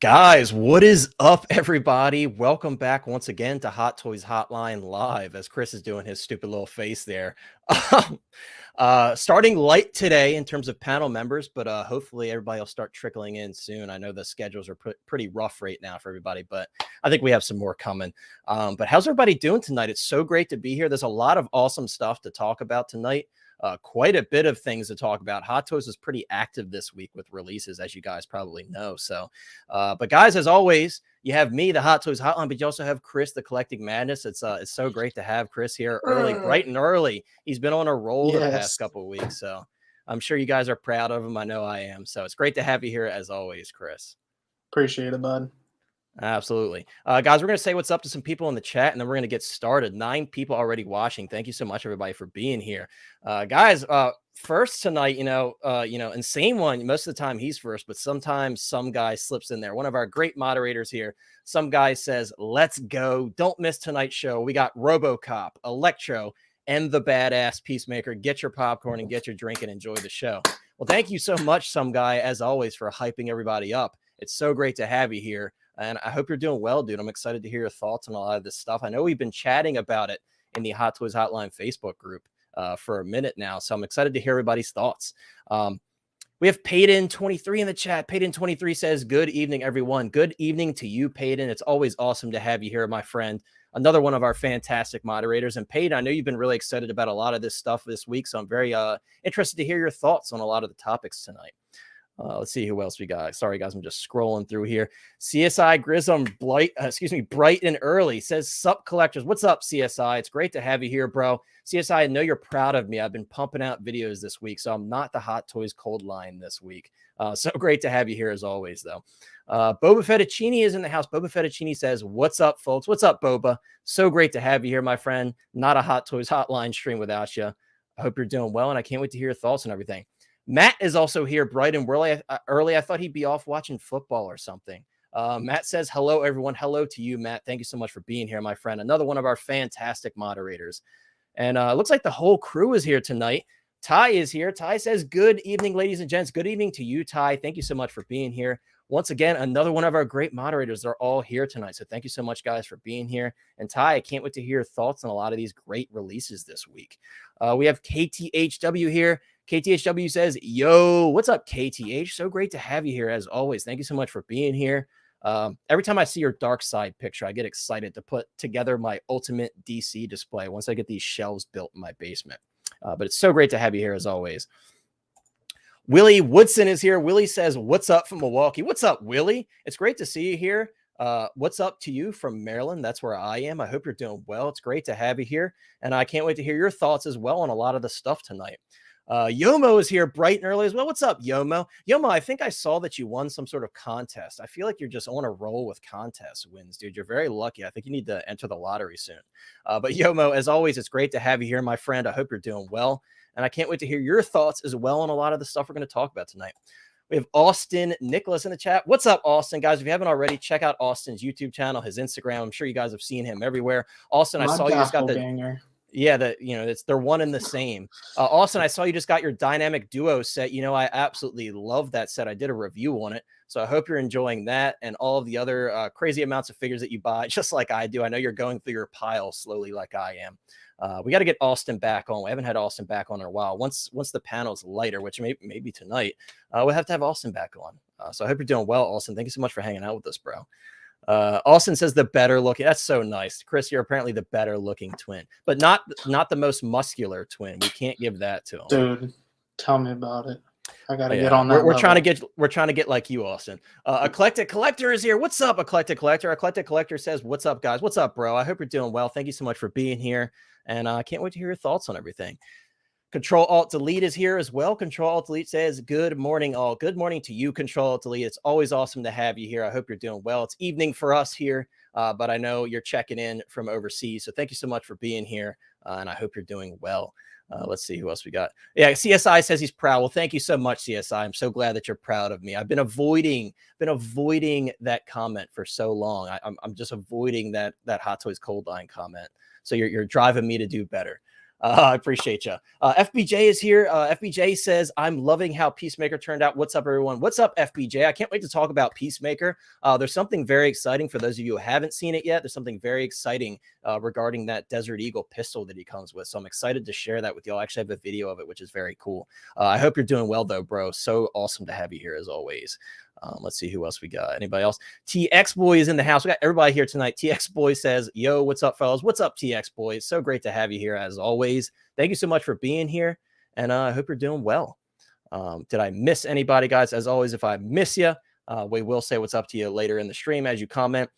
Guys, what is up, everybody? Welcome back once again to Hot Toys Hotline Live, as Chris is doing his stupid little face there. Starting light today in terms of panel members, but hopefully everybody will start trickling in soon. I know the schedules are pretty rough right now for everybody, but I think we have some more coming. But how's everybody doing tonight? It's so great to be here. There's a lot of awesome stuff to talk about tonight. Quite a bit of things to talk about. Hot Toys is pretty active this week with releases, as you guys probably know. So, but guys, as always, you have me, the Hot Toys Hotline, but you also have Chris, the Collecting Madness. It's so great to have Chris here early, bright and early. He's been on a roll the past couple of weeks, so I'm sure you guys are proud of him. I know I am. So it's great to have you here as always, Chris. Appreciate it, bud. Absolutely. Guys, we're going to say what's up to some people in the chat, and then we're going to get started. 9 people already watching. Thank you so much, everybody, for being here. Guys, first tonight, insane one. Most of the time he's first, but sometimes some guy slips in there. One of our great moderators here. Some guy says, let's go. Don't miss tonight's show. We got Robocop, Electro, and the badass Peacemaker. Get your popcorn and get your drink and enjoy the show. Well, thank you so much, some guy, as always, for hyping everybody up. It's so great to have you here. And I hope you're doing well, dude. I'm excited to hear your thoughts on a lot of this stuff. I know we've been chatting about it in the Hot Toys Hotline Facebook group for a minute now. So I'm excited to hear everybody's thoughts. We have Payden23 in the chat. Payden23 says, good evening, everyone. Good evening to you, Payden. It's always awesome to have you here, my friend. Another one of our fantastic moderators. And Payden, I know you've been really excited about a lot of this stuff this week. So I'm very interested to hear your thoughts on a lot of the topics tonight. Let's see who else we got. Sorry, guys, I'm just scrolling through here. CSI Grism, bright and early says, sup, collectors. What's up, CSI? It's great to have you here, bro. CSI, I know you're proud of me. I've been pumping out videos this week, so I'm not the Hot Toys cold line this week. So great to have you here as always, though. Boba Fettuccini is in the house. Boba Fettuccini says, what's up, folks? What's up, Boba? So great to have you here, my friend. Not a Hot Toys hotline stream without you. I hope you're doing well, and I can't wait to hear your thoughts on everything. Matt is also here bright and early. I thought he'd be off watching football or something. Matt says, hello, everyone. Hello to you, Matt. Thank you so much for being here, my friend. Another one of our fantastic moderators. And it looks like the whole crew is here tonight. Ty is here. Ty says, good evening, ladies and gents. Good evening to you, Ty. Thank you so much for being here. Once again, another one of our great moderators. They're all here tonight. So thank you so much, guys, for being here. And Ty, I can't wait to hear your thoughts on a lot of these great releases this week. We have KTHW here. KTHW says, yo, what's up, KTH? So great to have you here as always. Thank you so much for being here. Every time I see your dark side picture, I get excited to put together my ultimate DC display once I get these shelves built in my basement. But it's so great to have you here as always. Willie Woodson is here. Willie says, what's up from Milwaukee? What's up, Willie? It's great to see you here. What's up to you from Maryland? That's where I am. I hope you're doing well. It's great to have you here. And I can't wait to hear your thoughts as well on a lot of the stuff tonight. Yomo is here bright and early as well. What's up, Yomo? Yomo, I think I saw that you won some sort of contest. I feel like you're just on a roll with contest wins, dude. You're very lucky. I think you need to enter the lottery soon. But Yomo, as always, it's great to have you here, my friend. I hope you're doing well. And I can't wait to hear your thoughts as well on a lot of the stuff we're going to talk about tonight. We have Austin Nicholas in the chat. What's up, Austin? Guys, if you haven't already, check out Austin's YouTube channel, his Instagram. I'm sure you guys have seen him everywhere. Austin, I saw you just got the... Banger. Yeah, they're one and the same. Austin, I saw you just got your Dynamic Duo set. I absolutely love that set. I did a review on it. So I hope you're enjoying that and all of the other crazy amounts of figures that you buy, just like I do. I know you're going through your pile slowly like I am. We got to get Austin back on. We haven't had Austin back on in a while. Once the panel's lighter, which maybe tonight, we'll have to have Austin back on. So I hope you're doing well, Austin. Thank you so much for hanging out with us, bro. Austin says the better looking. That's so nice. Chris, you're apparently the better looking twin, but not the most muscular twin. We can't give that to him. Dude, tell me about it. I gotta get on that. We're trying to get like you, Austin. Eclectic Collector is here. What's up, Eclectic Collector? Eclectic Collector says, what's up, guys? What's up, bro? I hope you're doing well. Thank you so much for being here. And I can't wait to hear your thoughts on everything. Control-Alt-Delete is here as well. Control-Alt-Delete says, good morning, all. Good morning to you, Control-Alt-Delete. It's always awesome to have you here. I hope you're doing well. It's evening for us here, but I know you're checking in from overseas. So thank you so much for being here, and I hope you're doing well. Let's see who else we got. Yeah, CSI says he's proud. Well, thank you so much, CSI. I'm so glad that you're proud of me. I've been avoiding that comment for so long. I'm just avoiding that Hot Toys Cold Line comment. So you're driving me to do better. I appreciate you. FBJ is here. FBJ says, I'm loving how Peacemaker turned out. What's up, everyone? What's up, FBJ? I can't wait to talk about Peacemaker. There's something very exciting for those of you who haven't seen it yet. There's something very exciting regarding that Desert Eagle pistol that he comes with. So I'm excited to share that with y'all. I actually have a video of it, which is very cool. I hope you're doing well, though, bro. So awesome to have you here, as always. Let's see who else we got. Anybody else? TX Boy is in the house. We got everybody here tonight. TX Boy says, yo, what's up, fellas? What's up, TX Boy? It's so great to have you here, as always. Thank you so much for being here, and I hope you're doing well. Did I miss anybody, guys? As always, if I miss you, we will say what's up to you later in the stream as you comment.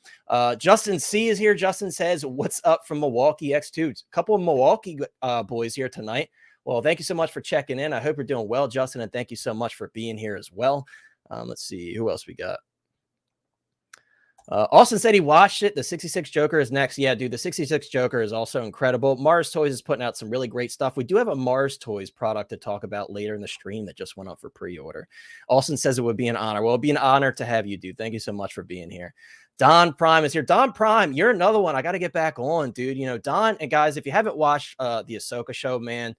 Justin C is here. Justin says, what's up from Milwaukee X2? A couple of Milwaukee boys here tonight. Well, thank you so much for checking in. I hope you're doing well, Justin, and thank you so much for being here as well. Let's see who else we got. Austin said he watched it. The 66 Joker is next. Yeah, dude, the 66 Joker is also incredible. Mars Toys is putting out some really great stuff. We do have a Mars Toys product to talk about later in the stream that just went up for pre-order. Austin says it would be an honor. Well, it'd be an honor to have you, dude. Thank you so much for being here. Don Prime is here. Don Prime, you're another one. I got to get back on, dude. You know, Don, and guys, if you haven't watched the Ahsoka show, man,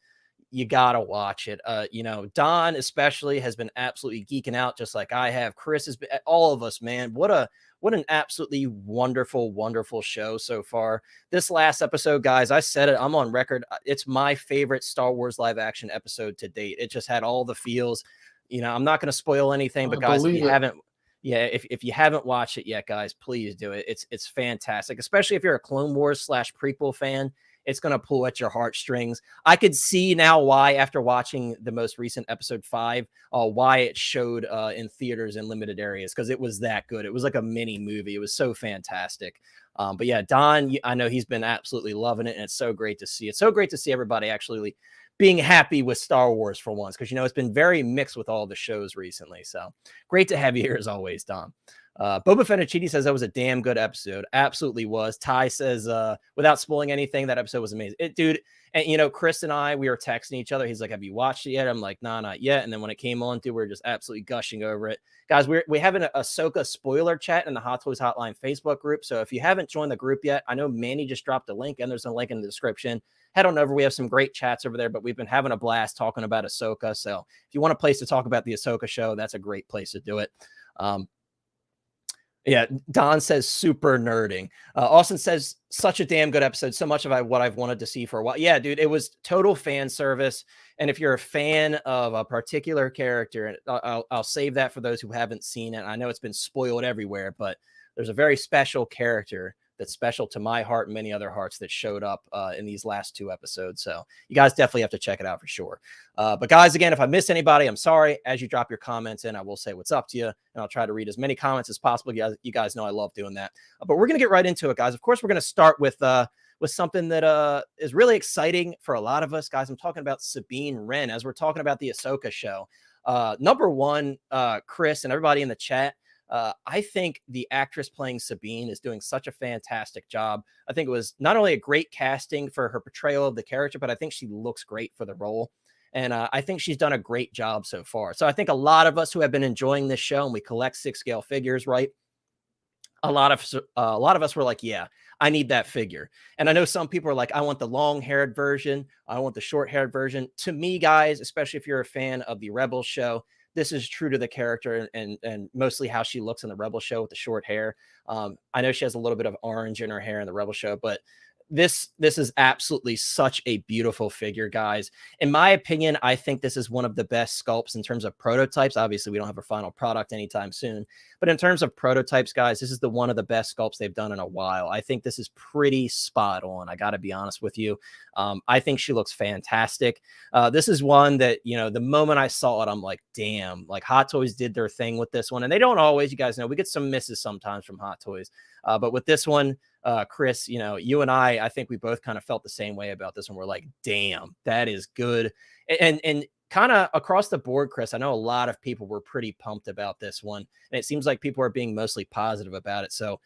you gotta watch it. You know, Don especially has been absolutely geeking out, just like I have. Chris has been, all of us, man. What an absolutely wonderful show so far. This last episode, guys, I said it, I'm on record. It's my favorite Star Wars live action episode to date. It just had all the feels. You know, I'm not going to spoil anything, but guys, if you haven't, if you haven't watched it yet, guys, please do it. It's fantastic, especially if you're a Clone Wars / prequel fan. It's going to pull at your heartstrings. I could see now why, after watching the most recent episode 5, why it showed in theaters in limited areas, because it was that good. It was like a mini movie. It was so fantastic. But yeah, Don, I know he's been absolutely loving it, and it's so great to see. It's so great to see everybody actually being happy with Star Wars for once, because, you know, it's been very mixed with all the shows recently. So great to have you here as always, Don. Boba Fettuccine says that was a damn good episode. Absolutely was. Ty says, without spoiling anything, that episode was amazing. Dude, and you know, Chris and I, we were texting each other. He's like, have you watched it yet? I'm like, nah, not yet. And then when it came on, dude, we were just absolutely gushing over it. Guys, we have an Ahsoka spoiler chat in the Hot Toys Hotline Facebook group. So if you haven't joined the group yet, I know Manny just dropped a link, and there's a link in the description. Head on over. We have some great chats over there, but we've been having a blast talking about Ahsoka. So if you want a place to talk about the Ahsoka show, that's a great place to do it. Yeah, Don says super nerding. Austin says such a damn good episode. So much of what I've wanted to see for a while. Yeah, dude, it was total fan service. And if you're a fan of a particular character, and I'll save that for those who haven't seen it. I know it's been spoiled everywhere, but there's a very special character that's special to my heart and many other hearts that showed up in these last 2 episodes. So you guys definitely have to check it out for sure. But guys, again, if I missed anybody, I'm sorry. As you drop your comments in, I will say what's up to you, and I'll try to read as many comments as possible. You guys know I love doing that. But we're going to get right into it, guys. Of course, we're going to start with something that is really exciting for a lot of us, guys. I'm talking about Sabine Wren, as we're talking about the Ahsoka show. Number one, Chris and everybody in the chat, I think the actress playing Sabine is doing such a fantastic job. I think it was not only a great casting for her portrayal of the character, but I think she looks great for the role. And I think she's done a great job so far. So I think a lot of us who have been enjoying this show, and we collect 6-scale figures, right? A lot of us were like, yeah, I need that figure. And I know some people are like, I want the long-haired version. I want the short-haired version. To me, guys, especially if you're a fan of the Rebels show, this is true to the character and mostly how she looks in the Rebel show with the short hair. I know she has a little bit of orange in her hair in the Rebel show, but this is absolutely such a beautiful figure, guys. In my opinion, I think this is one of the best sculpts in terms of prototypes. Obviously, we don't have a final product anytime soon, but in terms of prototypes, guys, this is one of the best sculpts they've done in a while. I think this is pretty spot on. I got to be honest with you. I think she looks fantastic. This is one that, you know, the moment I saw it, I'm like, damn, like Hot Toys did their thing with this one. And they don't always, you guys know, we get some misses sometimes from Hot Toys. But with this one, Chris, you know, you and I think we both kind of felt the same way about this one. We're like, damn, that is good. And kind of across the board, Chris, I know a lot of people were pretty pumped about this one, and it seems like people are being mostly positive about it. So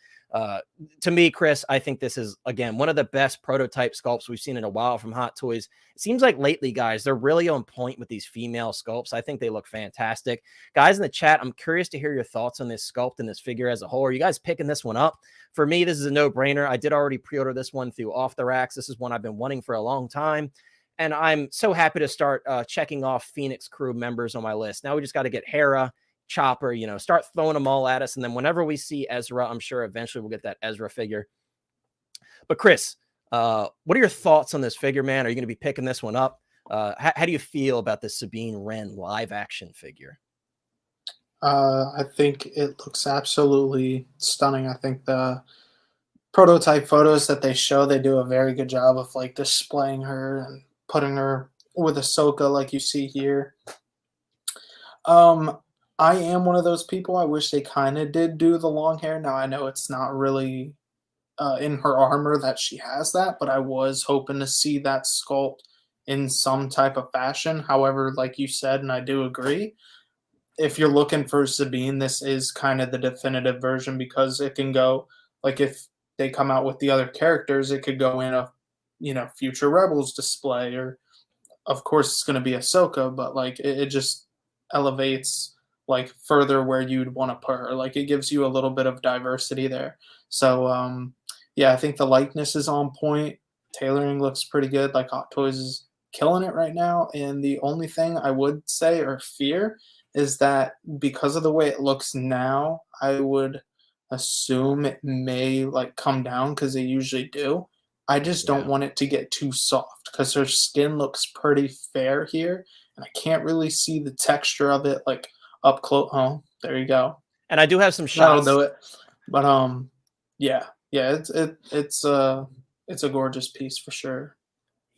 to me, Chris, I think this is, again, one of the best prototype sculpts we've seen in a while from Hot Toys. It seems like lately, guys, they're really on point with these female sculpts. I think they look fantastic. Guys in the chat, I'm curious to hear your thoughts on this sculpt and this figure as a whole. Are you guys picking this one up? For me, this is a no-brainer. I did already pre-order this one through Off the Racks. This is one I've been wanting for a long time. and I'm so happy to start checking off Phoenix crew members on my list. Now we just got to get Hera, Chopper, start throwing them all at us. And then whenever we see Ezra, I'm sure eventually we'll get that Ezra figure. But Chris, what are your thoughts on this figure, man? Are you going to be picking this one up? How do you feel about the Sabine Wren live action figure? I think it looks absolutely stunning. I think the prototype photos that they show, they do a very good job of like displaying her and putting her with Ahsoka like you see here. I am one of those people. I wish they kind of did do the long hair. Now I know it's not really in her armor that she has that, but I was hoping to see that sculpt in some type of fashion. However, like you said, and I do agree, if you're looking for Sabine, this is kind of the definitive version because it can go like if they come out with the other characters, it could go in a future Rebels display, or of course it's going to be Ahsoka, but like it just elevates like further where you'd want to put her. Like it gives you a little bit of diversity there. So yeah, I think the likeness is on point. Tailoring looks pretty good. Like Hot Toys is killing it right now. And the only thing I would say or fear is that because of the way it looks now, I would assume it may like come down because they usually do. I just don't want it to get too soft because her skin looks pretty fair here, and I can't really see the texture of it like up close. Oh, there you go. And I do have some That'll shots. do it. But yeah, it's a gorgeous piece for sure.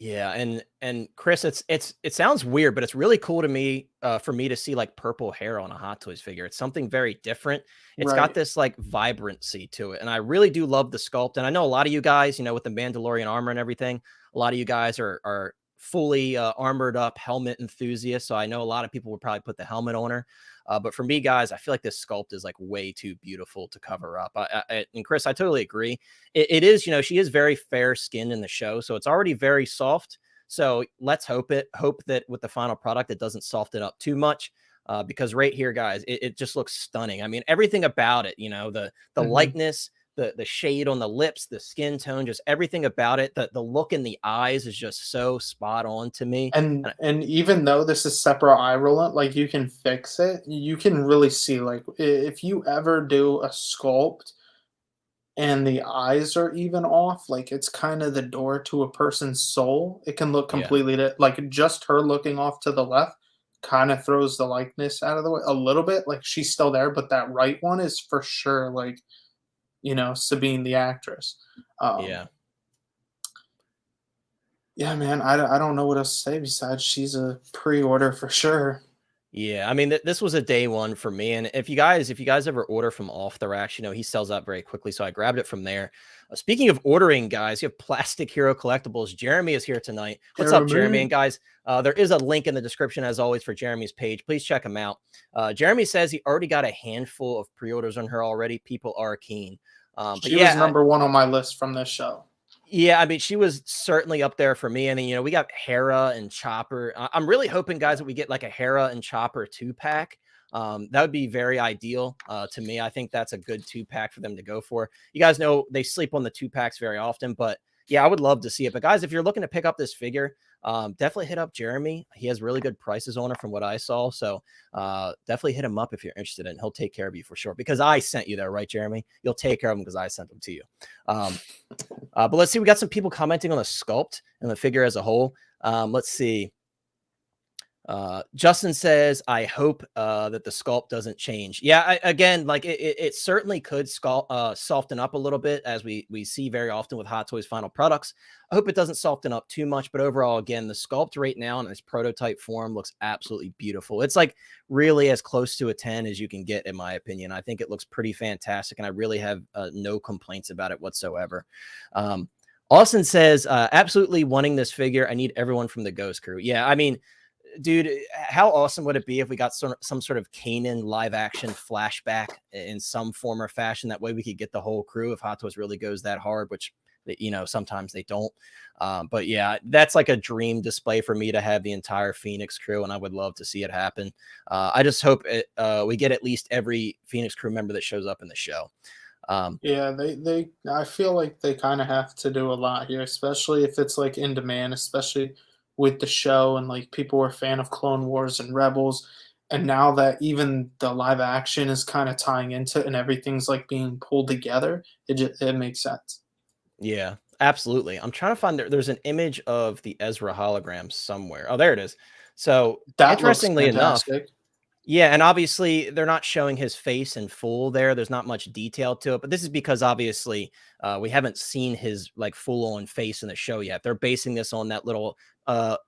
Yeah, and Chris, it sounds weird, but it's really cool to me for me to see like purple hair on a Hot Toys figure. It's something very different. It's got Right. this like vibrancy to it, and I really do love the sculpt. And I know a lot of you guys, with the Mandalorian armor and everything, a lot of you guys are fully armored up helmet enthusiasts. So I know a lot of people would probably put the helmet on her. But for me, guys, I feel like this sculpt is like way too beautiful to cover up. And Chris, I totally agree. It is, she is very fair skinned in the show, so it's already very soft. So let's hope that with the final product, it doesn't soften up too much. Because right here, guys, it just looks stunning. I mean, everything about it, the Mhm. likeness, the shade on the lips, the skin tone, just everything about it. The look in the eyes is just so spot on to me. And even though this is separate eye rollant, like you can fix it. You can really see like if you ever do a sculpt and the eyes are even off, like it's kind of the door to a person's soul. It can look Yeah. completely like just her looking off to the left kind of throws the likeness out of the way a little bit. Like she's still there, but that right one is for sure like Sabine the actress. Um, Yeah. yeah, man, I don't know what else to say besides she's a pre-order for sure. Yeah, I mean, this was a day one for me. And if you guys ever order from Off the Racks, he sells out very quickly. So I grabbed it from there. Speaking of ordering, guys, you have Plastic Hero Collectibles. Jeremy is here tonight. What's up, Jeremy? Jeremy. And guys, there is a link in the description as always for Jeremy's page. Please check him out. Jeremy says he already got a handful of pre-orders on her already. People are keen. But She was yeah, number one on my list from this show. yeah, I mean, she was certainly up there for me. And then, we got Hera and Chopper. I'm really hoping, guys, that we get like a Hera and Chopper 2-pack. That would be very ideal to me. I think that's a good 2-pack for them to go for. You guys know they sleep on the 2-packs very often, but yeah, I would love to see it. But guys, if you're looking to pick up this figure, definitely hit up Jeremy. He has really good prices on it from what I saw. So definitely hit him up if you're interested in. He'll take care of you for sure because I sent you there, right, Jeremy? You'll take care of him because I sent them to you. But let's see. We got some people commenting on the sculpt and the figure as a whole. Let's see. Justin says, I hope that the sculpt doesn't change. Yeah, again, like it certainly could soften up a little bit as we see very often with Hot Toys final products. I hope it doesn't soften up too much, but overall, again, the sculpt right now in its prototype form looks absolutely beautiful. It's like really as close to a 10 as you can get, in my opinion. I think it looks pretty fantastic, and I really have no complaints about it whatsoever. Austin says, absolutely wanting this figure. I need everyone from the Ghost Crew. Yeah, I mean, dude, how awesome would it be if we got some sort of Kanan live action flashback in some form or fashion? That way we could get the whole crew if Hot Toys really goes that hard, which sometimes they don't. But yeah, that's like a dream display for me to have the entire Phoenix crew, and I would love to see it happen. I just hope we get at least every Phoenix crew member that shows up in the show. Yeah, I feel like they kind of have to do a lot here, especially if it's like in demand, especially with the show, and like people were a fan of Clone Wars and Rebels, and now that even the live action is kind of tying into it and everything's like being pulled together, it makes sense. Yeah, absolutely. I'm trying to find there's an image of the Ezra hologram somewhere. Oh, there it is. So That looks interestingly enough, fantastic. yeah, and obviously they're not showing his face in full there. There's not much detail to it, but this is because obviously we haven't seen his like full on face in the show yet. They're basing this on that little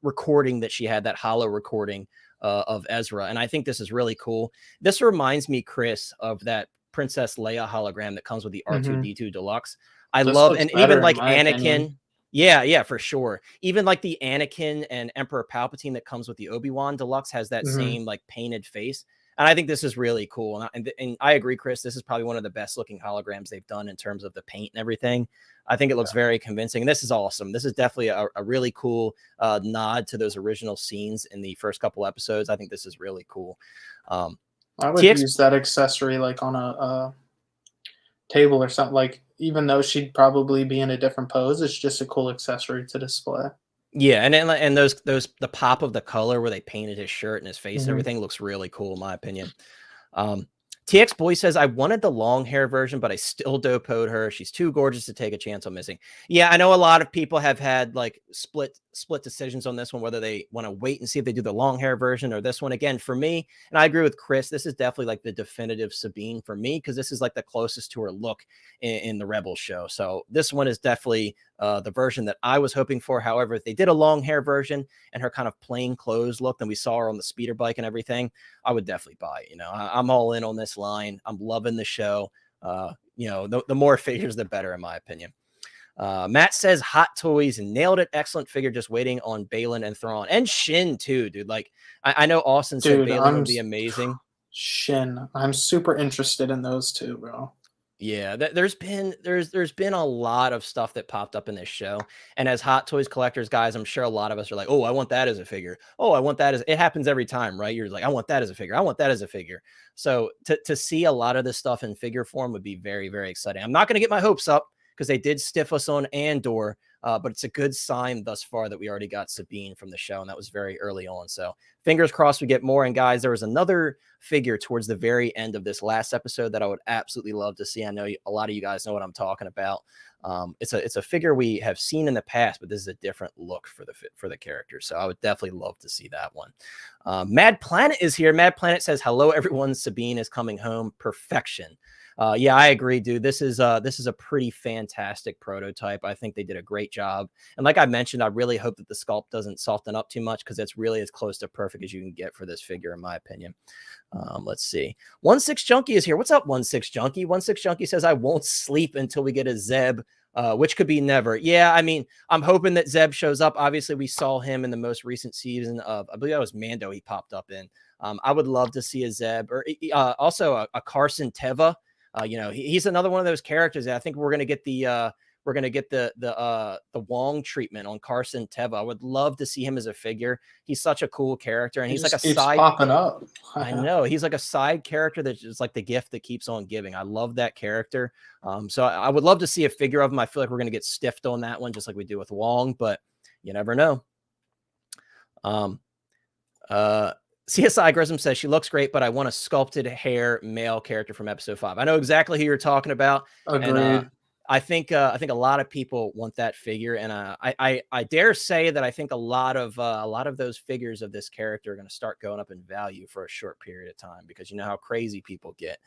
recording that she had, that hollow recording of Ezra. And I think this is really cool. This reminds me, Chris, of that Princess Leia hologram that comes with the Hmm. R2D2 Deluxe. I This love, looks and even better in like my opinion. Anakin. Yeah, yeah, for sure. Even like the Anakin and Emperor Palpatine that comes with the Obi-Wan Deluxe has that Hmm. same like painted face. And I think this is really cool. And I agree, Chris, this is probably one of the best looking holograms they've done in terms of the paint and everything. I think it looks very convincing. And this is awesome. This is definitely a really cool nod to those original scenes in the first couple episodes. I think this is really cool. Um, I would TX use that accessory like on a table or something. Like even though she'd probably be in a different pose, it's just a cool accessory to display. Yeah, and those the pop of the color where they painted his shirt and his face and Hmm. everything looks really cool in my opinion. Um, TX Boy says, I wanted the long hair version, but I still dopoed her. She's too gorgeous to take a chance on missing. Yeah, I know a lot of people have had like split decisions on this one, whether they want to wait and see if they do the long hair version or this one. Again, for me, and I agree with Chris, this is definitely like the definitive Sabine for me, because this is like the closest to her look in the Rebel show. So this one is definitely the version that I was hoping for. However, if they did a long hair version and her kind of plain clothes look, then we saw her on the speeder bike and everything, I would definitely buy it. You know, I'm all in on this line. I'm loving the show. You know, the more figures, the better, in my opinion. Matt says Hot Toys nailed it. Excellent figure. Just waiting on Balin and Thrawn and Shin too, dude. Like I know Austin said Dude, Balin would be amazing. Shin. I'm super interested in those two, bro. Yeah, there's been a lot of stuff that popped up in this show, and as Hot Toys collectors, guys, I'm sure a lot of us are like, "Oh, I want that as a figure. Oh, I want that as." It happens every time, right? You're like, "I want that as a figure. I want that as a figure." So to see a lot of this stuff in figure form would be very very exciting. I'm not going to get my hopes up because they did stiff us on Andor, but it's a good sign thus far that we already got Sabine from the show, and that was very early on. So fingers crossed we get more. And guys, there was another figure towards the very end of this last episode that I would absolutely love to see. I know a lot of you guys know what I'm talking about. It's a figure we have seen in the past, but this is a different look for the character. So I would definitely love to see that one. Mad Planet is here. Mad Planet says, "Hello, everyone. Sabine is coming home. Perfection." Yeah, I agree, dude. This is a pretty fantastic prototype. I think they did a great job. And like I mentioned, I really hope that the sculpt doesn't soften up too much because it's really as close to perfect as you can get for this figure, in my opinion. Let's see. 1-6 Junkie is here. What's up, 1-6 Junkie? 1-6 Junkie says, I won't sleep until we get a Zeb, which could be never. Yeah, I mean, I'm hoping that Zeb shows up. Obviously, we saw him in the most recent season of, I believe that was Mando he popped up in. I would love to see a Zeb or also a Carson Teva. You know, he's another one of those characters that I think we're going to get the Wong treatment on Carson Teva. I would love to see him as a figure. He's such a cool character, and He he's like a just keeps side. popping up. I know he's like a side character that's just like the gift that keeps on giving. I love that character. So I would love to see a figure of him. I feel like we're going to get stiffed on that one, just like we do with Wong, but you never know. CSI Grissom says she looks great, but I want a sculpted hair male character from episode 5. I know exactly who you're talking about. Agreed. And I think a lot of people want that figure, and I dare say that I think a lot of those figures of this character are going to start going up in value for a short period of time, because you know how crazy people get.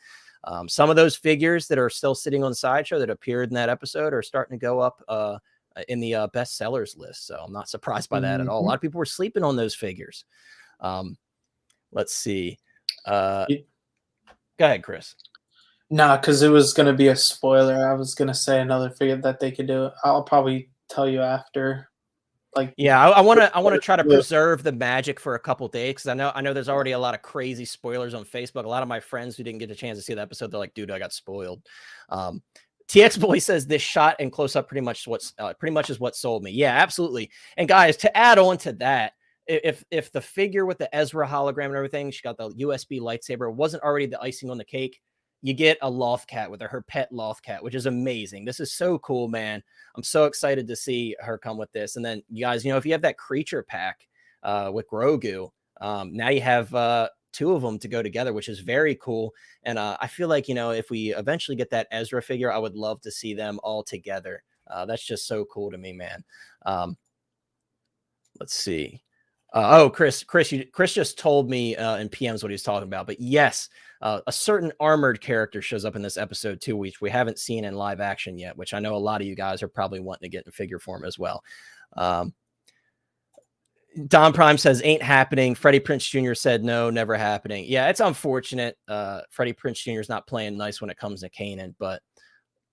Some of those figures that are still sitting on Sideshow that appeared in that episode are starting to go up in the best sellers list. So I'm not surprised by that at all. A lot of people were sleeping on those figures. Let's see. Go ahead, Chris. Nah, because it was going to be a spoiler. I was going to say another figure that they could do. I'll probably tell you after. Like, yeah, I want to try to preserve the magic for a couple days, because I know there's already a lot of crazy spoilers on Facebook. A lot of my friends who didn't get a chance to see the episode, they're like, "Dude, I got spoiled." TX Boy says this shot and close up pretty much is what sold me. Yeah, absolutely. And guys, to add on to that, if the figure with the Ezra hologram and everything, she got the USB lightsaber, wasn't already the icing on the cake, you get a loft cat with her pet loft cat, which is amazing. This is so cool, man. I'm so excited to see her come with this. And then you guys, if you have that creature pack with Grogu, now you have 2 of them to go together, which is very cool. And I feel like, if we eventually get that Ezra figure, I would love to see them all together. That's just so cool to me, man. Let's see. Chris just told me in PMs what he was talking about. But yes, a certain armored character shows up in this episode too, which we haven't seen in live action yet, which I know a lot of you guys are probably wanting to get in figure form as well. Don Prime says, ain't happening. Freddie Prinze Jr. said, no, never happening. Yeah, it's unfortunate. Freddie Prinze Jr. is not playing nice when it comes to Kanan, but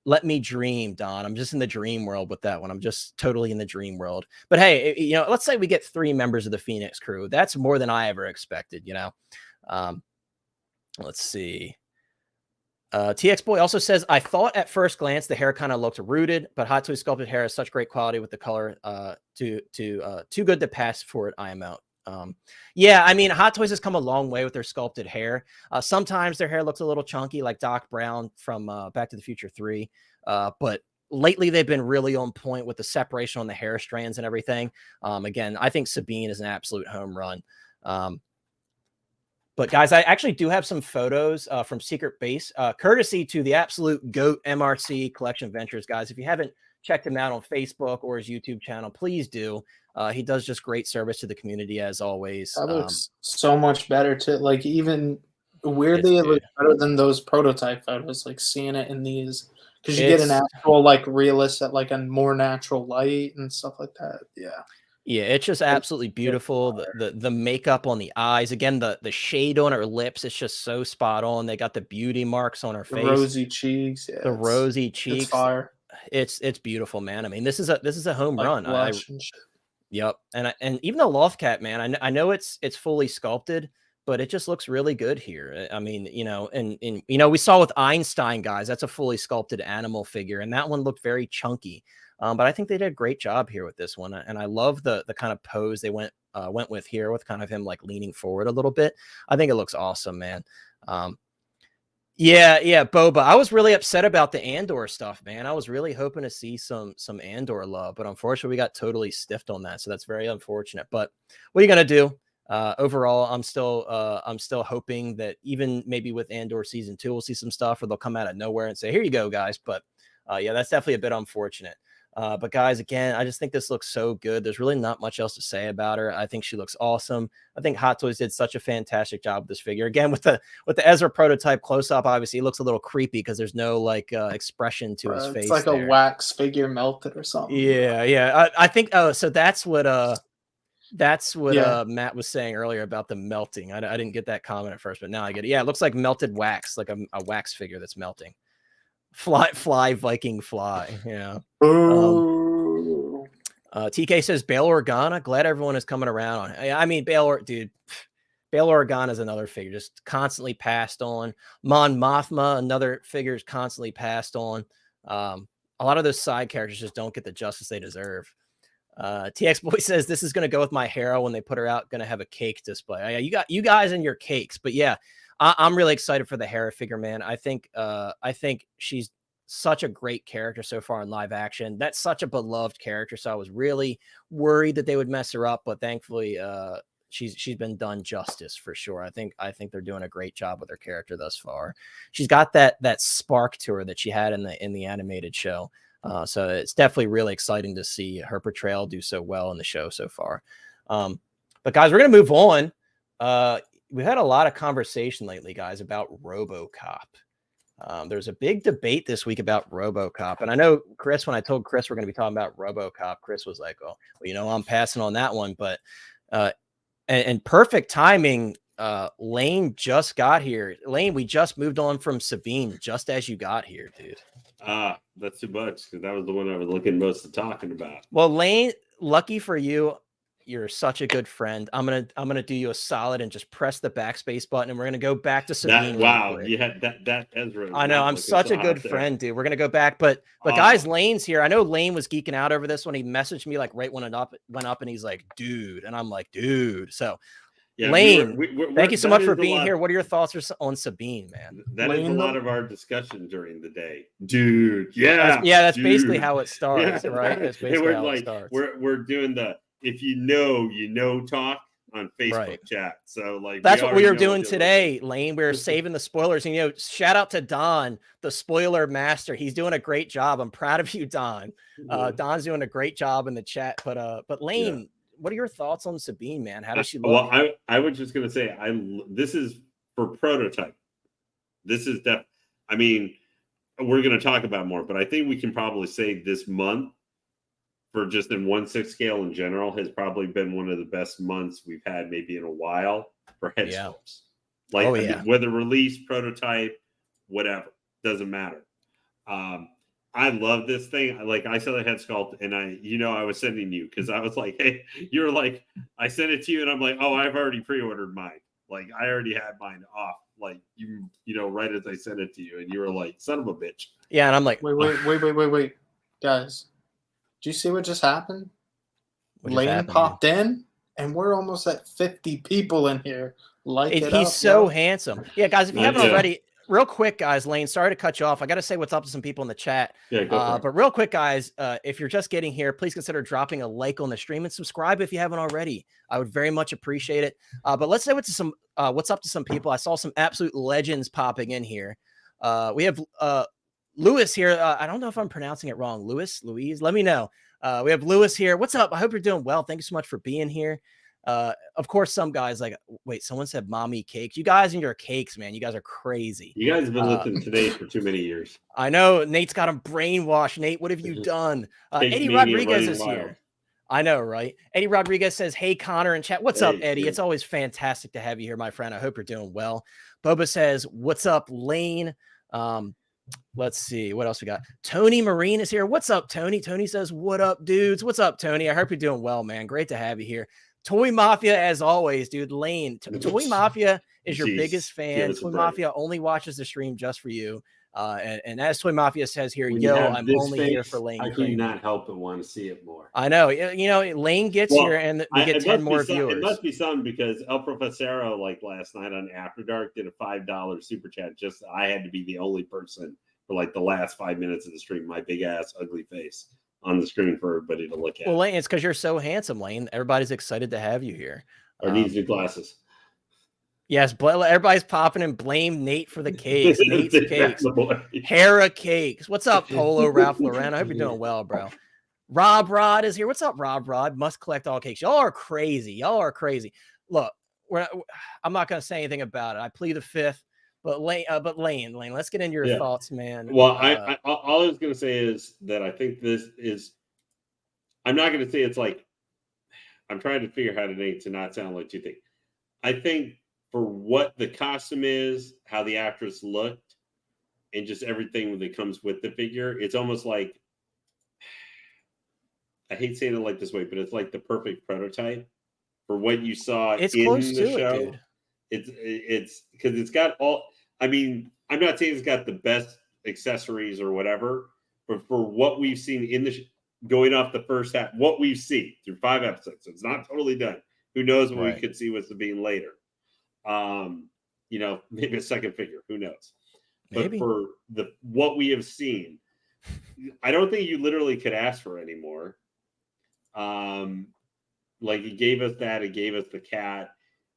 let me dream, Don. I'm just in the dream world with that one. I'm just totally in the dream world. But hey, let's say we get 3 members of the Phoenix crew. That's more than I ever expected, Let's see. TX Boy also says, I thought at first glance the hair kind of looked rooted, but Hot Toys sculpted hair has such great quality with the color too good to pass for it. I am out. Yeah, I mean, Hot Toys has come a long way with their sculpted hair. Sometimes their hair looks a little chunky, like Doc Brown from Back to the Future 3. But lately they've been really on point with the separation on the hair strands and everything. Again, I think Sabine is an absolute home run. But guys, I actually do have some photos from Secret Base, courtesy to the absolute GOAT MRC Collection Ventures, guys. If you haven't checked him out on Facebook or his YouTube channel, please do. He does just great service to the community as always. That looks so much better too. Like even weirdly, it dude, looks better than those prototype photos. Like seeing it in these, because you get an actual like realist at like a more natural light and stuff like that. Yeah. Yeah, it's just absolutely beautiful. The makeup on the eyes, again, the shade on her lips, it's just so spot on. They got the beauty marks on her face, rosy cheeks, yeah, the rosy cheeks. It's fire. It's beautiful, man. I mean, this is a home run. Yep, and even the loft cat, man. I know it's fully sculpted, but it just looks really good here. I mean, and we saw with Einstein, guys, that's a fully sculpted animal figure, and that one looked very chunky. But I think they did a great job here with this one, and I love the kind of pose they went with here, with kind of him like leaning forward a little bit. I think it looks awesome, man. Yeah, Boba. I was really upset about the Andor stuff, man. I was really hoping to see some Andor love, but unfortunately, we got totally stiffed on that. So that's very unfortunate. But what are you gonna do? Overall, I'm still hoping that even maybe with Andor season 2, we'll see some stuff, or they'll come out of nowhere and say, "Here you go, guys." But yeah, that's definitely a bit unfortunate. But guys, again, I just think this looks so good. There's really not much else to say about her. I think she looks awesome. I think Hot Toys did such a fantastic job with this figure. Again, with the Ezra prototype close up, obviously it looks a little creepy because there's no like expression to his face. It's like a wax figure melted or something. Yeah. I think. Oh, so that's what Matt was saying earlier about the melting. I didn't get that comment at first, but now I get it. Yeah, it looks like melted wax, like a wax figure that's melting. Fly Viking fly. Yeah. TK says Bail Organa. Glad everyone is coming around on. I mean, Bail Organa is another figure just constantly passed on. Mon Mothma, another figure is constantly passed on. A lot of those side characters just don't get the justice they deserve. TX Boy says this is going to go with my hero when they put her out. Going to have a cake display. You got you guys and your cakes, but yeah. I'm really excited for the Hera figure, man. I think she's such a great character so far in live action. That's such a beloved character, so I was really worried that they would mess her up, but thankfully, she's been done justice for sure. I think they're doing a great job with her character thus far. She's got that spark to her that she had in the animated show. So it's definitely really exciting to see her portrayal do so well in the show so far. But guys, we're gonna move on. We've had a lot of conversation lately, guys, about Robocop. There's a big debate this week about Robocop. And I know, Chris, when I told Chris we're going to be talking about Robocop, Chris was like, oh, well, I'm passing on that one. But and perfect timing, Lane just got here. Lane, we just moved on from Sabine just as you got here, dude. That's too much, because that was the one I was looking most of talking about. Well, Lane, lucky for you, you're such a good friend. I'm gonna do you a solid and just press the backspace button, and we're gonna go back to Sabine. Wow, you had that Ezra. I know, I'm such a good friend, dude. We're gonna go back, but guys, Lane's here. I know Lane was geeking out over this one. He messaged me like right when it went up, and he's like, dude, and I'm like, dude. So Yeah, Lane, we're, thank you so that much for is a being lot- here. What are your thoughts on Sabine, man? That is a Lane, lot though? of our discussion during the day, dude. Yeah, That's basically dude. how it starts, Yeah, right? That's and basically we're how it like starts. we're doing the if you know talk on Facebook Right. chat. So like That's what we already were know doing what today, Lane. We were saving the spoilers. And, shout out to Don, the spoiler master. He's doing a great job. I'm proud of you, Don. Yeah. Don's doing a great job in the chat. But Lane, what are your thoughts on Sabine, man? How does she look? Well, I was just gonna say this is for prototype. This is I mean, we're gonna talk about more, but I think we can probably say this month for just in 1/6 scale in general has probably been one of the best months we've had maybe in a while for head sculpts. Like I mean, whether release, prototype, whatever, doesn't matter. I love this thing. Like I saw the head sculpt and I was sending you because I was like, hey, you were like, I sent it to you and I'm like, oh, I've already pre-ordered mine. Like I already had mine off. Like right as I sent it to you, and you were like, son of a bitch. Yeah, and I'm like, wait, guys. Do you see what just happened? Lane popped in, and we're almost at 50 people in here. He's so handsome. Yeah, guys, if you haven't already, real quick, guys, Lane, sorry to cut you off. I got to say what's up to some people in the chat. Yeah, go for it. But real quick, guys, if you're just getting here, please consider dropping a like on the stream and subscribe if you haven't already. I would very much appreciate it. But let's say what's up to some people. I saw some absolute legends popping in here. We have Lewis here. I don't know if I'm pronouncing it wrong. Louise, let me know. We have Lewis here. What's up? I hope you're doing well. Thank you so much for being here. Of course, some guys like, wait, someone said mommy cakes. You guys and your cakes, man. You guys are crazy. You guys have been listening today for too many years. I know. Nate's got him brainwashed. Nate, what have you done? Eddie Rodriguez is here. I know, right? Eddie Rodriguez says, hey, Connor in chat. What's up, Eddie? It's always fantastic to have you here, my friend. I hope you're doing well. Boba says, what's up, Lane? Let's see what else we got. Tony Marine is here. What's up, Tony? Tony says, what up, dudes? What's up, Tony? I hope you're doing well, man. Great to have you here. Toy Mafia, as always, dude. Lane, Toy Mafia is your biggest fan. Toy Mafia only watches the stream just for you. And as Toy Mafia says here, I'm only here for Lane. I can not help but want to see it more. I know. Lane gets here and we get 10 more viewers. It must be something because El Profesero, like last night on After Dark, did a $5 super chat. Just I had to be the only person for like the last 5 minutes of the stream. My big ass ugly face on the screen for everybody to look at. Well, Lane, it's because you're so handsome, Lane. Everybody's excited to have you here. Or needs new glasses. Yes, everybody's popping and blame Nate for the cakes. Nate's cakes. Hera cakes. What's up, Polo Ralph Lauren? I hope you're doing well, bro. Rob Rod is here. What's up, Rob Rod? Must collect all cakes. Y'all are crazy. Y'all are crazy. Look, I'm not going to say anything about it. I plead the fifth. But Lane, let's get into your thoughts, man. Well, all I was going to say is that I think this is. I'm not going to say it's like. I'm trying to figure out how to not sound like two things. I think for what the costume is, how the actress looked, and just everything that comes with the figure, it's almost like. I hate saying it like this way, but it's like the perfect prototype for what you saw in the show. Dude. It's because it's got all. I mean, I'm not saying it's got the best accessories or whatever, but for what we've seen in the going off the first half, what we've seen through 5 episodes, so it's not totally done. Who knows what we could see with Sabine later? Maybe a second figure. Who knows? Maybe. But for what we have seen, I don't think you literally could ask for any more. Like he gave us that. He gave us the cat.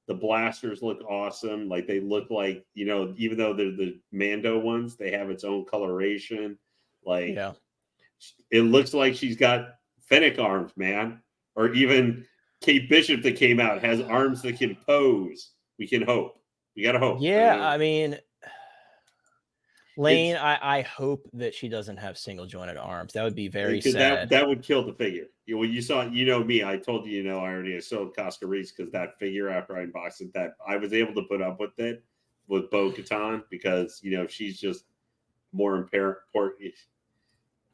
The blasters look awesome. Like they look like, even though they're the Mando ones, they have its own coloration. Like, it looks like she's got Fennec arms, man. Or even Kate Bishop that came out has arms that can pose. We can hope. We got to hope. Yeah, I mean, Lane, I hope that she doesn't have single jointed arms. That would be very sad. That would kill the figure. When you saw, me, I told you, I sold Costa Reese because that figure after I unboxed it, that I was able to put up with it with Bo-Katan because, she's just more important.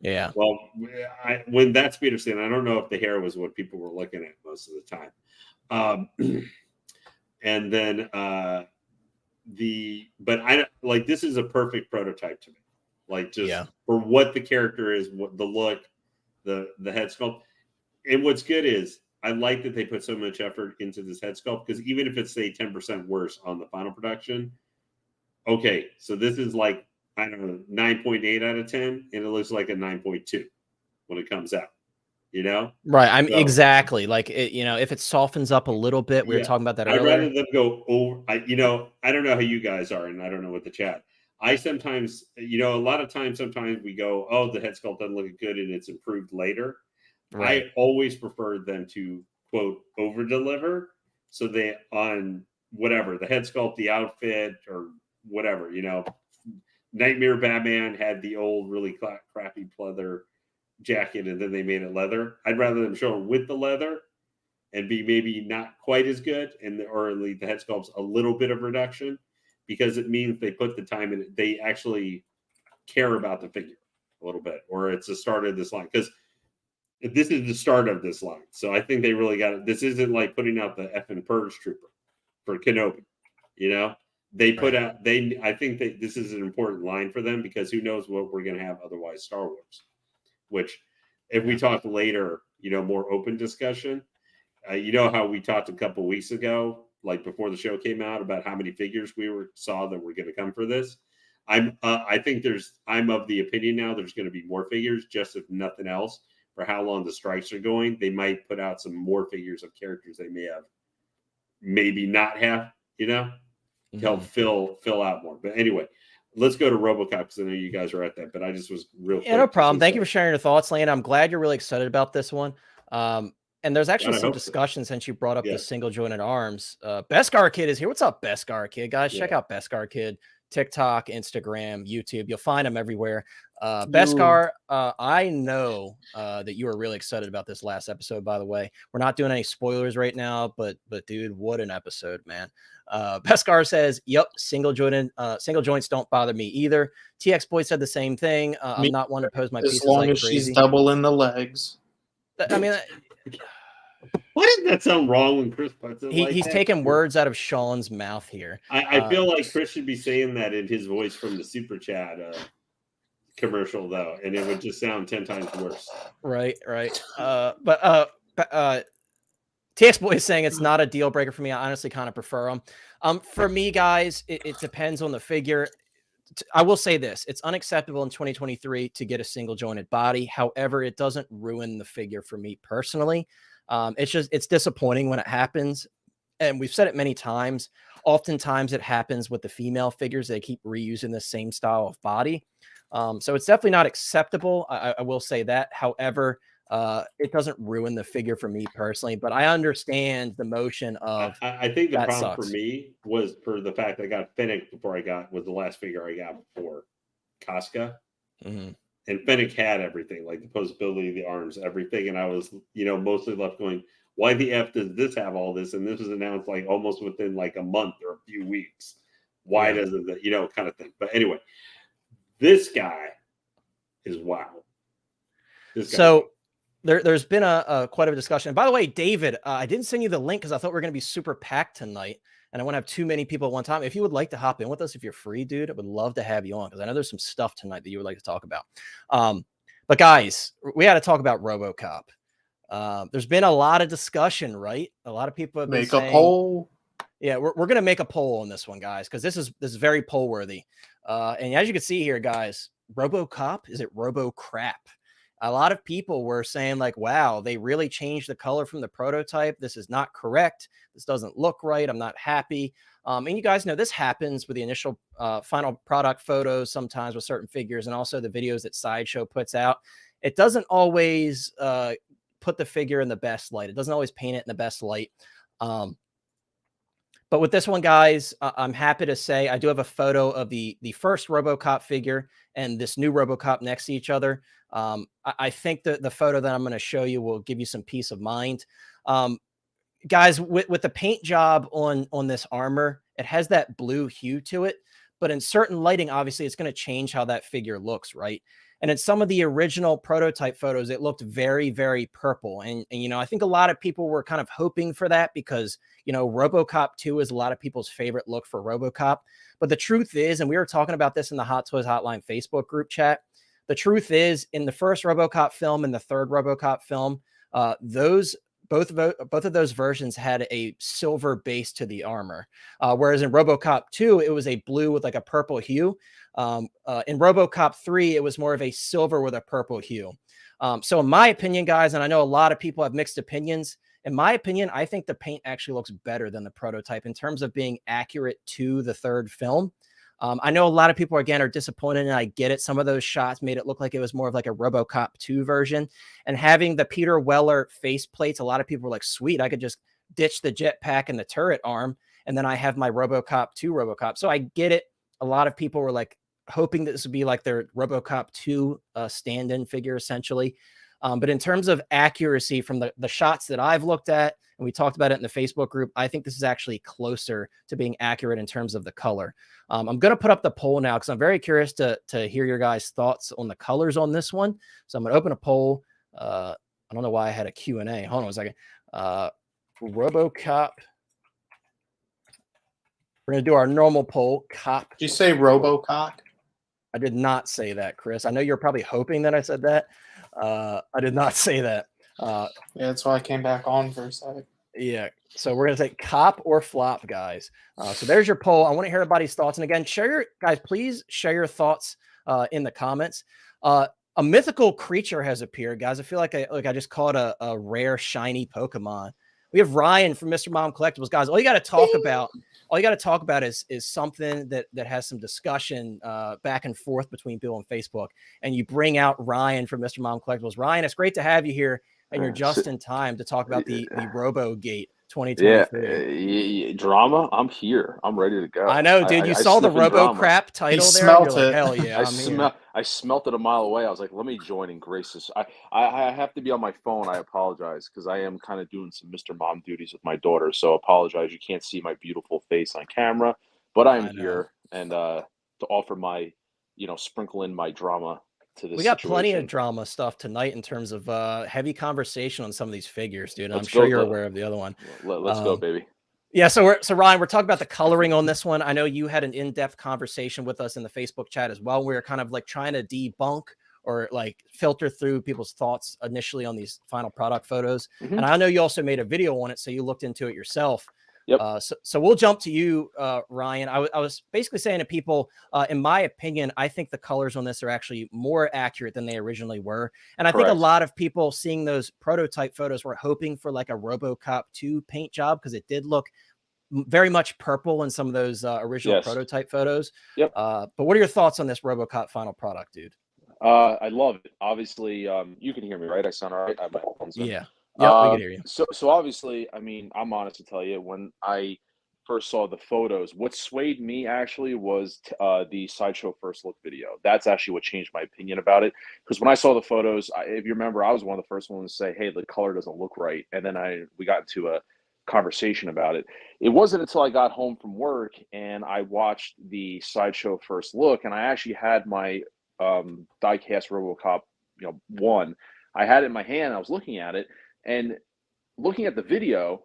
Yeah. Well, when that's Peterson, I don't know if the hair was what people were looking at most of the time. And then but I like this is a perfect prototype to me. Like just for what the character is, what the look, the head sculpt. And what's good is I like that they put so much effort into this head sculpt, because even if it's say 10% worse on the final production, okay, so this is like, I don't know, 9.8 out of 10, and it looks like a 9.2 when it comes out, you know? Right. I'm So, exactly like it, if it softens up a little bit, we were yeah, talking about that I'd earlier. rather them go over. I don't know how you guys are, and I don't know what the chat. I sometimes, a lot of times, sometimes we go, oh, the head sculpt doesn't look good, and it's improved later. Right. I always prefer them to quote over deliver, so they on whatever the head sculpt, the outfit, or whatever. Nightmare Batman had the old really crappy pleather jacket, and then they made it leather. I'd rather them show it with the leather and be maybe not quite as good, or at least the head sculpt's a little bit of reduction, because it means they put the time in it. They actually care about the figure a little bit, or it's the start of this line, because this is the start of this line. So I think they really got it. This isn't like putting out the effing Purge Trooper for Kenobi. They put out. I think that this is an important line for them, because who knows what we're going to have otherwise Star Wars. Which, if we talk later, more open discussion. How we talked a couple weeks ago, like before the show came out, about how many figures we saw that were going to come for this. I'm of the opinion now there's going to be more figures, just if nothing else, for how long the strikes are going. They might put out some more figures of characters they maybe not have, to help fill out more. But anyway, let's go to Robocop, because I know you guys are at that, but I just was real quick. Yeah, no problem. Thank you for sharing your thoughts, Lane. I'm glad you're really excited about this one. And there's actually some discussion since you brought up the single jointed arms. Beskar Kid is here. What's up, Beskar Kid? Guys, check out Beskar Kid. TikTok, Instagram, YouTube. You'll find them everywhere. Beskar, I know that you were really excited about this last episode, by the way. We're not doing any spoilers right now, but dude, what an episode, man. Beskar says, yep, single joints don't bother me either. TX Boy said the same thing. I'm not one to pose my pieces long like as crazy. she's double in the legs. I mean, why does that sound wrong when Chris puts it he's taking words out of Sean's mouth here. I feel like Chris should be saying that in his voice from the Super Chat commercial, though, and it would just sound 10 times worse. Right. But TX Boy is saying it's not a deal breaker for me. I honestly kind of prefer them. For me, guys, it depends on the figure. I will say this: it's unacceptable in 2023 to get a single jointed body. However, it doesn't ruin the figure for me personally. It's disappointing when it happens. And we've said it many times. Oftentimes it happens with the female figures. They keep reusing the same style of body. So it's definitely not acceptable. I will say that. However, it doesn't ruin the figure for me personally, but I understand the motion of. I think the problem sucks. for me was for the fact that I got Fennec before was the last figure I got before Casca. Mm-hmm. And Fennec had everything, like the posability, the arms, everything. And I was, mostly left going, why the F does this have all this? And this was announced like almost within like a month or a few weeks. Why doesn't that, kind of thing. But anyway, this guy is wow. There's been quite a discussion. And by the way, David, I didn't send you the link because I thought we were going to be super packed tonight. And I want to have too many people at one time. If you would like to hop in with us, if you're free, dude, I would love to have you on, because I know there's some stuff tonight that you would like to talk about. But guys, we got to talk about Robocop. There's been a lot of discussion, right? A lot of people have been saying, a poll. Yeah, we're going to make a poll on this one, guys, because this is very poll worthy. And as you can see here, guys, Robocop, is it Robocrap? A lot of people were saying like, wow, they really changed the color from the prototype. This is not correct. This doesn't look right. I'm not happy. And you guys know this happens with the initial final product photos sometimes with certain figures, and also the videos that Sideshow puts out. It doesn't always put the figure in the best light. It doesn't always paint it in the best light. But with this one, guys, I'm happy to say I do have a photo of the first Robocop figure and this new Robocop next to each other. I think that the photo that I'm going to show you will give you some peace of mind. Guys, with the paint job on this armor, it has that blue hue to it. But in certain lighting, obviously, it's going to change how that figure looks, right? And in some of the original prototype photos, it looked very, very purple. And I think a lot of people were kind of hoping for that because, Robocop 2 is a lot of people's favorite look for Robocop. But the truth is, and we were talking about this in the Hot Toys Hotline Facebook group chat, the truth is, in the first Robocop film and the third Robocop film, those both of those versions had a silver base to the armor, whereas in RoboCop 2 it was a blue with like a purple hue. In RoboCop 3 it was more of a silver with a purple hue. So in my opinion, guys, and I know a lot of people have mixed opinions, in my opinion, I think the paint actually looks better than the prototype in terms of being accurate to the third film. I know a lot of people, again, are disappointed, and I get it. Some of those shots made it look like it was more of like a RoboCop 2 version. And having the Peter Weller face plates, a lot of people were like, sweet, I could just ditch the jetpack and the turret arm, and then I have my RoboCop 2 RoboCop. So I get it. A lot of people were like hoping that this would be like their RoboCop 2 stand-in figure, essentially. But in terms of accuracy from the shots that I've looked at, and we talked about it in the Facebook group, I think this is actually closer to being accurate in terms of the color. I'm going to put up the poll now because I'm very curious to hear your guys' thoughts on the colors on this one. So I'm going to open a poll. I don't know why I had a Q&A. Hold on a second. RoboCop. We're going to do our normal poll. Cop. Did you say Robocock? I did not say that, Chris. I know you're probably hoping that I said that. I did not say that. Yeah, that's why I came back on for a second. Yeah. So we're going to say cop or flop, guys. So there's your poll. I want to hear everybody's thoughts. And again, please share your thoughts in the comments. A mythical creature has appeared, guys. I feel like I just caught a rare shiny Pokemon. We have Ryan from Mr. Mom Collectibles, guys. All you got to talk about is something that has some discussion back and forth between people on Facebook. And you bring out Ryan from Mr. Mom Collectibles. Ryan, it's great to have you here, and you're just in time to talk about the RoboGate 2023. Yeah, drama. I'm here. I'm ready to go. I know, dude. You saw the RoboCrap title there. Smelt You're it. like, hell yeah! I smelt it a mile away. I was like, let me join and grace this. I have to be on my phone. I apologize because I am kind of doing some Mr. Mom duties with my daughter. So apologize. You can't see my beautiful face on camera, but I'm here and to offer my, sprinkle in my drama to this. We got plenty of drama stuff tonight in terms of heavy conversation on some of these figures, dude. I'm sure you're aware of the other one. Let's go, baby. Yeah, so Ryan, we're talking about the coloring on this one. I know you had an in-depth conversation with us in the Facebook chat as well. We were kind of like trying to debunk or like filter through people's thoughts initially on these final product photos. Mm-hmm. And I know you also made a video on it, so you looked into it yourself. Yep. So we'll jump to you, Ryan. I was basically saying to people, in my opinion, I think the colors on this are actually more accurate than they originally were. And I think a lot of people seeing those prototype photos were hoping for like a RoboCop 2 paint job because it did look very much purple in some of those original prototype photos. Yep. But what are your thoughts on this RoboCop final product, dude? I love it. Obviously, you can hear me, right? I sound all right. I have my headphones in. Yeah. Yeah, we can hear you. So obviously, I mean, I'm honest to tell you, when I first saw the photos, what swayed me actually was the Sideshow First Look video. That's actually what changed my opinion about it. Because when I saw the photos, if you remember, I was one of the first ones to say, hey, the color doesn't look right. And then we got into a conversation about it. It wasn't until I got home from work and I watched the Sideshow First Look, and I actually had my die-cast RoboCop, 1. I had it in my hand. I was looking at it. And looking at the video,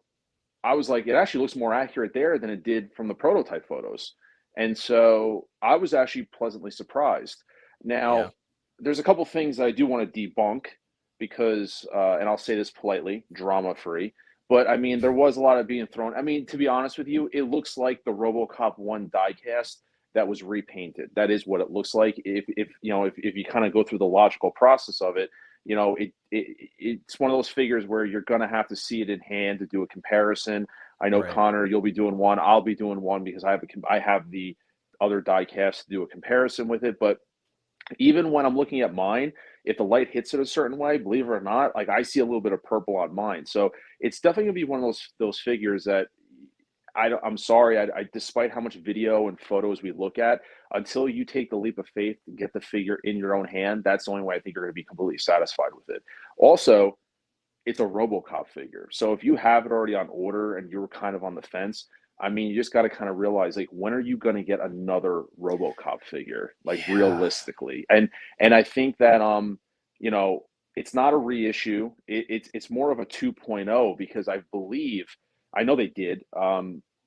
I was like, it actually looks more accurate there than it did from the prototype photos. And so I was actually pleasantly surprised. Now, there's a couple things that I do want to debunk because, and I'll say this politely, drama-free. But, I mean, there was a lot of being thrown. I mean, to be honest with you, it looks like the RoboCop 1 diecast that was repainted. That is what it looks like. If you kind of go through the logical process of it, it's one of those figures where you're going to have to see it in hand to do a comparison. I know, Connor, you'll be doing one. I'll be doing one because I have the other die cast to do a comparison with it. But even when I'm looking at mine, if the light hits it a certain way, believe it or not, like I see a little bit of purple on mine. So it's definitely going to be one of those figures that I'm sorry, despite how much video and photos we look at, until you take the leap of faith and get the figure in your own hand, that's the only way I think you're going to be completely satisfied with it. Also, it's a RoboCop figure. So if you have it already on order and you're kind of on the fence, I mean, you just got to kind of realize, like, when are you going to get another RoboCop figure, like realistically? And I think that, it's not a reissue. It's more of a 2.0 because I know they did.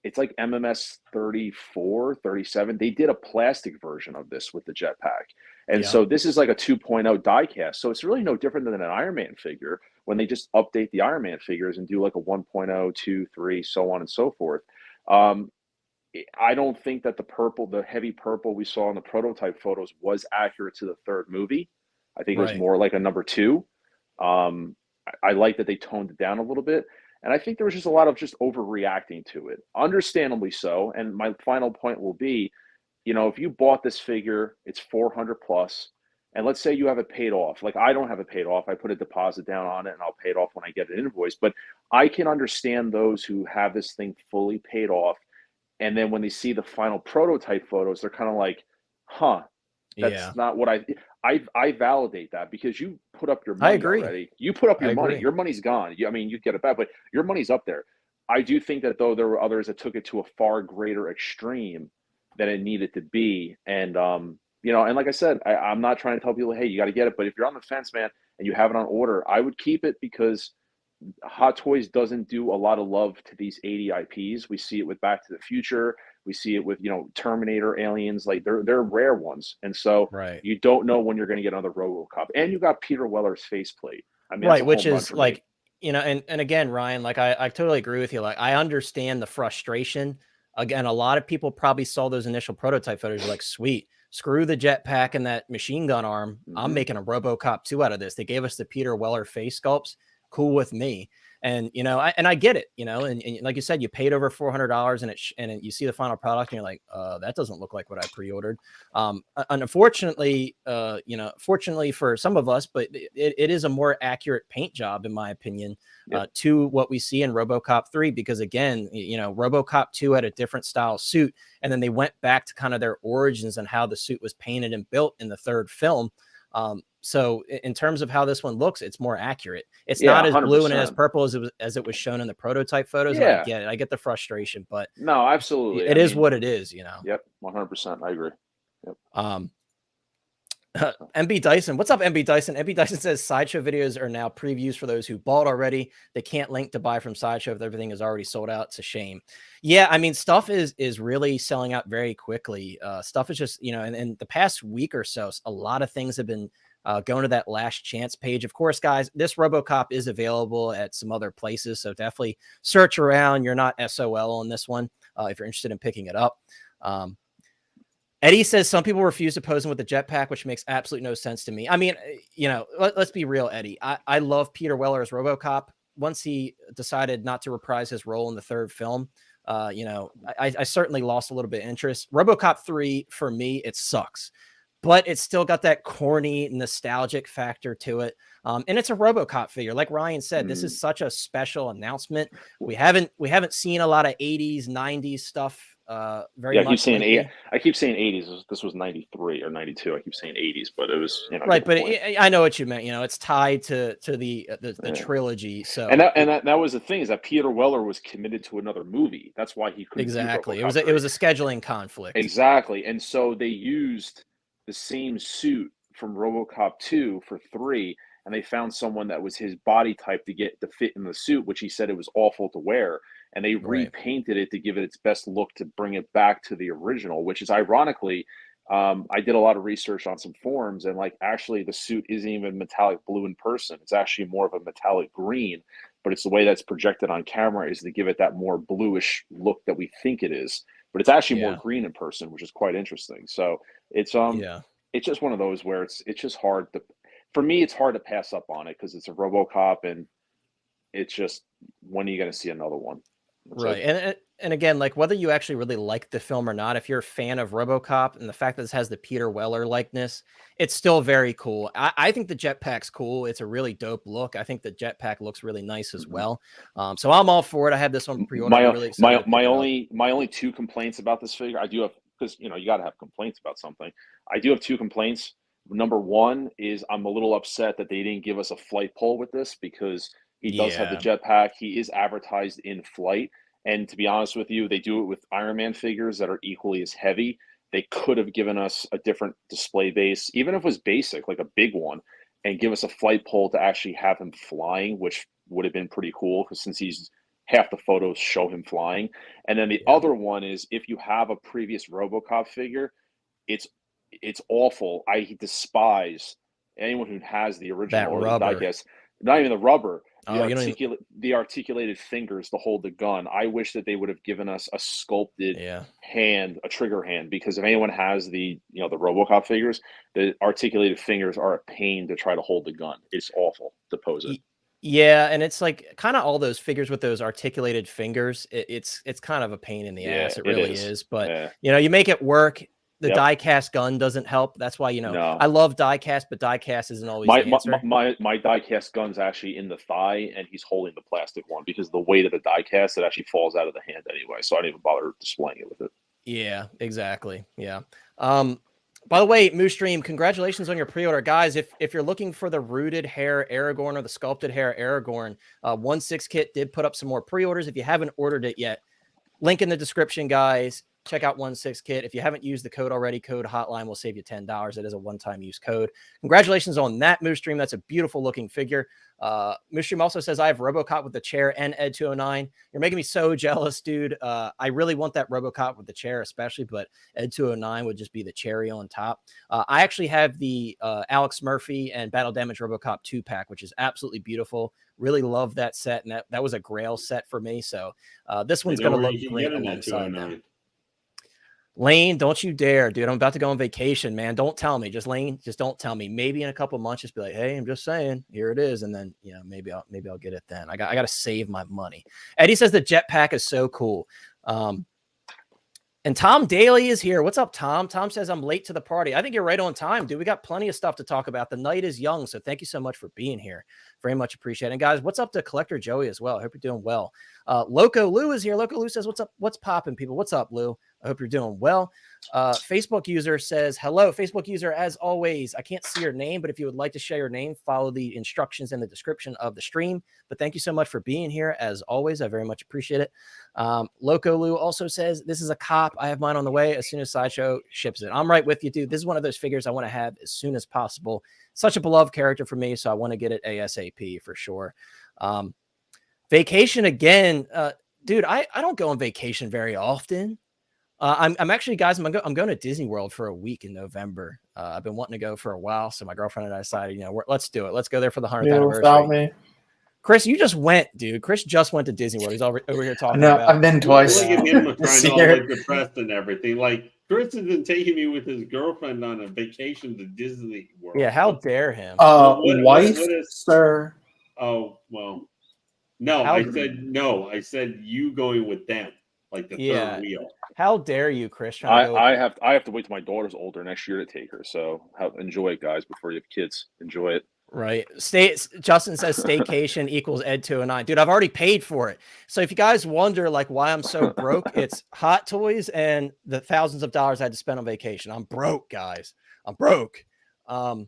It's like MMS 34, 37. They did a plastic version of this with the jetpack. And so this is like a 2.0 diecast. So it's really no different than an Iron Man figure when they just update the Iron Man figures and do like a 1.0, 2, 3, so on and so forth. Um, I don't think that the heavy purple we saw in the prototype photos was accurate to the third movie. I think it was Right. more like a number 2. I like that they toned it down a little bit. And I think there was just a lot of just overreacting to it, understandably so. And my final point will be, if you bought this figure, it's 400 plus, and let's say you have it paid off. Like I don't have it paid off. I put a deposit down on it and I'll pay it off when I get an invoice. But I can understand those who have this thing fully paid off. And then when they see the final prototype photos, they're kind of like, huh, that's not what I validate that, because you put up your I money agree. already. You put up I your money. agree. Your money's gone. I mean, you get it back, but your money's up there. I do think that though there were others that took it to a far greater extreme than it needed to be. And and like I said, I'm not trying to tell people, hey, you got to get it. But if you're on the fence, man, and you have it on order, I would keep it, because Hot Toys doesn't do a lot of love to these 80 IPs. We see it with Back to the Future. We see it with, Terminator, Aliens. Like they're rare ones. And so Right. you don't know when you're going to get another Robocop. And you got Peter Weller's faceplate. I mean, Right, that's a which home run is for like, me. and again, Ryan, like I totally agree with you. Like I understand the frustration. Again, a lot of people probably saw those initial prototype photos, like, sweet, screw the jetpack and that machine gun arm. I'm making a Robocop 2 out of this. They gave us the Peter Weller face sculpts. Cool with me. And I get it, and like you said, you paid over $400 and you see the final product and you're like, that doesn't look like what I pre-ordered. Unfortunately, fortunately for some of us, but it is a more accurate paint job, in my opinion, to what we see in Robocop 3, because again, Robocop 2 had a different style suit, and then they went back to kind of their origins and how the suit was painted and built in the third film. So in terms of how this one looks, it's more accurate. It's not as blue and as 100%. purple as it was shown in the prototype photos. And I get it. I get the frustration, but No, absolutely. it is what it is, Yep, 100%. I agree. Yep. MB Dyson, what's up, MB Dyson? MB Dyson says Sideshow videos are now previews for those who bought already. They can't link to buy from Sideshow if everything is already sold out. It's a shame. Yeah, I mean, stuff is really selling out very quickly. Stuff is just, in the past week or so, a lot of things have been going to that last chance page. Of course, guys, this Robocop is available at some other places, so definitely search around. You're not SOL on this one if you're interested in picking it up. Eddie says some people refuse to pose him with the jetpack, which makes absolutely no sense to me. I mean, let's be real, Eddie. I love Peter Weller as Robocop. Once he decided not to reprise his role in the third film, I certainly lost a little bit of interest. Robocop 3, for me, it sucks, but it's still got that corny, nostalgic factor to it. And it's a Robocop figure. Like Ryan said, this is such a special announcement. We haven't seen a lot of 80s, 90s stuff very much lately. I keep saying 80s. This was 93 or 92. I keep saying 80s, but it was, right. But I know what you meant. It's tied to the trilogy. So that was the thing, is that Peter Weller was committed to another movie. That's why he couldn't. Exactly. It was a scheduling conflict. Exactly. And so they used the same suit from Robocop 2 for 3, and they found someone that was his body type to fit in the suit, which he said it was awful to wear. And they repainted it to give it its best look, to bring it back to the original, which is ironically, I did a lot of research on some forums, and actually the suit isn't even metallic blue in person. It's actually more of a metallic green, but it's the way that's projected on camera is to give it that more bluish look that we think it is. But it's actually more green in person, which is quite interesting. So it's just one of those where it's just hard for me, it's hard to pass up on it, because it's a Robocop, and it's just, when are you going to see another one? Right. And again, like, whether you actually really like the film or not, if you're a fan of Robocop and the fact that this has the Peter Weller likeness, it's still very cool. I think the jetpack's cool. It's a really dope look. I think the jetpack looks really nice as well. So I'm all for it. I have this one pre-ordered. I'm really excited. My only 2 complaints about this figure, I do have, because you got to have complaints about something. I do have 2 complaints. Number 1 is I'm a little upset that they didn't give us a flight pole with this, because he does have the jetpack. He is advertised in flight. And to be honest with you, they do it with Iron Man figures that are equally as heavy. They could have given us a different display base, even if it was basic, like a big one, and give us a flight pole to actually have him flying, which would have been pretty cool, because since he's half the photos show him flying. And then the other one is, if you have a previous Robocop figure, it's awful. I despise anyone who has the original, or I guess Not even the rubber. Oh, you don't The articulated fingers to hold the gun. I wish that they would have given us a sculpted hand, a trigger hand, because if anyone has the the Robocop figures, the articulated fingers are a pain to try to hold the gun. It's awful to pose it. Yeah, and it's like kind of all those figures with those articulated fingers. It's kind of a pain in the ass. It really is. But you make it work. The die-cast gun doesn't help. That's why I love die-cast, but die-cast isn't always the answer. My die-cast gun's actually in the thigh, and he's holding the plastic one because the weight of the die-cast, it actually falls out of the hand anyway. So I didn't even bother displaying it with it. Yeah, exactly. Yeah. By the way, Moose Stream, congratulations on your pre-order, guys. If you're looking for the rooted hair Aragorn or the sculpted hair Aragorn, 1/6 Kit did put up some more pre-orders. If you haven't ordered it yet, link in the description, guys. Check out 1/6 Kit. If you haven't used the code already, code Hotline will save you $10. It is a one-time use code. Congratulations on that, Moose Stream. That's a beautiful looking figure. Moose Stream also says, I have Robocop with the chair and Ed 209. You're making me so jealous, dude. I really want that Robocop with the chair, especially, but Ed 209 would just be the cherry on top. I actually have the Alex Murphy and Battle Damage Robocop 2-pack, which is absolutely beautiful. Really love that set, and that was a Grail set for me. So this one's going to look great alongside them. Lane, don't you dare, dude. I'm about to go on vacation, man. Don't tell me. Just don't tell me. Maybe in a couple of months, just be like, hey, I'm just saying, here it is. And then, maybe I'll get it then. I got to save my money. Eddie says the jetpack is so cool. And Tom Daly is here. What's up, Tom? Tom says I'm late to the party. I think you're right on time, dude. We got plenty of stuff to talk about. The night is young, so thank you so much for being here. Very much appreciated. And guys, what's up to Collector Joey as well? I hope you're doing well. Loco Lou is here. Loco Lou says, what's up? What's popping, people? What's up, Lou? I hope you're doing well. Facebook user says, hello. Facebook user, as always, I can't see your name, but if you would like to share your name, follow the instructions in the description of the stream. But thank you so much for being here. As always, I very much appreciate it. Loco Lou also says, this is a cop. I have mine on the way as soon as Sideshow ships it. I'm right with you, dude. This is one of those figures I want to have as soon as possible. Such a beloved character for me, so I want to get it ASAP for sure. Vacation again. Dude, I don't go on vacation very often. I'm actually, guys, I'm going to Disney World for a week in November. I've been wanting to go for a while, so my girlfriend and I decided, let's do it. Let's go there for the 100th anniversary. Without me. Chris, you just went, dude. Chris just went to Disney World. He's over here talking about. I've been twice. Look at him trying to all like depressed and everything. Like Chris has been taking me with his girlfriend on a vacation to Disney World. Yeah, how dare him? Wife, sir. Oh well, no. I said you going with them, like the third wheel. How dare you, Chris? I have to wait till my daughter's older next year to take her. So enjoy it, guys. Before you have kids, enjoy it. Right. Justin says staycation equals Ed 209. Dude, I've already paid for it. So if you guys wonder like why I'm so broke, it's Hot Toys and the thousands of dollars I had to spend on vacation. I'm broke, guys. I'm broke. But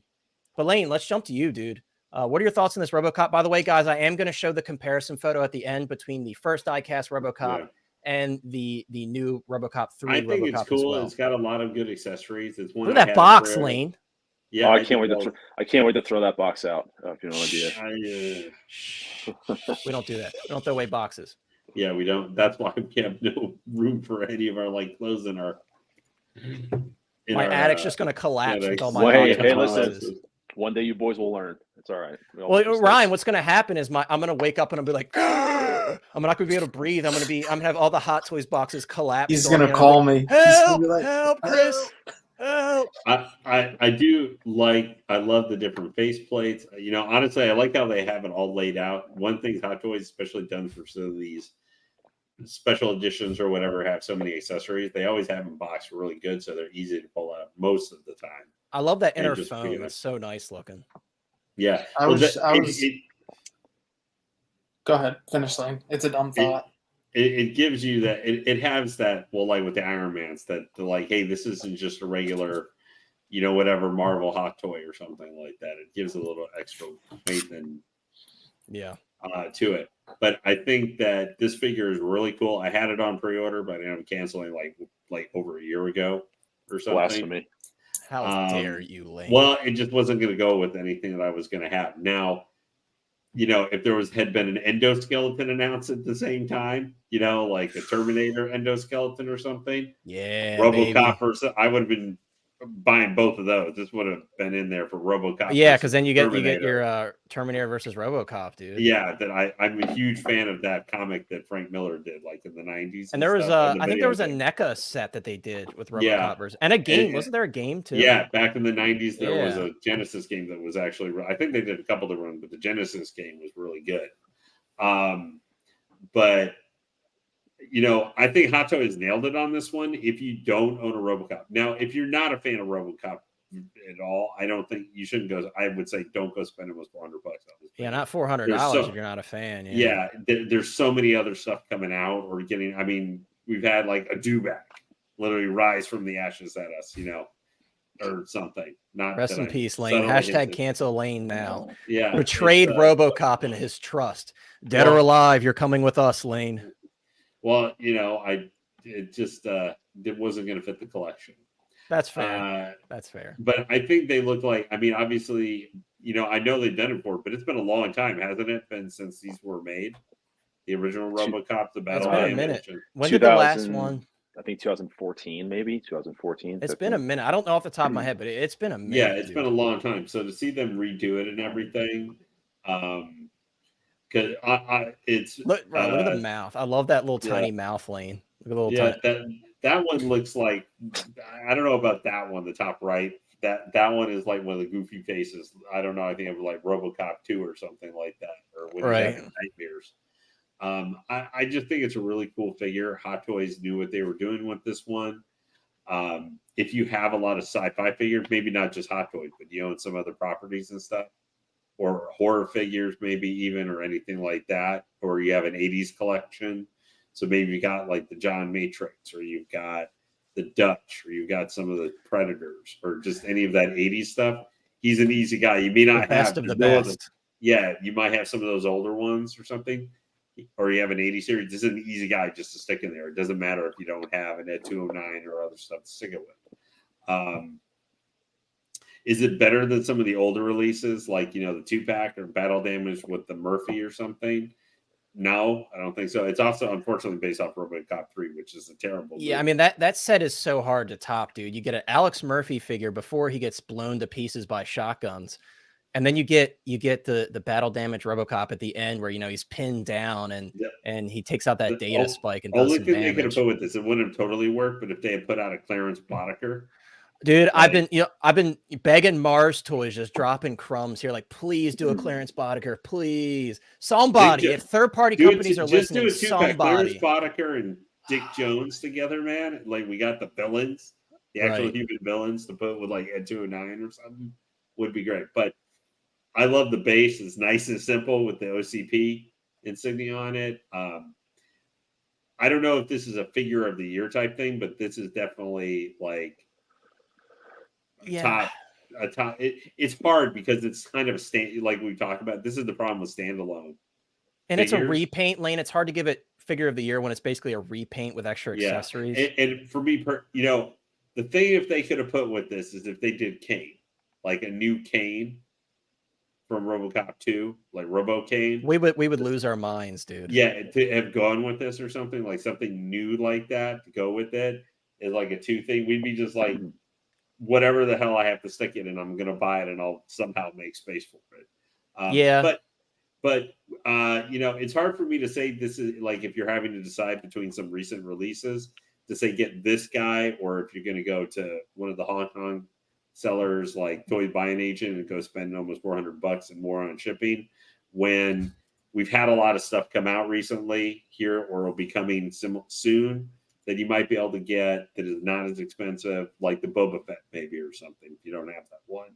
Lane, let's jump to you, dude. What are your thoughts on this Robocop? By the way, guys, I am going to show the comparison photo at the end between the first die-cast Robocop and the new Robocop 3. I think Robocop it's cool. well. It's got a lot of good accessories. It's one. Look at that box, Lane. Yeah, I can't wait to throw that box out. If you have no idea. We don't do that. We don't throw away boxes. Yeah, we don't. That's why we have no room for any of our clothes in our. My attic's just going to collapse with all my boxes. Hey, listen. One day you boys will learn. It's all right. Well, Ryan, what's going to happen is I'm going to wake up and I'll be like, I'm not going to be able to breathe. I'm going to have all the Hot Toys boxes collapse. He's going to call me. Help, Chris. Help. I do I love the different face plates. Honestly, I like how they have it all laid out. One thing Hot Toys, especially done for some of these special editions or whatever, have so many accessories. They always have them boxed really good, so they're easy to pull out most of the time. I love that inner phone. It's so nice looking. Yeah. Go ahead. Finish, Lane. It's a dumb thought. It gives you that. It has that. Well, like with the Iron Mans, that hey, this isn't just a regular, whatever Marvel hot toy or something like that. It gives a little extra weight and to it. But I think that this figure is really cool. I had it on pre-order, but I ended up canceling like over a year ago or something. Blasphemy. How dare you, Lane? Well, it just wasn't going to go with anything that I was going to have. Now, if there had been an endoskeleton announced at the same time, like a Terminator endoskeleton or something, yeah, Robocop or I would have been buying both of those. This would have been in there for RoboCop. Yeah, versus because then you get Terminator. your Terminator versus RoboCop, dude. Yeah, that I'm a huge fan of that comic that Frank Miller did, like in the 90s. And there was stuff, I think there was a NECA set that they did with RoboCop versus, and a game. Wasn't there a game too? Yeah, back in the 90s, there was Yeah. a Genesis game that was actually, I think they did a couple to run, but the Genesis game was really good. But you know, I think Hot Toys nailed it on this one. If you don't own a RoboCop, now if you're not a fan of RoboCop at all, I don't think you shouldn't go. I would say don't go spend almost $400 on this. Yeah, not $400 if you're not a fan. Yeah, there's so many other stuff coming out or getting. I mean, we've had like a Dewback literally rise from the ashes at us, you know, or something. Not rest in peace, Lane. Hashtag cancel Lane now. Yeah, betrayed RoboCop into his trust. Dead or alive, you're coming with us, Lane. Well, you know, it just it wasn't going to fit the collection. That's fair. That's fair. But I think they look like. I mean, obviously, you know, I know they've done it before, but it's been a long time, hasn't it? Been since these were made. The original RoboCop, the Battle. It's been a minute. When did the last one? I think 2014, maybe 2014. It's been a minute. I don't know off the top of my head, but it's been a minute. Yeah, it's been a long time. So to see them redo it and everything, because it's look at the mouth. I love that little tiny mouth, Lane. Look at the little that one looks like, I don't know about that one, the top right. That one is like one of the goofy faces. I don't know. I think it was like RoboCop 2 or something like that, or when Nightmares. I just think it's a really cool figure. Hot Toys knew what they were doing with this one. If you have a lot of sci-fi figures, maybe not just Hot Toys, but you own some other properties and stuff, or horror figures, maybe even, or anything like that, or you have an 80s collection. So maybe you got like the John Matrix, or you've got the Dutch, or you've got some of the Predators, or just any of that 80s stuff. He's an easy guy. You may not have the best. Yeah, you might have some of those older ones or something, or you have an 80 series. This is an easy guy just to stick in there. It doesn't matter if you don't have an Ed 209 or other stuff to stick it with. Is it better than some of the older releases, like, you know, the 2-pack or Battle Damage with the Murphy or something? No, I don't think so. It's also unfortunately based off Robocop 3, which is a terrible movie. I mean, that set is so hard to top, dude. You get an Alex Murphy figure before he gets blown to pieces by shotguns. And then you get the Battle Damage Robocop at the end where, you know, he's pinned down and he takes out that data spike and does only some thing damage. they could have put with this, it wouldn't have totally worked, but if they had put out a Clarence Boddicker. Dude, I've been begging Mars Toys, just dropping crumbs here. Like, please do a Clarence Boddicker, please. Somebody, if third-party companies are listening, just do a 2-pack. somebody. Clarence Boddicker and Dick Jones together, man. Like, we got the villains, the actual human villains to put with like Ed 209 or something would be great. But I love the base. It's nice and simple with the OCP insignia on it. I don't know if this is a figure of the year type thing, but this is definitely like top. It's hard because it's kind of a like we talked about. This is the problem with standalone. And figures. It's a repaint, Lane. It's hard to give it figure of the year when it's basically a repaint with extra accessories. And for me, you know, the thing if they could have put with this is if they did Kane, like a new Kane from RoboCop 2, like Robo Kane. We would lose our minds, dude. Yeah, to have gone with this or something, like something new like that to go with it is like a 2 thing. We'd be just like, whatever the hell I have to stick it in, I'm gonna buy it and I'll somehow make space for it. But you know, it's hard for me to say this is like if you're having to decide between some recent releases to say get this guy, or if you're gonna go to one of the Hong Kong sellers like Toy Buying Agent and go spend almost $400 and more on shipping, when we've had a lot of stuff come out recently here or will be coming soon that you might be able to get that is not as expensive, like the Boba Fett maybe or something if you don't have that one.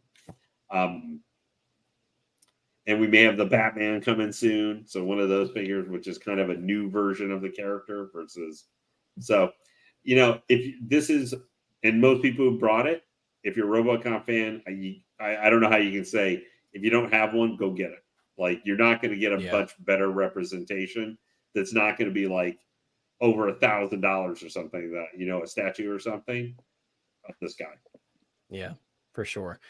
And we may have the Batman coming soon, so one of those figures, which is kind of a new version of the character versus. So, you know, if this is, and most people who brought it, if you're a RoboCop fan, I don't know how you can say if you don't have one, go get it. Like, you're not going to get a much better representation. That's not going to be like over $1,000 or something that, you know, a statue or something of this guy. Yeah, for sure.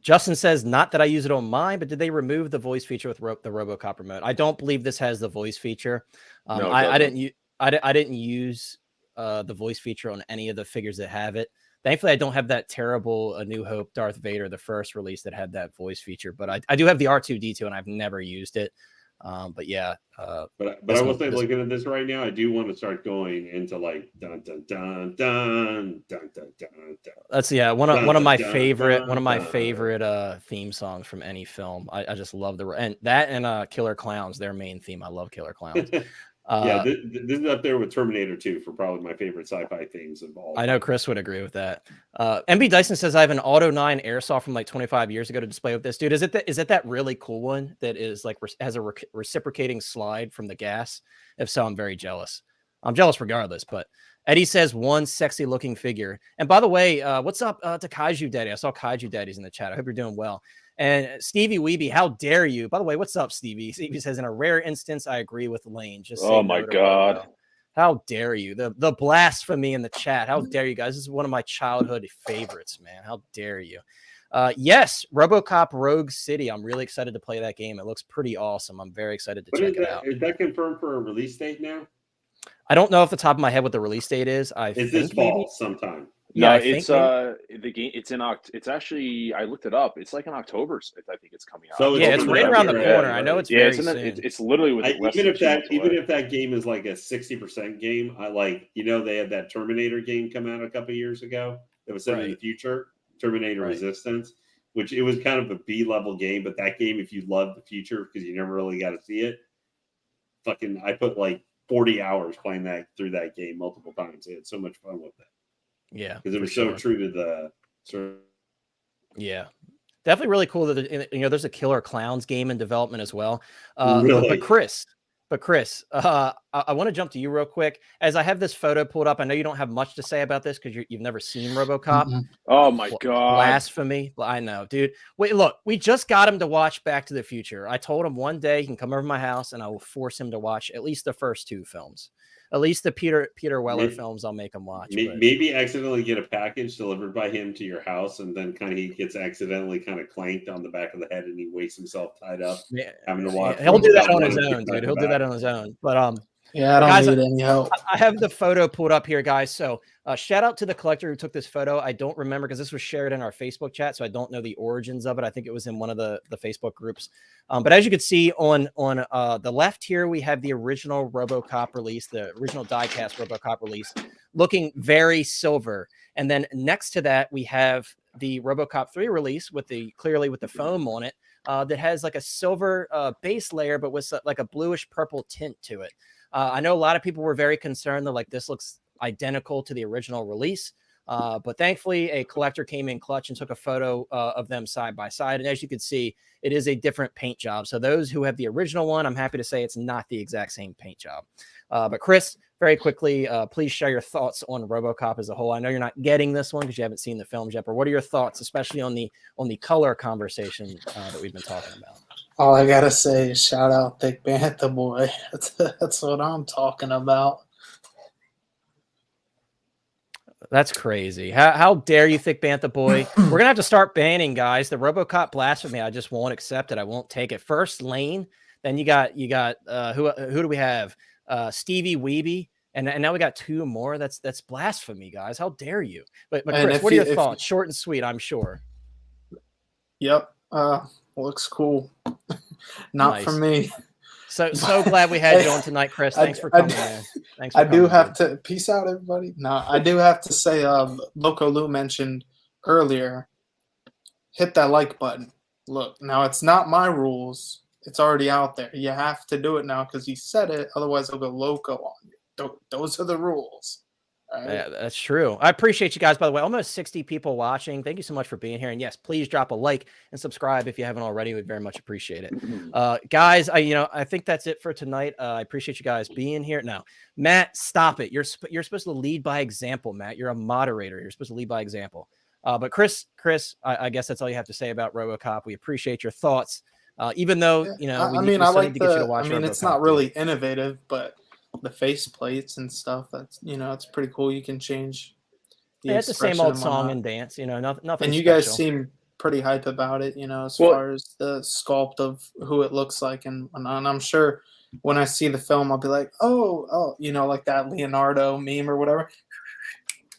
Justin says, not that I use it on mine, but did they remove the voice feature with the RoboCop remote? I don't believe this has the voice feature. No, I didn't use the voice feature on any of the figures that have it. Thankfully, I don't have that terrible A New Hope Darth Vader, the first release that had that voice feature, but I do have the R2D2 and I've never used it. But yeah, but I will say, looking at this right now, I do want to start going into like dun dun dun dun dun dun dun. That's one of my favorite theme songs from any film. I just love and Killer Clowns, their main theme. I love Killer Clowns. Yeah, this is up there with Terminator 2 for probably my favorite sci-fi themes of all. I know Chris would agree with that. MB Dyson says I have an Auto 9 airsoft from like 25 years ago to display with this. Dude, is it that really cool one that is like has a reciprocating slide from the gas? If so, I'm very jealous. I'm jealous regardless, but Eddie says one sexy looking figure. And by the way, what's up to Kaiju Daddy? I saw Kaiju Daddy's in the chat. I hope you're doing well. And Stevie Weeby, how dare you? By the way, what's up, Stevie? Stevie says, in a rare instance, I agree with Lane. Just oh my God. Robo. How dare you? The blasphemy in the chat. How dare you guys? This is one of my childhood favorites, man. How dare you? Yes, Robocop Rogue City. I'm really excited to play that game. It looks pretty awesome. I'm very excited to check it out. Is that confirmed for a release date now? I don't know off the top of my head what the release date is. Is this fall sometime? Yeah, it's the game. It's in It's actually, I looked it up. It's like in October. I think it's coming out. So yeah, it's right around the corner. I know it's very soon. It's literally with even if that game is like a 60% game, I like, they had that Terminator game come out a couple years ago that was set in the future, Terminator Resistance, which it was kind of a B-level game, but that game, if you love the future because you never really got to see it, I put like 40 hours playing through that game multiple times. I had so much fun with it. Yeah, because it was so true to the. Yeah, definitely really cool that there's a Killer Clowns game in development as well. Really? But Chris, I want to jump to you real quick as I have this photo pulled up. I know you don't have much to say about this because you've never seen RoboCop. Mm-hmm. Oh my God, blasphemy! I know, dude. Wait, look, we just got him to watch Back to the Future. I told him one day he can come over to my house and I will force him to watch at least the first two films. At least the Peter Weller films, I'll make him watch. Maybe accidentally get a package delivered by him to your house, and then he gets accidentally clanked on the back of the head, and he wakes himself tied up, having to watch. He'll do that on his own, dude. He'll do that on his own. But yeah, I don't guys, need any help. I have the photo pulled up here, guys. So shout out to the collector who took this photo. I don't remember because this was shared in our Facebook chat, so I don't know the origins of it. I think it was in one of the Facebook groups. But as you can see on the left here, we have the original RoboCop release, the original diecast RoboCop release, looking very silver. And then next to that, we have the RoboCop 3 release with the foam on it that has like a silver base layer, but with like a bluish purple tint to it. I know a lot of people were very concerned that like this looks identical to the original release, but thankfully a collector came in clutch and took a photo of them side by side. And as you can see, it is a different paint job. So those who have the original one, I'm happy to say it's not the exact same paint job. But Chris, very quickly, please share your thoughts on RoboCop as a whole. I know you're not getting this one because you haven't seen the films yet, but what are your thoughts, especially on the color conversation that we've been talking about? All I gotta say is shout out Thick Bantha Boy. That's what I'm talking about. That's crazy. How dare you, Thick Bantha Boy? We're gonna have to start banning, guys. The RoboCop blasphemy. I just won't accept it. I won't take it. First Lane, then you got who do we have? Stevie Weeby, and now we got two more. That's blasphemy, guys. How dare you? But Chris, what are your thoughts? Short and sweet, I'm sure. Yep. Looks cool. Not for me. So glad we had you on tonight, Chris. Thanks for coming, man. Thanks. I do have to peace out, everybody. No, I do have to say, Loco Lou mentioned earlier, hit that like button. Look, now it's not my rules. It's already out there. You have to do it now because he said it. Otherwise, he'll go loco on you. Those are the rules. Right? Yeah, that's true. I appreciate you guys, by the way. Almost 60 people watching. Thank you so much for being here. And yes, please drop a like and subscribe if you haven't already. We'd very much appreciate it. Guys, I think that's it for tonight. I appreciate you guys being here. Now, Matt, stop it. You're supposed to lead by example, Matt. You're a moderator. You're supposed to lead by example. But Chris, I guess that's all you have to say about RoboCop. We appreciate your thoughts. Even though, I mean, I like it's not really innovative, but the face plates and stuff, that's, it's pretty cool. You can change. It's the same old song and dance, nothing. And you guys seem pretty hype about it, as far as the sculpt of who it looks like. And I'm sure when I see the film, I'll be like, oh, like that Leonardo meme or whatever.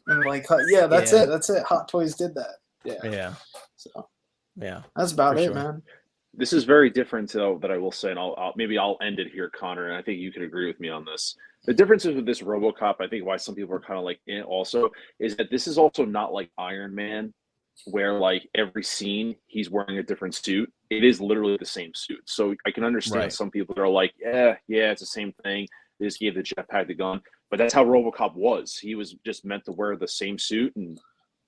And like, yeah, that's Yeah. it. That's it. Hot Toys did that. Yeah. Yeah. So Yeah. that's about For it, sure. man. This is very different, though, that I will say, and maybe I'll end it here, Connor, and I think you can agree with me on this. The differences with this RoboCop, I think why some people are kind of like also, is that this is also not like Iron Man, where like every scene he's wearing a different suit. It is literally the same suit. So I can understand Right. some people that are like, yeah, it's the same thing. They just gave the jetpack the gun. But that's how RoboCop was. He was just meant to wear the same suit, and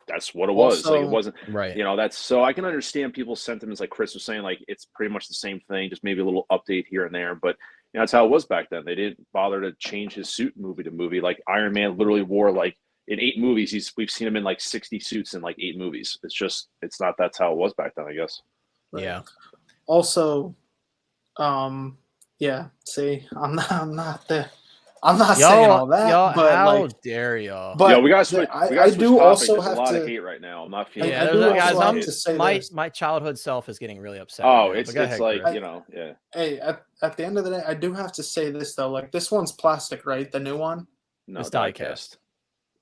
that's what it was. Like, it wasn't, right. that's, so I can understand people's sentiments, like Chris was saying, like it's pretty much the same thing, just maybe a little update here and there. But that's how it was back then. They didn't bother to change his suit movie to movie. Like Iron Man literally wore, like, in 8 movies, we've seen him in like 60 suits in like 8 movies. It's not, that's how it was back then, I guess. Right. Yeah. Also, yeah. See, I'm not saying all that, y'all, but how like, dare y'all? but we got to I do also There's have a lot to. of hate right now. I'm not feeling. Yeah, I do also guys, have to say this. my childhood self is getting really upset. Oh, right now, it's but go ahead, like, Chris. yeah. Hey, at the end of the day, I do have to say this though. Like, this one's plastic, right? The new one. No, It's die-cast.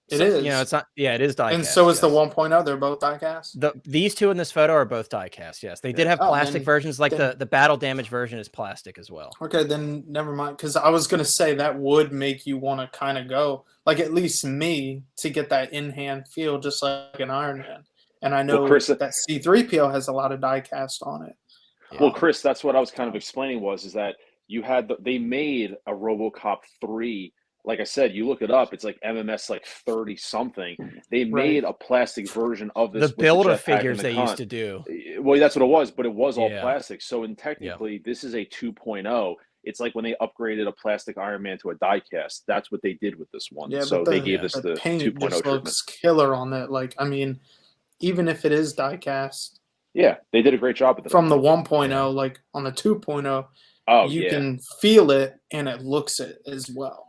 It is. It's not. Yeah, it is die-cast. And so is the yes. 1.0. They're both die-cast. These two in this photo are both die-cast. Yes, they did have plastic versions. Like the battle damage version is plastic as well. Okay, then never mind. Because I was gonna say that would make you want to kind of go, like, at least me, to get that in-hand feel, just like an Iron Man. And I know Chris, that C-3PO has a lot of die-cast on it. Well, Chris, that's what I was kind of explaining is that you had they made a RoboCop 3. Like I said, you look it up, it's like MMS like 30 something. They made a plastic version of this. The builder figures they used to do. Well, that's what it was, but it was all plastic. So technically, this is a 2.0. It's like when they upgraded a plastic Iron Man to a die cast. That's what they did with this one. Yeah, so they gave us the paint 2.0 just treatment. looks killer on it. Like, I mean, even if it is die cast. Yeah, they did a great job with it. From the 1.0, like on the 2.0, you can feel it and it looks it as well.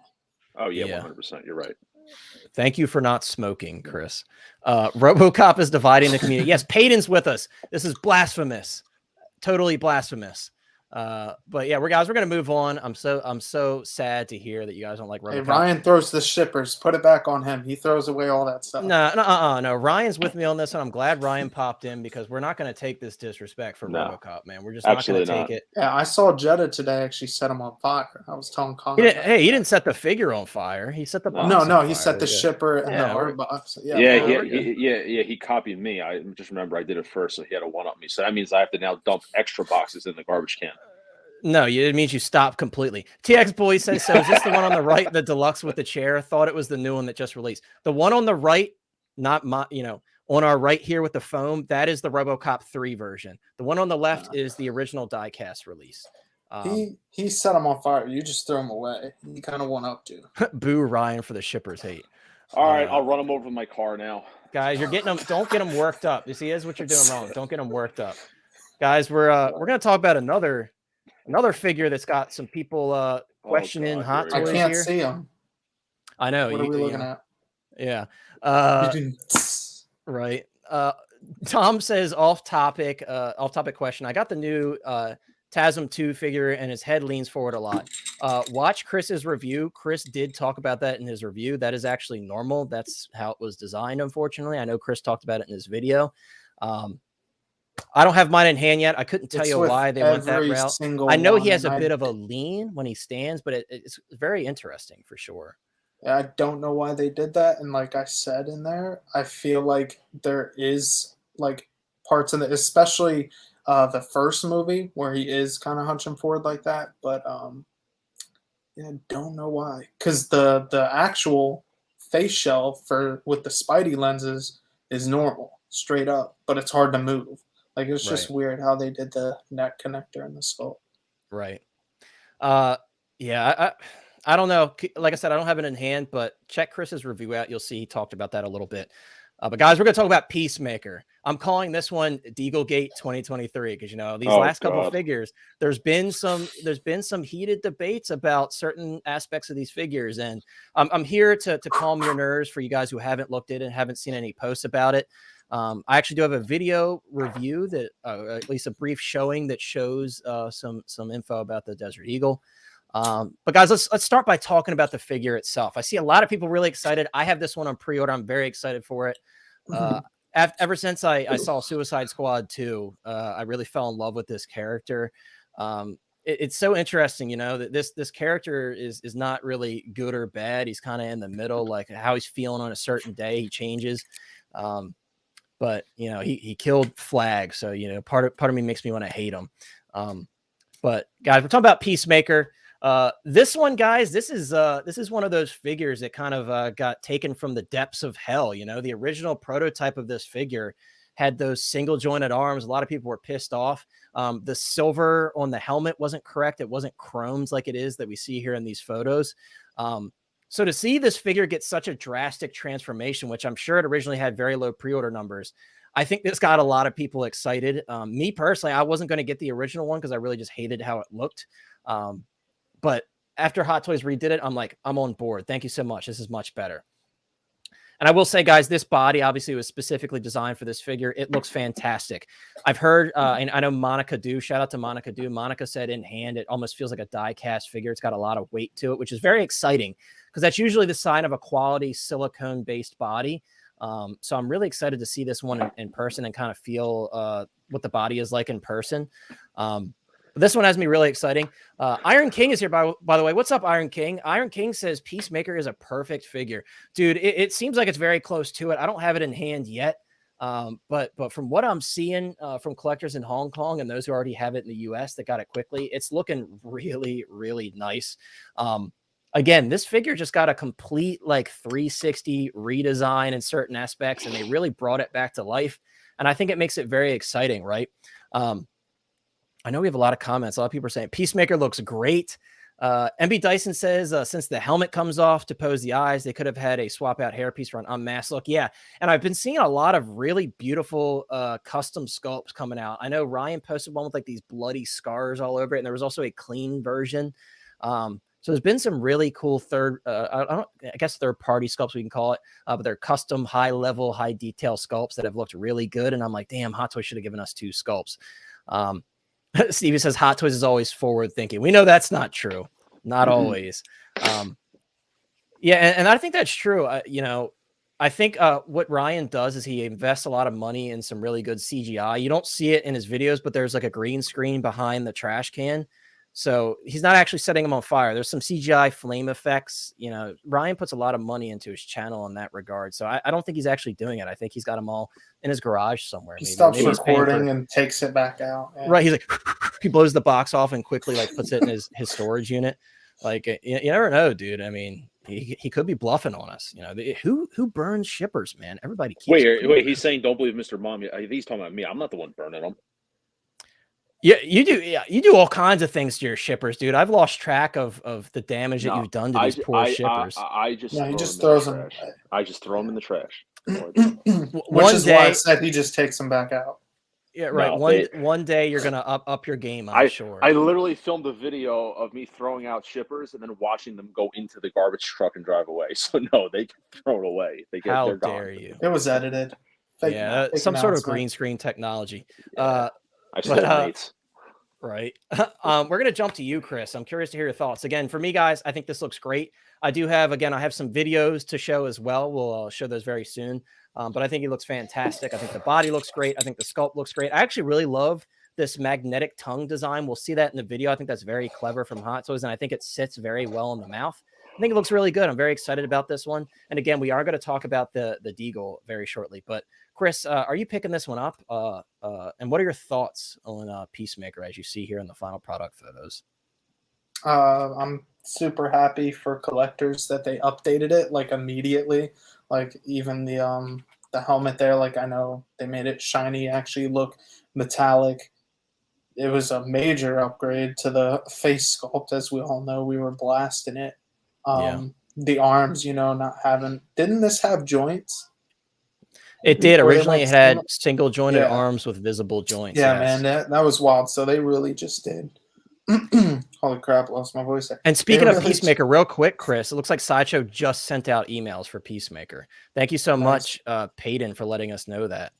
Oh, yeah, 100%. You're right. Thank you for not smoking, Chris. RoboCop is dividing the community. Yes, Payton's with us. This is blasphemous. Totally blasphemous. But yeah, we're gonna move on. I'm so sad to hear that you guys don't like RoboCop. Hey, Ryan throws the shippers. Put it back on him. He throws away all that stuff. No. Ryan's with me on this, and I'm glad Ryan popped in because we're not gonna take this disrespect for RoboCop, man. We're just not gonna take it. Yeah, I saw Jeddah today actually set him on fire. I was telling Connor. He didn't set the figure on fire. He set the box. No, he set the shipper and the art box. He copied me. I just remember I did it first, so he had to one up me. So that means I have to now dump extra boxes in the garbage can. No, it means you stop completely. TX Boy says, so is this the one on the right, the deluxe with the chair? Thought it was the new one that just released. The one on the right, not my, on our right here with the foam, that is the RoboCop 3 version. The one on the left is the original die-cast release. He set him on fire. You just throw him away. He kind of went up to. Boo Ryan for the shippers hate. All right, I'll run him over with my car now. Guys, you're getting them. Don't get them worked up. You see, here's what you're doing wrong. Don't get them worked up. Guys, we're going to talk about another figure that's got some people questioning Hot Toys. I can't see him. I know. What are we looking at? Yeah. Right. Tom says off topic question. I got the new TASM 2 figure and his head leans forward a lot. Watch Chris's review. Chris did talk about that in his review. That is actually normal. That's how it was designed, unfortunately. I know Chris talked about it in his video. I don't have mine in hand yet. I couldn't tell you why they went that route. I know he has a bit of a lean when he stands, but it's very interesting for sure. I don't know why they did that. And like I said in there, I feel like there is like parts in it, especially the first movie where he is kind of hunching forward like that. But yeah, I don't know why. Because the actual face shell with the Spidey lenses is normal, straight up, but it's hard to move. Like, it's just weird how they did the neck connector in the skull. Right. Yeah, I don't know. Like I said, I don't have it in hand, but check Chris's review out. You'll see he talked about that a little bit. But guys, we're going to talk about Peacemaker. I'm calling this one Deagle Gate 2023 because, these last couple of figures, there's been some heated debates about certain aspects of these figures. And I'm here to calm your nerves for you guys who haven't looked at it and haven't seen any posts about it. I actually do have a video review that, at least a brief showing that shows some info about the Desert Eagle. But guys, let's start by talking about the figure itself. I see a lot of people really excited. I have this one on pre-order. I'm very excited for it. Ever since I saw Suicide Squad 2, I really fell in love with this character. It's so interesting, you know, that this character is not really good or bad. He's kind of in the middle, like how he's feeling on a certain day, he changes. But you know, he killed Flag, so you know, part of me makes me want to hate him. But guys, we're talking about Peacemaker. This one, guys, this is one of those figures that kind of got taken from the depths of hell. You know, the original prototype of this figure had those single jointed arms. A lot of people were pissed off. The silver on the helmet wasn't correct. It wasn't chromed like it is that we see here in these photos. So to see this figure get such a drastic transformation, which I'm sure it originally had very low pre-order numbers, I think this got a lot of people excited. Me personally, I wasn't going to get the original one because I really just hated how it looked. But after Hot Toys redid it, I'm like, I'm on board. Thank you so much. This is much better. And I will say, guys, this body obviously was specifically designed for this figure. It looks fantastic. I've heard, and I know Monica Do, shout out to Monica Do. Monica said in hand, it almost feels like a die-cast figure. It's got a lot of weight to it, which is very exciting because that's usually the sign of a quality silicone-based body. So I'm really excited to see this one in person and kind of feel what the body is like in person. This one has me really exciting. Iron King is here, by the way. What's up, Iron King? Iron King says Peacemaker is a perfect figure. Dude, it seems like it's very close to it. I don't have it in hand yet. But from what I'm seeing from collectors in Hong Kong and those who already have it in the US that got it quickly, it's looking really, really nice. Again, this figure just got a complete like 360 redesign in certain aspects, and they really brought it back to life. And I think it makes it very exciting, right? I know we have a lot of comments. A lot of people are saying Peacemaker looks great. MB Dyson says, since the helmet comes off to pose the eyes, they could have had a swap out hairpiece for an unmasked look. Yeah. And I've been seeing a lot of really beautiful custom sculpts coming out. I know Ryan posted one with like these bloody scars all over it. And there was also a clean version. So there's been some really cool I guess third party sculpts we can call it, but they're custom high level, high detail sculpts that have looked really good. And I'm like, damn, Hot Toys should have given us 2 sculpts. Stevie says Hot Toys is always forward thinking. We know that's not true. Not always. Yeah. And I think that's true. You know, I think what Ryan does is he invests a lot of money in some really good CGI. You don't see it in his videos, but there's like a green screen behind the trash can. So he's not actually setting them on fire. There's some CGI flame effects. You know, Ryan puts a lot of money into his channel in that regard. So I don't think he's actually doing it. I think he's got them all in his garage somewhere. He stops recording and takes it back out. Yeah. Right. He's like, he blows the box off and quickly like puts it in his storage unit. Like, you never know, dude. I mean, he could be bluffing on us. You know, who burns shippers, man? Everybody keeps wait. He's saying don't believe Mr. Mom. He's talking about me. I'm not the one burning them. Yeah, you do. Yeah, you do all kinds of things to your shippers, dude. I've lost track of the damage that you've done to these poor shippers. I just he just throws them. I just throw them in the trash. Which is why I said he just takes them back out. Yeah, right. One day you're gonna up your game. I'm sure. I literally filmed a video of me throwing out shippers and then watching them go into the garbage truck and drive away. So no, they get thrown away. How dare you? It was edited. Yeah, some sort of green screen technology. Yeah. I stole mates. Right. We're going to jump to you, Chris. I'm curious to hear your thoughts. Again, for me, guys, I think this looks great. I have some videos to show as well. We'll show those very soon. But I think he looks fantastic. I think the body looks great. I think the sculpt looks great. I actually really love this magnetic tongue design. We'll see that in the video. I think that's very clever from Hot Toys, and I think it sits very well in the mouth. I think it looks really good. I'm very excited about this one. And again, we are going to talk about the Deagle very shortly. But Chris, are you picking this one up? And what are your thoughts on Peacemaker as you see here in the final product photos? I'm super happy for collectors that they updated it like immediately. Like even the helmet there, like I know they made it shiny, actually look metallic. It was a major upgrade to the face sculpt, as we all know. We were blasting it. The arms, you know, didn't this have joints? It did. Originally, it had single jointed arms with visible joints. Yeah, yes. Man, that was wild. So they really just did. Holy crap, lost my voice there. And speaking of Peacemaker, real quick, Chris, it looks like Sideshow just sent out emails for Peacemaker. Thank you so much, Peyton, for letting us know that.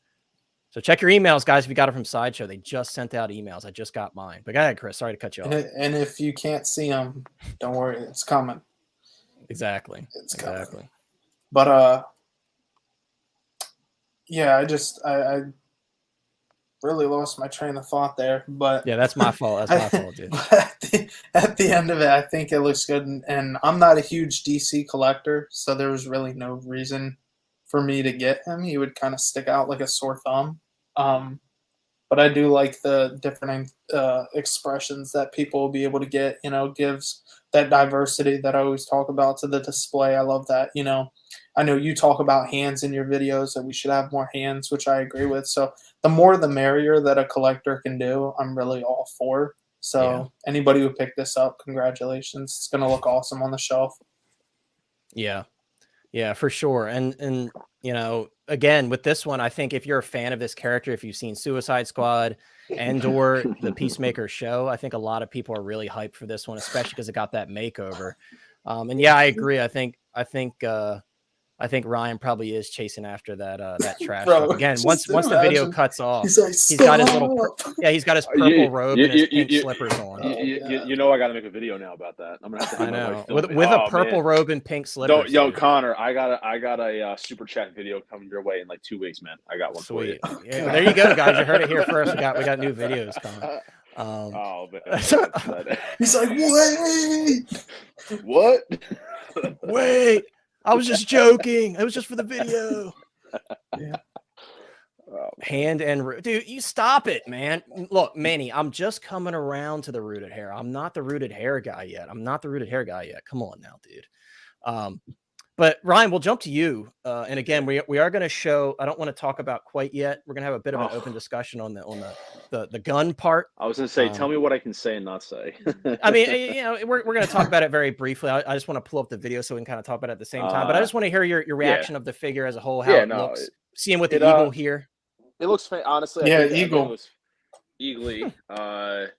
So check your emails, guys. If you got it from Sideshow, they just sent out emails. I just got mine. But go ahead, Chris. Sorry to cut you off. And if you can't see them, don't worry, it's coming. Exactly. It's exactly. coming. But yeah, I really lost my train of thought there. But yeah, that's my fault. That's my fault, dude. At the end of it, I think it looks good, and I'm not a huge DC collector, so there was really no reason for me to get him. He would kind of stick out like a sore thumb. But I do like the different expressions that people will be able to get. You know, gives that diversity that I always talk about to the display. I love that. You know, I know you talk about hands in your videos, that we should have more hands, which I agree with. So the more the merrier that a collector can do, I'm really all for. So anybody who picked this up, congratulations. It's going to look awesome on the shelf. Yeah. Yeah, for sure. And you know, again, with this one, I think if you're a fan of this character, if you've seen Suicide Squad and or the Peacemaker show, I think a lot of people are really hyped for this one, especially because it got that makeover. And yeah, I agree. I think Ryan probably is chasing after that trash. Bro, again, once the video cuts off, he's like, he's got his little he's got his purple robe and his pink slippers on. You know, I got to make a video now about that. I'm gonna have to. I know with a purple robe and pink slippers. Yo, Connor, I got a super chat video coming your way in like 2 weeks, man. I got one Sweet. for you. Yeah, there you go, guys. You heard it here first. We got new videos coming. Oh man. He's like, wait, what? Wait. I was just joking. It was just for the video. Yeah. Hand and dude, you stop it, man. Look, Manny, I'm just coming around to the rooted hair. I'm not the rooted hair guy yet. Come on now, dude. But Ryan, we'll jump to you. And again, we are going to show. I don't want to talk about quite yet. We're going to have a bit of an open discussion on the gun part. I was going to say, tell me what I can say and not say. I mean, you know, we're going to talk about it very briefly. I just want to pull up the video so we can kind of talk about it at the same time. But I just want to hear your reaction of the figure as a whole, how it looks. Seeing with the eagle here. It looks honestly. Yeah, eagle. It looks eagly. What was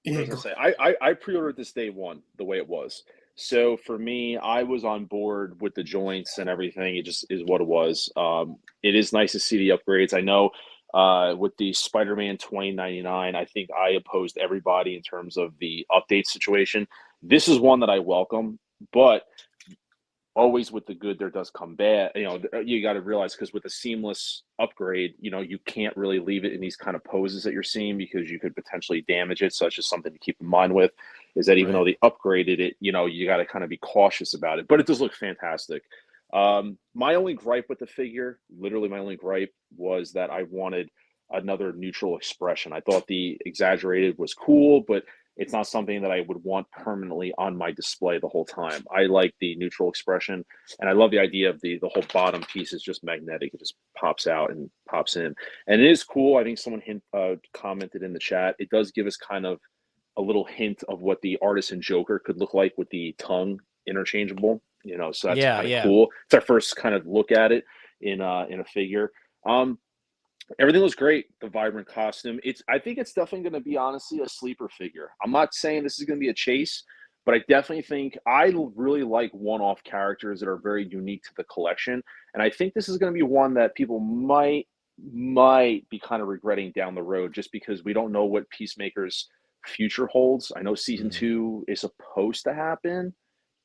I going to say? I pre-ordered this day one the way it was. So for me, I was on board with the joints and everything. It just is what it was. It is nice to see the upgrades. I know with the Spider-Man 2099, I think I opposed everybody in terms of the update situation. This is one that I welcome, but always with the good, there does come bad. You know, you got to realize, because with a seamless upgrade, you know, you can't really leave it in these kind of poses that you're seeing, because you could potentially damage it. So it's just something to keep in mind with, is that even though they upgraded it, you know, you got to kind of be cautious about it, but it does look fantastic. My only gripe with the figure, literally my only gripe, was that I wanted another neutral expression. I thought the exaggerated was cool, but it's not something that I would want permanently on my display the whole time. I like the neutral expression, and I love the idea of the whole bottom piece is just magnetic. It just pops out and pops in, and it is cool. I think someone commented in the chat. It does give us kind of a little hint of what the Artisan Joker could look like with the tongue interchangeable. You know, so that's kind of cool. It's our first kind of look at it in a figure. Everything was great. The vibrant costume. I think it's definitely going to be, honestly, a sleeper figure. I'm not saying this is going to be a chase, but I definitely think I really like one-off characters that are very unique to the collection. And I think this is going to be one that people might be kind of regretting down the road, just because we don't know what Peacemaker's future holds. I know season 2 is supposed to happen,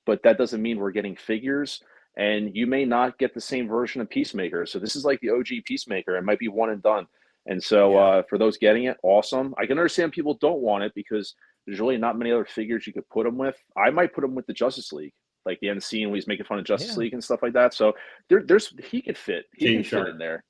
but that doesn't mean we're getting figures. And you may not get the same version of Peacemaker. So this is like the OG Peacemaker. It might be one and done. And so for those getting it, awesome. I can understand people don't want it, because there's really not many other figures you could put them with. I might put them with the Justice League, like the end scene where he's making fun of Justice League and stuff like that. So he could fit. He can fit in there.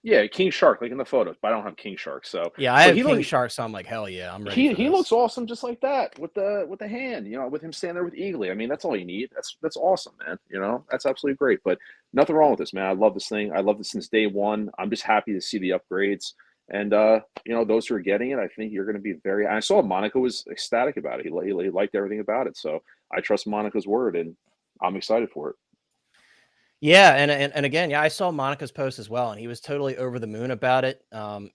Yeah, King Shark, like in the photos, but I don't have King Shark. So yeah, I have King Shark, so I'm like, hell yeah, I'm ready. He looks awesome, just like that, with the hand, you know, with him standing there with Eagly. I mean, that's all you need. That's awesome, man. You know, that's absolutely great. But nothing wrong with this, man. I love this thing. I love this since day one. I'm just happy to see the upgrades, and you know, those who are getting it, I think you're going to be very. I saw Monica was ecstatic about it. He liked everything about it. So I trust Monica's word, and I'm excited for it. Yeah, and again, I saw Monica's post as well, and he was totally over the moon about it.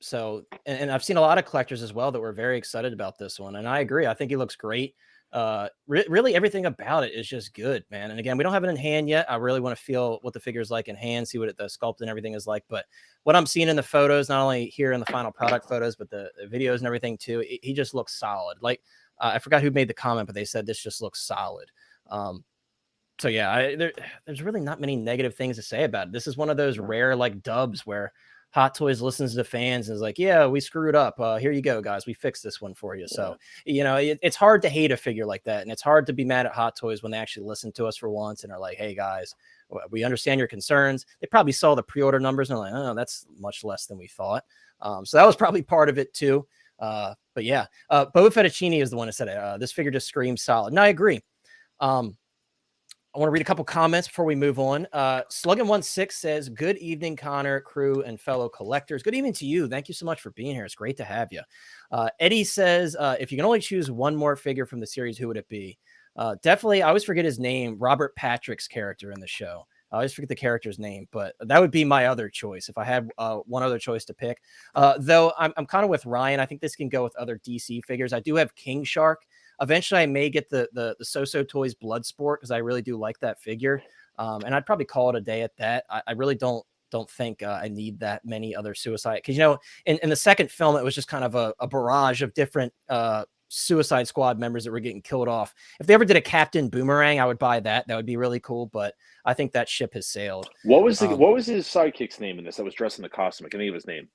So, and I've seen a lot of collectors as well that were very excited about this one, and I agree. I think he looks great. Really everything about it is just good, man. And again, we don't have it in hand yet. I really want to feel what the figure is like in hand, see what the sculpt and everything is like. But what I'm seeing in the photos, not only here in the final product photos, but the videos and everything too, he just looks solid. Like I forgot who made the comment, but they said this just looks solid. So yeah, there's really not many negative things to say about it. This is one of those rare like dubs where Hot Toys listens to the fans and is like, yeah, we screwed up. Here you go, guys. We fixed this one for you. So, you know, it's hard to hate a figure like that. And it's hard to be mad at Hot Toys when they actually listen to us for once and are like, hey, guys, we understand your concerns. They probably saw the pre-order numbers and are like, oh, that's much less than we thought. So that was probably part of it too. But yeah, Boba Fettuccine is the one that said it. This figure just screams solid. And I agree. I want to read a couple comments before we move on. Sluggin16 says, good evening, Connor, crew, and fellow collectors. Good evening to you. Thank you so much for being here. It's great to have you. Eddie says, if you can only choose one more figure from the series, who would it be? Definitely, I always forget his name, Robert Patrick's character in the show. I always forget the character's name, but that would be my other choice if I had one other choice to pick. Though I'm kind of with Ryan. I think this can go with other DC figures. I do have King Shark. Eventually, I may get the So-So Toys Bloodsport because I really do like that figure. And I'd probably call it a day at that. I really don't think I need that many other Suicide. Because, you know, in the second film, it was just kind of a barrage of different Suicide Squad members that were getting killed off. If they ever did a Captain Boomerang, I would buy that. That would be really cool. But I think that ship has sailed. What was his sidekick's name in this that was dressed in the costume? I can't think of his name.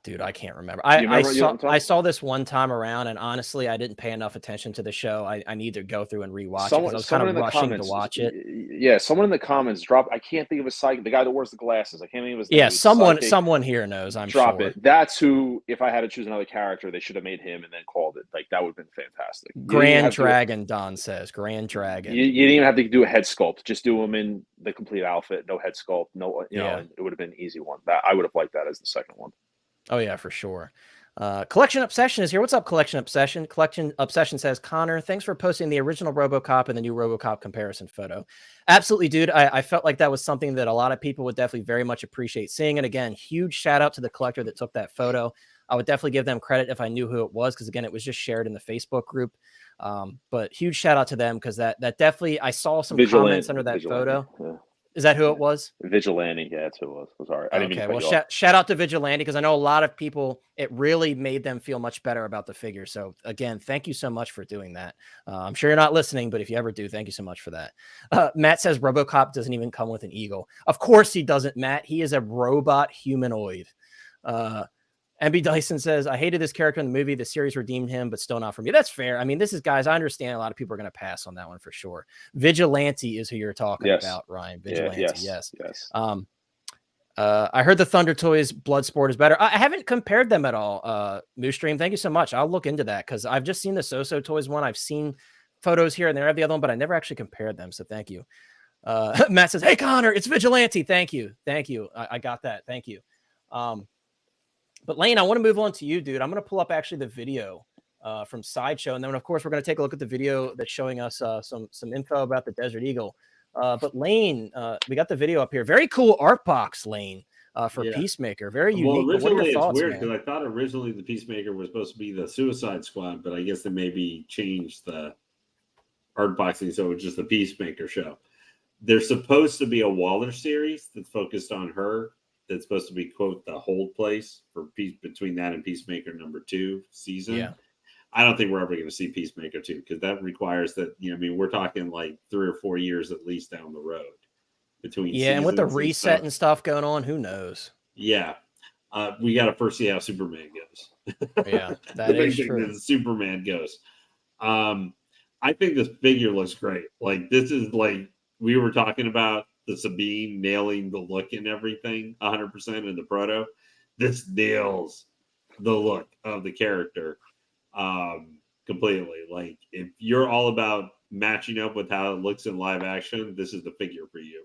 Dude, I can't remember. I saw this one time around, and honestly, I didn't pay enough attention to the show. I need to go through and rewatch it because I was kind of rushing to watch it. Yeah, someone in the comments drop. I can't think of his sidekick. The guy that wears the glasses. I can't think of his name. Yeah, someone here knows. I'm drop sure. it. That's who. If I had to choose another character, they should have made him and then called it. Like that would have been fantastic. Grand Dragon, Don says. Grand Dragon. You didn't even have to do a head sculpt. Just do him in the complete outfit. No head sculpt. No, you know, it would have been an easy one. That I would have liked that as the second one. Oh, yeah, for sure. Collection Obsession is here. What's up, Collection Obsession? Collection Obsession says, Connor, thanks for posting the original Robocop and the new Robocop comparison photo. Absolutely, dude. I felt like that was something that a lot of people would definitely very much appreciate seeing. And again, huge shout out to the collector that took that photo. I would definitely give them credit if I knew who it was, because again, it was just shared in the Facebook group. But huge shout out to them because that definitely, I saw some comments under that photo. Yeah. Is that who it was? Vigilante. Yeah, that's who it was. Sorry. I didn't mean to cut you off. Shout out to Vigilante because I know a lot of people, it really made them feel much better about the figure. So again, thank you so much for doing that. I'm sure you're not listening, but if you ever do, thank you so much for that. Matt says Robocop doesn't even come with an eagle. Of course he doesn't, Matt. He is a robot humanoid. MB Dyson says, I hated this character in the movie. The series redeemed him, but still not for me. That's fair. I mean, this is, guys, I understand a lot of people are going to pass on that one for sure. Vigilante is who you're talking about, Ryan. Vigilante, yes. I heard the Thunder Toys Bloodsport is better. I haven't compared them at all. Moose Stream, thank you so much. I'll look into that because I've just seen the So-So Toys one. I've seen photos here and there of the other one, but I never actually compared them. So thank you. Matt says, hey, Connor, it's Vigilante. Thank you. I got that. Thank you. But Lane, I want to move on to you, dude. I'm going to pull up actually the video from Sideshow. And then, of course, we're going to take a look at the video that's showing us some info about the Desert Eagle. But Lane, we got the video up here. Very cool art box, Lane, for Peacemaker. Very unique. Well, originally it's weird because I thought originally the Peacemaker was supposed to be the Suicide Squad, but I guess they maybe changed the art boxing so it's just the Peacemaker show. There's supposed to be a Waller series that's focused on her. That's supposed to be, quote, the hold place for peace between that and Peacemaker #2 season. Yeah. I don't think we're ever going to see Peacemaker 2 because that requires that, you know, I mean, we're talking like 3 or 4 years at least down the road between. Yeah. And with the reset and stuff going on, who knows? Yeah. We got to first see how Superman goes. Yeah. That is true. That Superman goes. I think this figure looks great. Like, this is like we were talking about. The Sabine nailing the look and everything 100% in the proto. This nails the look of the character completely. Like, if you're all about matching up with how it looks in live action, this is the figure for you.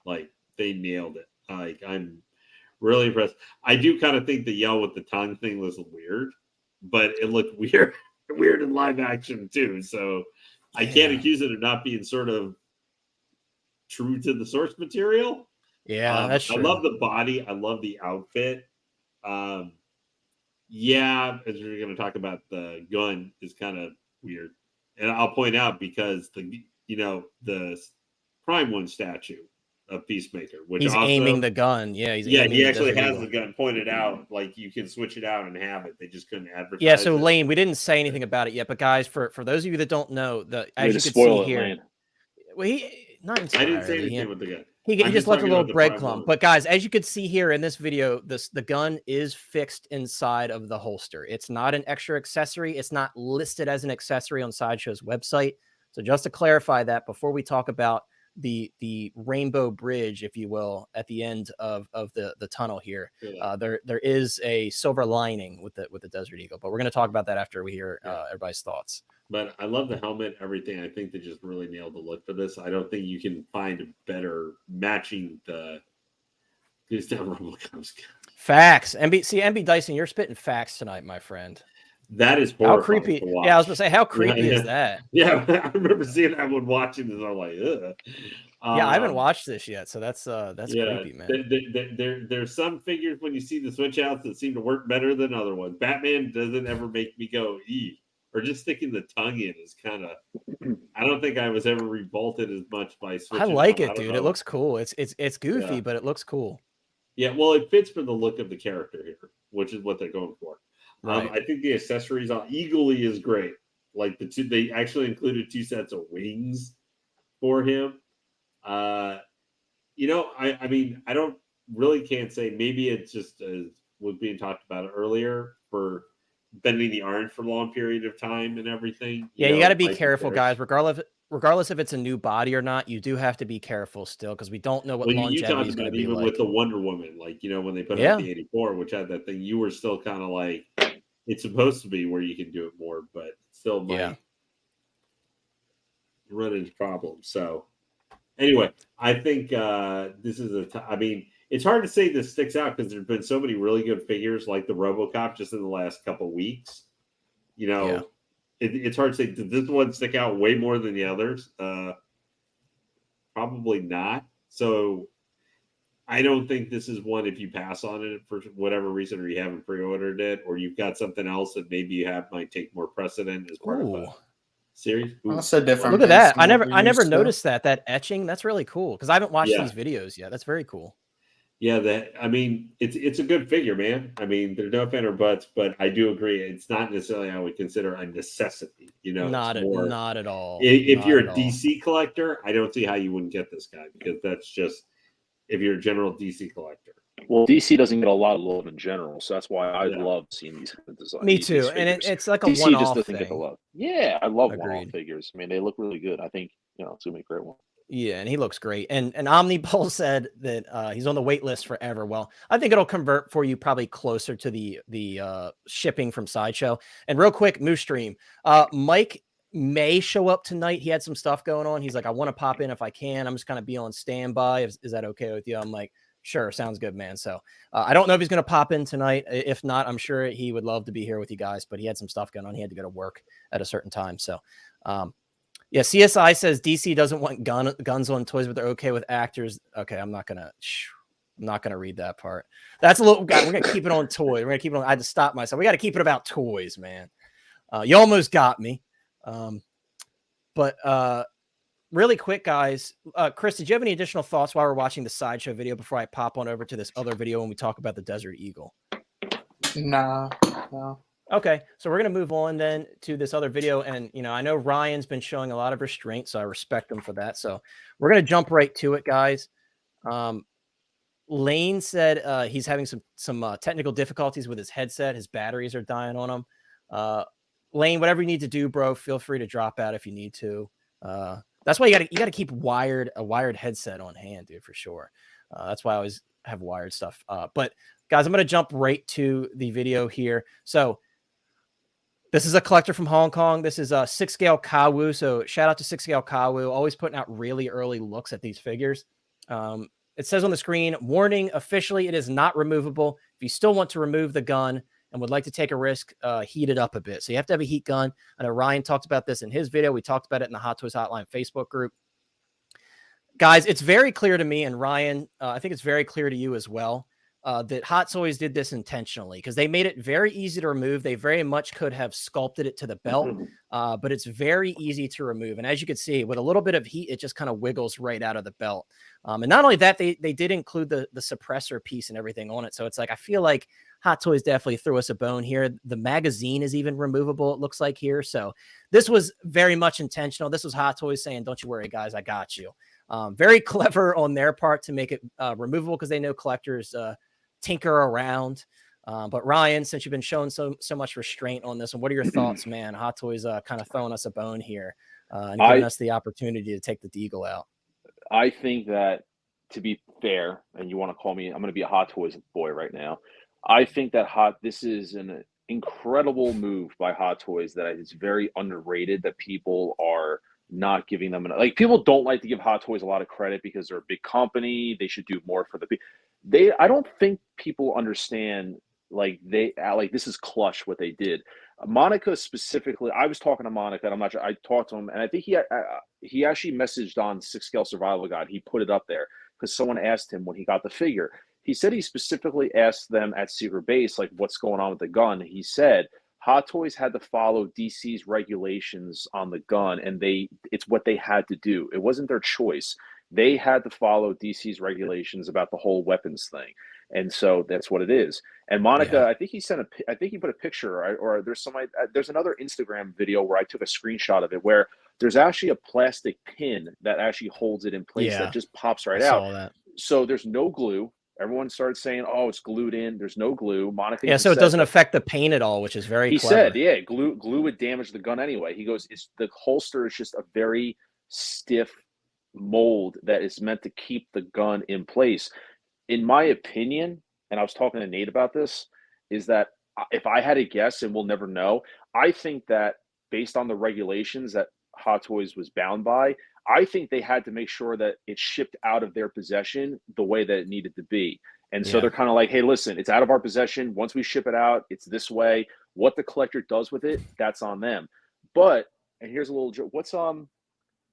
Like, they nailed it. Like, I'm really impressed. I do kind of think the yell with the tongue thing was weird, but it looked weird in live action too. So I can't accuse it of not being sort of true to the source material. Yeah, that's true. I love the body. I love the outfit. Yeah, as we're going to talk about, the gun is kind of weird. And I'll point out because the Prime One statue of Peacemaker, which He's also, aiming the gun. Yeah, he's aiming he the actually Desert has Eagle. the gun pointed out. Like you can switch it out and have it. They just couldn't advertise. Yeah, so it. Lane, we didn't say anything about it yet, but guys, for those of you that don't know, as you can spoil see it, here, Lane. well, he not I entirely. didn't say anything with the gun. He I'm just left a talking little about the Prime breadcrumb. One. But guys, as you can see here in this video, the gun is fixed inside of the holster. It's not an extra accessory. It's not listed as an accessory on Sideshow's website. So just to clarify that before we talk about the rainbow bridge, if you will, at the end of the tunnel here, there is a silver lining with the Desert Eagle. But we're going to talk about that after we hear everybody's thoughts. But I love the helmet, everything. I think they just really nailed the look for this. I don't think you can find a better matching the Robocop's. Facts. MB Dyson, you're spitting facts tonight, my friend. That is how creepy. Yeah, I was gonna say, how creepy is that? Yeah, I remember seeing that one watching this. I'm like, ugh. Yeah, I haven't watched this yet, so that's creepy, man. There's some figures when you see the switch outs that seem to work better than other ones. Batman doesn't ever make me go or just sticking the tongue in is kind of. I don't think I was ever revolted as much by switching. I like it, dude. It looks cool. It's goofy, but it looks cool. Yeah, well, it fits for the look of the character here, which is what they're going for. Right. I think the accessories on Eagly is great. Like they actually included 2 sets of wings for him. I mean, I don't really can't say. Maybe it's just was being talked about earlier for bending the orange for a long period of time and everything. You got to be careful, guys. Regardless if it's a new body or not, you do have to be careful still because we don't know what longevity is going to be even like. with the Wonder Woman, like when they put out the 84, which had that thing, you were still kind of like, it's supposed to be where you can do it more, but still might run into problems. So anyway, I think this is I mean, it's hard to say this sticks out because there's been so many really good figures like the Robocop just in the last couple weeks. It's hard to say. Did this one stick out way more than the others? Probably not. So I don't think this is one if you pass on it for whatever reason, or you haven't pre-ordered it, or you've got something else that maybe you have might take more precedent as part of a series. That's a different. Look at that! I never noticed that etching. That's really cool because I haven't watched these videos yet. That's very cool. Yeah, I mean, it's a good figure, man. I mean, there's no ifs or buts, but I do agree it's not necessarily I would consider a necessity. Not at all. If you're a DC collector, I don't see how you wouldn't get this guy because that's just if you're a general DC collector. Well, DC doesn't get a lot of love in general, so that's why I love seeing these designs. Me too, and it's like a DC one-off just doesn't thing. get the love. Yeah, I love one-off figures. I mean, they look really good. I think it's gonna be a great one. Yeah, and he looks great. And Omnipole said that he's on the wait list forever. Well, I think it'll convert for you probably closer to the shipping from Sideshow. And real quick, Moose Stream. Mike may show up tonight. He had some stuff going on. He's like, I want to pop in if I can. I'm just going to be on standby. Is that okay with you? I'm like, sure, sounds good, man. So I don't know if he's going to pop in tonight. If not, I'm sure he would love to be here with you guys, but he had some stuff going on. He had to go to work at a certain time. So, yeah, CSI says DC doesn't want guns on toys, but they're okay with actors. Okay, I'm not gonna read that part. That's a little. We're gonna keep it on toys. We're gonna keep it on. I had to stop myself. We got to keep it about toys, man. You almost got me. But really quick, guys. Chris, did you have any additional thoughts while we're watching the Sideshow video before I pop on over to this other video when we talk about the Desert Eagle? No. Okay, so we're going to move on then to this other video. And, I know Ryan's been showing a lot of restraint, so I respect him for that. So we're going to jump right to it, guys. Lane said he's having some technical difficulties with his headset. His batteries are dying on him. Lane, whatever you need to do, bro, feel free to drop out if you need to. That's why you got to keep a wired headset on hand, dude, for sure. That's why I always have wired stuff. But guys, I'm going to jump right to the video here. So this is a collector from Hong Kong. This is a 6 scale Kawu. So shout out to 6 scale Kawu, always putting out really early looks at these figures. It says on the screen, warning, officially, it is not removable. If you still want to remove the gun and would like to take a risk, heat it up a bit. So you have to have a heat gun. I know Ryan talked about this in his video. We talked about it in the Hot Toys Hotline Facebook group. Guys, it's very clear to me, and Ryan, I think it's very clear to you as well. that Hot Toys did this intentionally because they made it very easy to remove. They very much could have sculpted it to the belt, but it's very easy to remove. And as you can see, with a little bit of heat, it just kind of wiggles right out of the belt. And not only that, they did include the suppressor piece and everything on it. So it's like, I feel like Hot Toys definitely threw us a bone here. The magazine is even removable, it looks like here. So this was very much intentional. This was Hot Toys saying, don't you worry, guys, I got you. Very clever on their part to make it removable because they know collectors tinker around. But Ryan, since you've been showing so much restraint on this, and what are your thoughts, man? Hot Toys kind of throwing us a bone here and giving us the opportunity to take the Deagle out. I think that, to be fair, and you want to call me, I'm going to be a Hot Toys boy right now. I think that this is an incredible move by Hot Toys that is very underrated, that people are not giving them like, people don't like to give Hot Toys a lot of credit because they're a big company. They should do more for I don't think people understand, like, this is clutch what they did. Monica specifically, I was talking to Monica, and I'm not sure, I talked to him, and I think he actually messaged on Six Scale Survival Guide. He put it up there because someone asked him when he got the figure. He said he specifically asked them at Secret Base, like, what's going on with the gun. He said Hot Toys had to follow DC's regulations on the gun, and it's what they had to do. It wasn't their choice. They had to follow DC's regulations about the whole weapons thing. And so that's what it is. And Monica, yeah. I think he put a picture, or there's another Instagram video where I took a screenshot of it where there's actually a plastic pin that actually holds it in place that just pops right out. Saw that. So there's no glue. Everyone started saying, "Oh, it's glued in." There's no glue. Monica. Yeah, so it doesn't affect the paint at all, which is very. He clever. said, "Yeah, glue would damage the gun anyway." He goes, "It's the holster is just a very stiff mold that is meant to keep the gun in place." In my opinion, and I was talking to Nate about this, is that if I had to guess, and we'll never know, I think that based on the regulations that Hot Toys was bound by, I think they had to make sure that it shipped out of their possession the way that it needed to be. And so they're kind of like, hey, listen, it's out of our possession. Once we ship it out, it's this way. What the collector does with it, that's on them. But, and here's a little joke.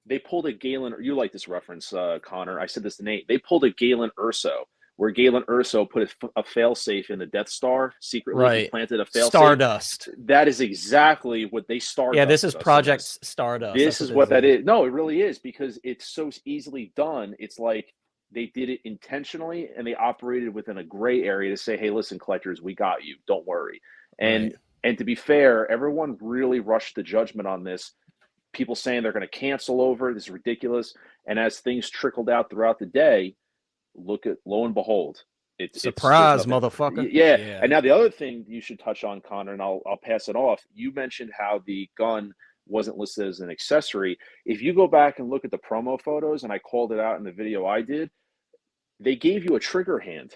They pulled a Galen, you like this reference, Connor. I said this to Nate. They pulled a Galen Urso, where Galen Urso put a failsafe in the Death Star secretly. Right. He planted a failsafe. Stardust. That is exactly what they started. Yeah, this is Project Stardust. This is what that is. No, it really is, because it's so easily done. It's like they did it intentionally, and they operated within a gray area to say, hey, listen, collectors, we got you. Don't worry. And to be fair, everyone really rushed to judgment on this. People saying they're going to cancel over. This is ridiculous. And as things trickled out throughout the day, lo and behold, surprise, motherfucker. Yeah. And now the other thing you should touch on, Connor, and I'll pass it off. You mentioned how the gun wasn't listed as an accessory. If you go back and look at the promo photos, and I called it out in the video I did, they gave you a trigger hand.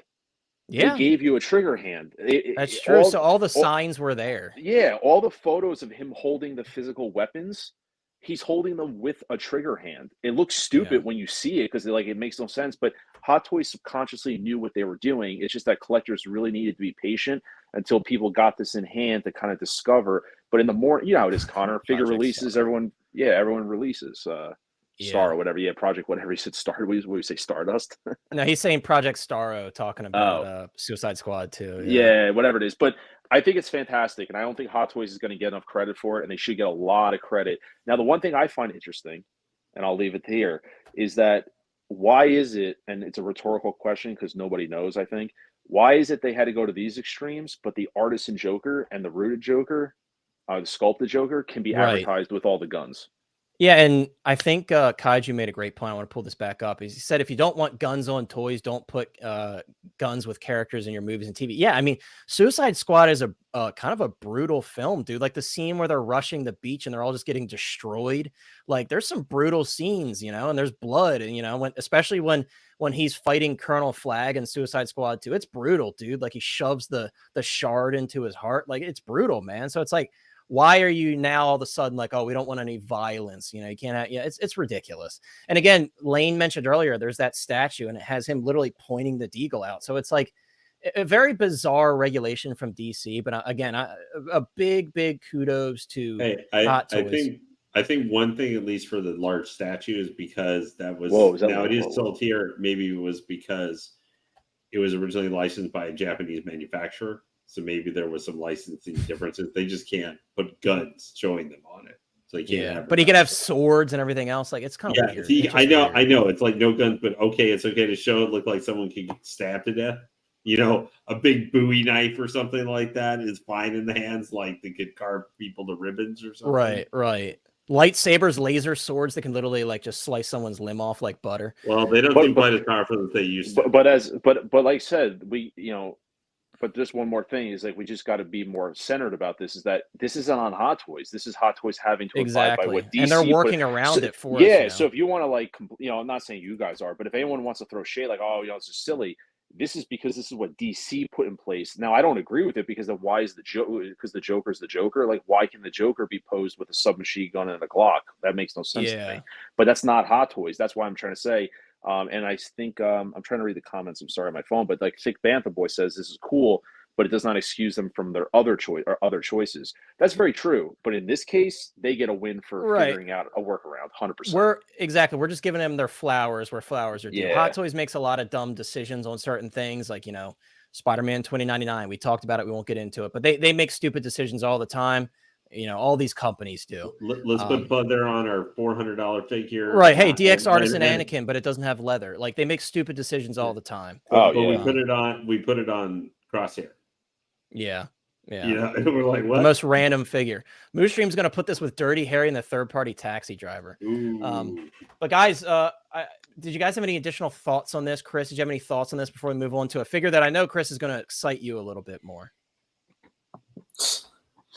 Yeah, they gave you a trigger hand. That's true. So all the signs were there. Yeah, all the photos of him holding the physical weapons, he's holding them with a trigger hand. It looks stupid when you see it because it makes no sense. But Hot Toys subconsciously knew what they were doing. It's just that collectors really needed to be patient until people got this in hand to kind of discover. But in the morning, you know how it is, Connor. Figure releases, Star. everyone releases. Star or whatever. Yeah, Project whatever he said. What do you say, Stardust? No, he's saying Project Starro, talking about Suicide Squad too. Yeah, whatever it is. But I think it's fantastic, and I don't think Hot Toys is going to get enough credit for it, and they should get a lot of credit. Now, the one thing I find interesting, and I'll leave it here, is that why is it, and it's a rhetorical question because nobody knows, I think, why is it they had to go to these extremes, but the artisan Joker and the rooted Joker, the sculpted Joker, can be advertised with all the guns? Yeah, and I think Kaiju made a great point. I want to pull this back up. He said, if you don't want guns on toys, don't put guns with characters in your movies and TV. Yeah, I mean, Suicide Squad is a kind of a brutal film, dude. Like the scene where they're rushing the beach and they're all just getting destroyed. Like there's some brutal scenes, and there's blood, and especially when he's fighting Colonel Flag in Suicide Squad 2, it's brutal, dude. Like he shoves the shard into his heart. Like it's brutal, man. So it's like, why are you now all of a sudden like, oh, we don't want any violence? You can't have, it's ridiculous. And again, Lane mentioned earlier, there's that statue and it has him literally pointing the Deagle out. So it's like a very bizarre regulation from DC. But again, a big kudos to Hot Toys. I think one thing, at least for the large statue, is because that was, it is sold here. Maybe it was because it was originally licensed by a Japanese manufacturer, so maybe there was some licensing differences. They just can't put guns showing them on it, so you can't have. But he could have swords and everything else. Like, it's kind of weird. See, I know. It's like no guns, but okay, it's okay to show it look like someone could get stabbed to death. You know, a big Bowie knife or something like that is fine in the hands, like they could carve people to ribbons or something. Right. Lightsabers, laser swords that can literally like just slice someone's limb off like butter. Well, they don't seem quite as powerful as they used to. But like I said, but just one more thing is like we just got to be more centered about this. Is that this isn't on Hot Toys. This is Hot Toys having to abide by what DC and they're working around it for us. Yeah. So if you want to like, I'm not saying you guys are, but if anyone wants to throw shade, like, oh, this is silly. This is because this is what DC put in place. Now, I don't agree with it because of why is the because the Joker's the Joker. Like, why can the Joker be posed with a submachine gun and a Glock? That makes no sense to me. But that's not Hot Toys. That's why I'm trying to say. And I think I'm trying to read the comments. I'm sorry on my phone, but like Thick Bantha Boy says this is cool, but it does not excuse them from their other choices. That's very true. But in this case, they get a win for figuring out a workaround. 100%. We're just giving them their flowers where flowers are due. Yeah. Hot Toys makes a lot of dumb decisions on certain things, like Spider-Man 2099. We talked about it. We won't get into it, but they make stupid decisions all the time. All these companies do. Let's put there on our $400 figure. Right. Hey, DX Artisan Anakin, but it doesn't have leather. Like, they make stupid decisions all the time. But we put it on Crosshair. Yeah. We're like, what? The most random figure. Moose Stream's going to put this with Dirty Harry and the third-party taxi driver. But guys, did you guys have any additional thoughts on this? Chris, did you have any thoughts on this before we move on to a figure that I know Chris is going to excite you a little bit more?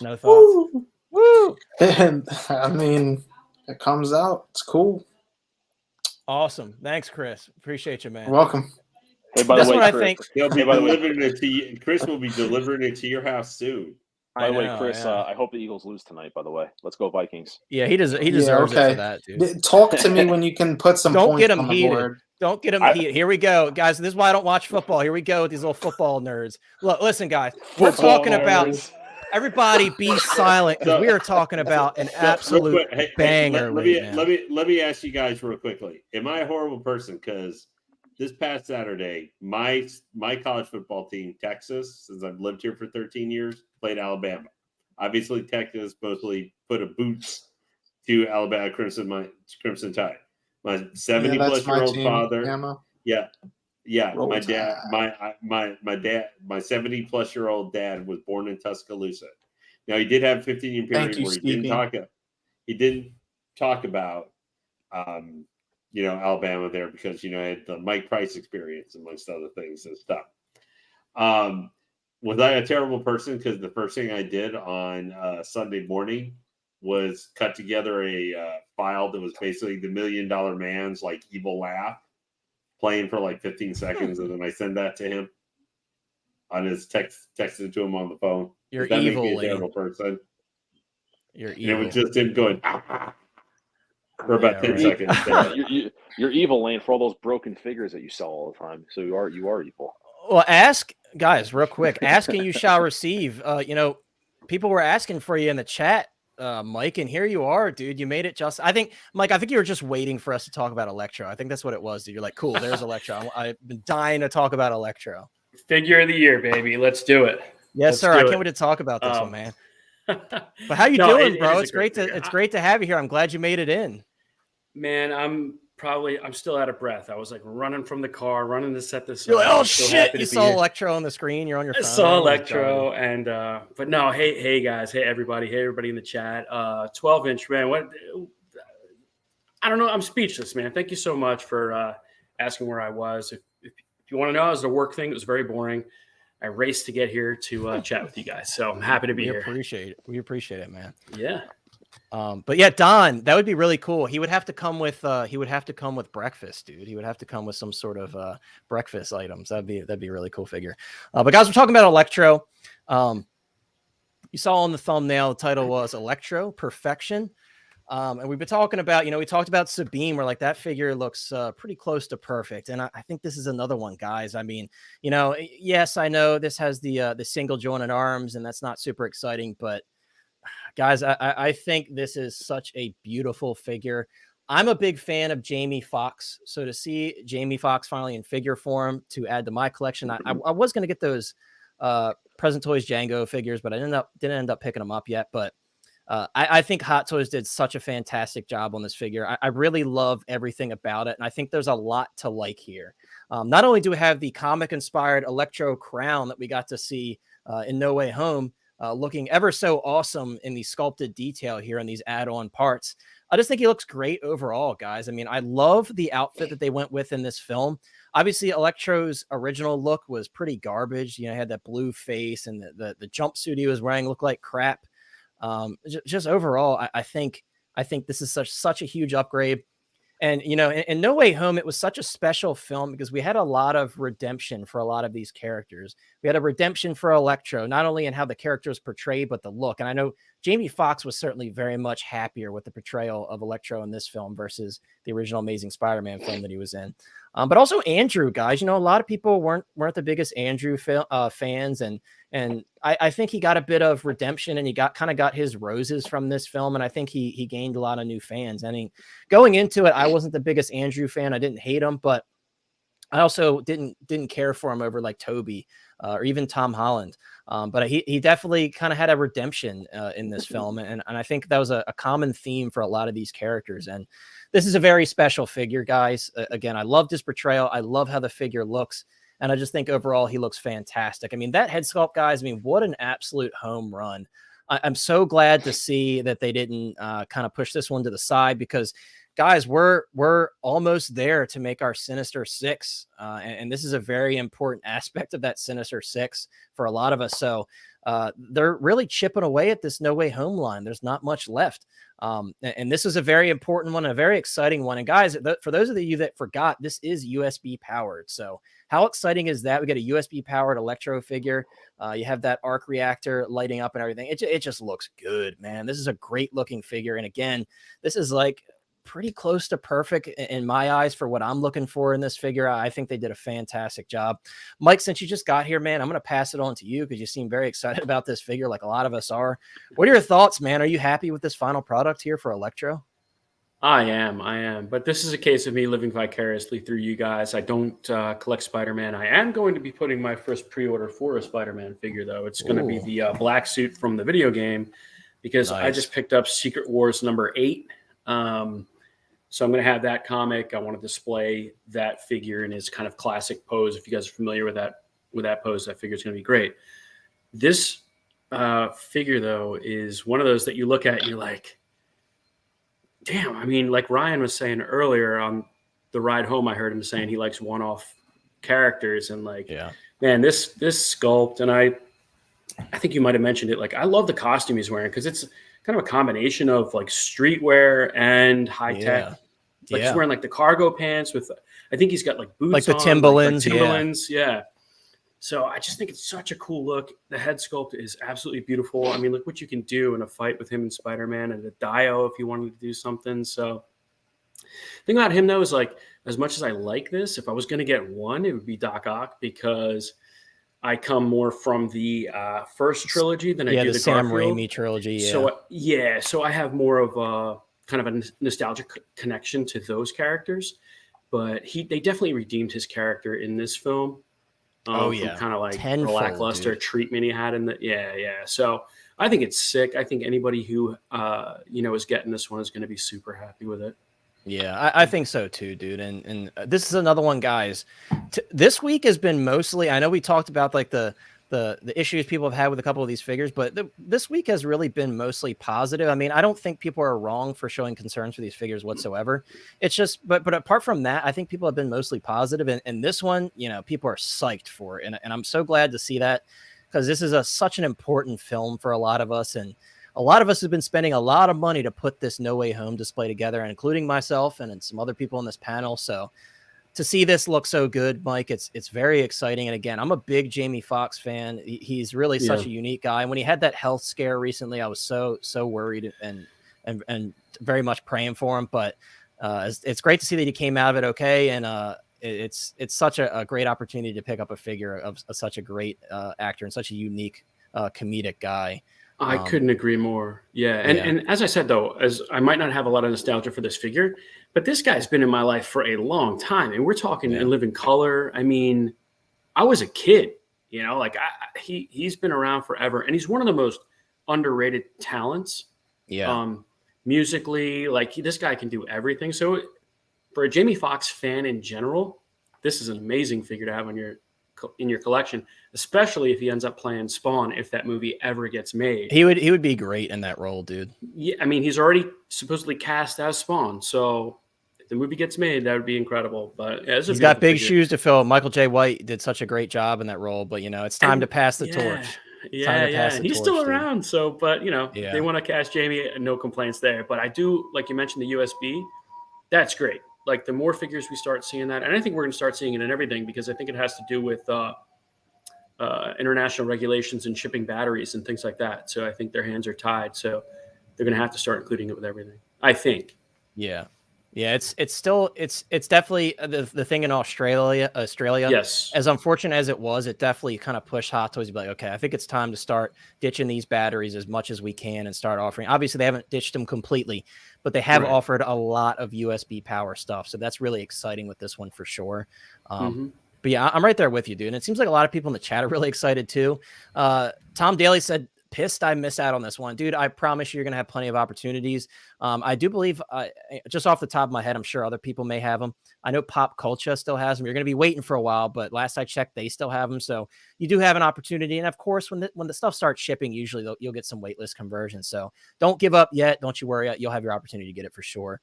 No thoughts. Woo! And I mean, it comes out. It's cool. Awesome. Thanks, Chris. Appreciate you, man. You're welcome. Hey, by the way, I Chris, think. He'll be delivering it to you. Chris will be delivering it to your house soon. By the way, Chris, I hope the Eagles lose tonight. By the way, let's go Vikings. Yeah, he deserves it for that, dude. Talk to me when you can put some. Don't points get him on the heated. board. Don't get him heated. Here we go, guys. This is why I don't watch football. Here we go with these little football nerds. Look, listen, guys. We're talking about. Everybody be silent because we are talking about an absolute banger. Let me ask you guys real quickly. Am I a horrible person? Because this past Saturday, my college football team, Texas, since I've lived here for 13 years, played Alabama. Obviously, Texas mostly put a boots to Alabama Crimson Tide. My 70-plus-year-old father. Emma. Yeah. My dad, my 70-plus-year-old dad was born in Tuscaloosa. Now he did have a 15-year period where he didn't talk about Alabama there because I had the Mike Price experience amongst other things and stuff. Was I a terrible person? Because the first thing I did on Sunday morning was cut together a file that was basically the $1 Million Man's like evil laugh. Playing for like 15 seconds, and then I send that to him on his texted to him on the phone. You're evil, make me a terrible person. You're and evil. it was just him going for about 10 seconds. You're evil, Lane, for all those broken figures that you sell all the time. So you are evil. Well, ask guys real quick. Ask and you shall receive. People were asking for you in the chat. Mike, and here you are, dude. You made it just. I think, Mike, you were just waiting for us to talk about Electro. I think that's what it was. Dude. You're like, cool, there's Electro. I've been dying to talk about Electro. Figure of the year, baby. Let's do it. Yes, sir. I can't wait to talk about this one, man. But how you doing, bro? It's great to have you here. I'm glad you made it in. Man, I'm still out of breath. I was like running from the car, running to set this up. You're like, oh shit! You saw Electro on the screen. You're on your phone. I saw Electro, and but no, hey guys, hey everybody in the chat. 12-inch, man. What? I don't know. I'm speechless, man. Thank you so much for asking where I was. If you want to know, it was a work thing. It was very boring. I raced to get here to chat with you guys, so I'm happy to be here. We appreciate it, man. Yeah. But yeah, Don, that would be really cool. He would have to come with breakfast, dude. He would have to come with some sort of breakfast items. That'd be a really cool figure. But guys, we're talking about Electro. You saw on the thumbnail, the title was Electro Perfection. And we've been talking about, we talked about Sabine, where like that figure looks pretty close to perfect. And I think this is another one, guys. I mean, yes, I know this has the single jointed arms, and that's not super exciting, but guys, I think this is such a beautiful figure. I'm a big fan of Jamie Foxx. So to see Jamie Foxx finally in figure form to add to my collection, I was going to get those Present Toys Django figures, but I didn't end up picking them up yet. But I think Hot Toys did such a fantastic job on this figure. I really love everything about it. And I think there's a lot to like here. Not only do we have the comic inspired Electro crown that we got to see in No Way Home, looking ever so awesome in the sculpted detail here on these add-on parts. I just think he looks great overall, guys. I mean, I love the outfit that they went with in this film. Obviously, Electro's original look was pretty garbage. You know, he had that blue face, and the jumpsuit he was wearing looked like crap. Just overall, I think this is such a huge upgrade. And, you know, in No Way Home, it was such a special film because we had a lot of redemption for a lot of these characters. We had a redemption for Electro, not only in how the character is portrayed, but the look. And I know Jamie Foxx was certainly very much happier with the portrayal of Electro in this film versus the original Amazing Spider-Man film that he was in. But also Andrew, guys, you know, a lot of people weren't the biggest Andrew fans. And I think he got a bit of redemption, and he kind of got his roses from this film. And I think he gained a lot of new fans. I mean, going into it, I wasn't the biggest Andrew fan. I didn't hate him, but I also didn't care for him over like Toby or even Tom Holland. But he definitely kind of had a redemption in this film. And I think that was a common theme for a lot of these characters. And this is a very special figure, guys. Again, I love this portrayal. I love how the figure looks. And I just think overall he looks fantastic. I mean, that head sculpt, guys, I mean, what an absolute home run. I'm so glad to see that they didn't kind of push this one to the side, because guys, we're almost there to make our Sinister Six. And this is a very important aspect of that Sinister Six for a lot of us. So they're really chipping away at this No Way Home line. There's not much left. And this is a very important one, a very exciting one. And guys, for those of you that forgot, this is USB powered. So how exciting is that? We got a USB powered Electro figure. You have that arc reactor lighting up and everything. It just looks good, man. This is a great looking figure. And again, this is like pretty close to perfect in my eyes for what I'm looking for in this figure. I think they did a fantastic job. Mike, since you just got here, man, I'm going to pass it on to you because you seem very excited about this figure like a lot of us are. What are your thoughts, man? Are you happy with this final product here for Electro? I am. But this is a case of me living vicariously through you guys. I don't collect Spider-Man. I am going to be putting my first pre-order for a Spider-Man figure, though. It's going to be the black suit from the video game, because I just picked up Secret Wars number 8. So I'm going to have that comic. I want to display that figure in his kind of classic pose. If you guys are familiar with that pose, that figure is going to be great. This figure, though, is one of those that you look at and you're like, damn. I mean, like Ryan was saying earlier on the ride home, I heard him saying he likes one-off characters, and like, man, this sculpt, and I think you might have mentioned it. Like, I love the costume he's wearing because it's kind of a combination of like streetwear and high tech. Like he's wearing like the cargo pants with, I think he's got like boots, like the on, Timberlands. Like Timberlands. Yeah. So I just think it's such a cool look. The head sculpt is absolutely beautiful. I mean, look what you can do in a fight with him and Spider-Man, and the Dio if you wanted to do something. So the thing about him, though, is like, as much as I like this, if I was going to get one, it would be Doc Ock, because I come more from the first trilogy than I do the Sam Garfield. Raimi trilogy. So I have more of a kind of a nostalgic connection to those characters. But they definitely redeemed his character in this film. From kind of like the lackluster treatment he had in the So I think it's sick. I think anybody who is getting this one is going to be super happy with it. Yeah, I think so too, dude. And this is another one, guys. This week has been mostly, I know we talked about like the issues people have had with a couple of these figures, but this week has really been mostly positive. I mean, I don't think people are wrong for showing concerns for these figures whatsoever. It's just, but apart from that, I think people have been mostly positive. And this one, you know, people are psyched for it. And I'm so glad to see that, because this is such an important film for a lot of us. And a lot of us have been spending a lot of money to put this No Way Home display together, including myself and some other people on this panel. So to see this look so good, Mike, it's very exciting. And again, I'm a big Jamie Foxx fan. He's really such a unique guy. And when he had that health scare recently, I was so worried and very much praying for him. But it's great to see that he came out of it okay. And it's such a great opportunity to pick up a figure of such a great actor and such a unique comedic guy. I couldn't agree more. Yeah. And as I said, though, as I might not have a lot of nostalgia for this figure, but this guy's been in my life for a long time. And we're talking in living color. I mean, I was a kid, you know, like he's been around forever. And he's one of the most underrated talents. Yeah. Musically, like this guy can do everything. So for a Jamie Foxx fan in general, this is an amazing figure to have in your collection, especially if he ends up playing Spawn if that movie ever gets made. He would be great in that role, dude. Yeah, I mean, he's already supposedly cast as Spawn, so if the movie gets made, that would be incredible. But yeah, he's got big shoes to fill. Michael J. White did such a great job in that role, but it's time to pass the torch. Yeah, he's still around. So, but they want to cast Jamie, no complaints there. But I do, like you mentioned, the USB. That's great. Like the more figures we start seeing that, and I think we're going to start seeing it in everything because I think it has to do with international regulations and shipping batteries and things like that. So I think their hands are tied. So they're going to have to start including it with everything, I think. Yeah. Yeah, it's definitely the thing in Australia. Yes. As unfortunate as it was, it definitely kind of pushed Hot Toys to be like, okay, I think it's time to start ditching these batteries as much as we can and start offering. Obviously, they haven't ditched them completely, but they have offered a lot of USB power stuff. So that's really exciting with this one for sure. But yeah, I'm right there with you, dude. And it seems like a lot of people in the chat are really excited too. Tom Daly said, pissed I miss out on this one, dude. I promise you're going to have plenty of opportunities. I do believe just off the top of my head, I'm sure other people may have them. I know Pop Culture still has them. You're going to be waiting for a while, but last I checked, they still have them. So you do have an opportunity. And of course, when the stuff starts shipping, usually you'll get some waitlist conversions. So don't give up yet. Don't you worry. You'll have your opportunity to get it for sure.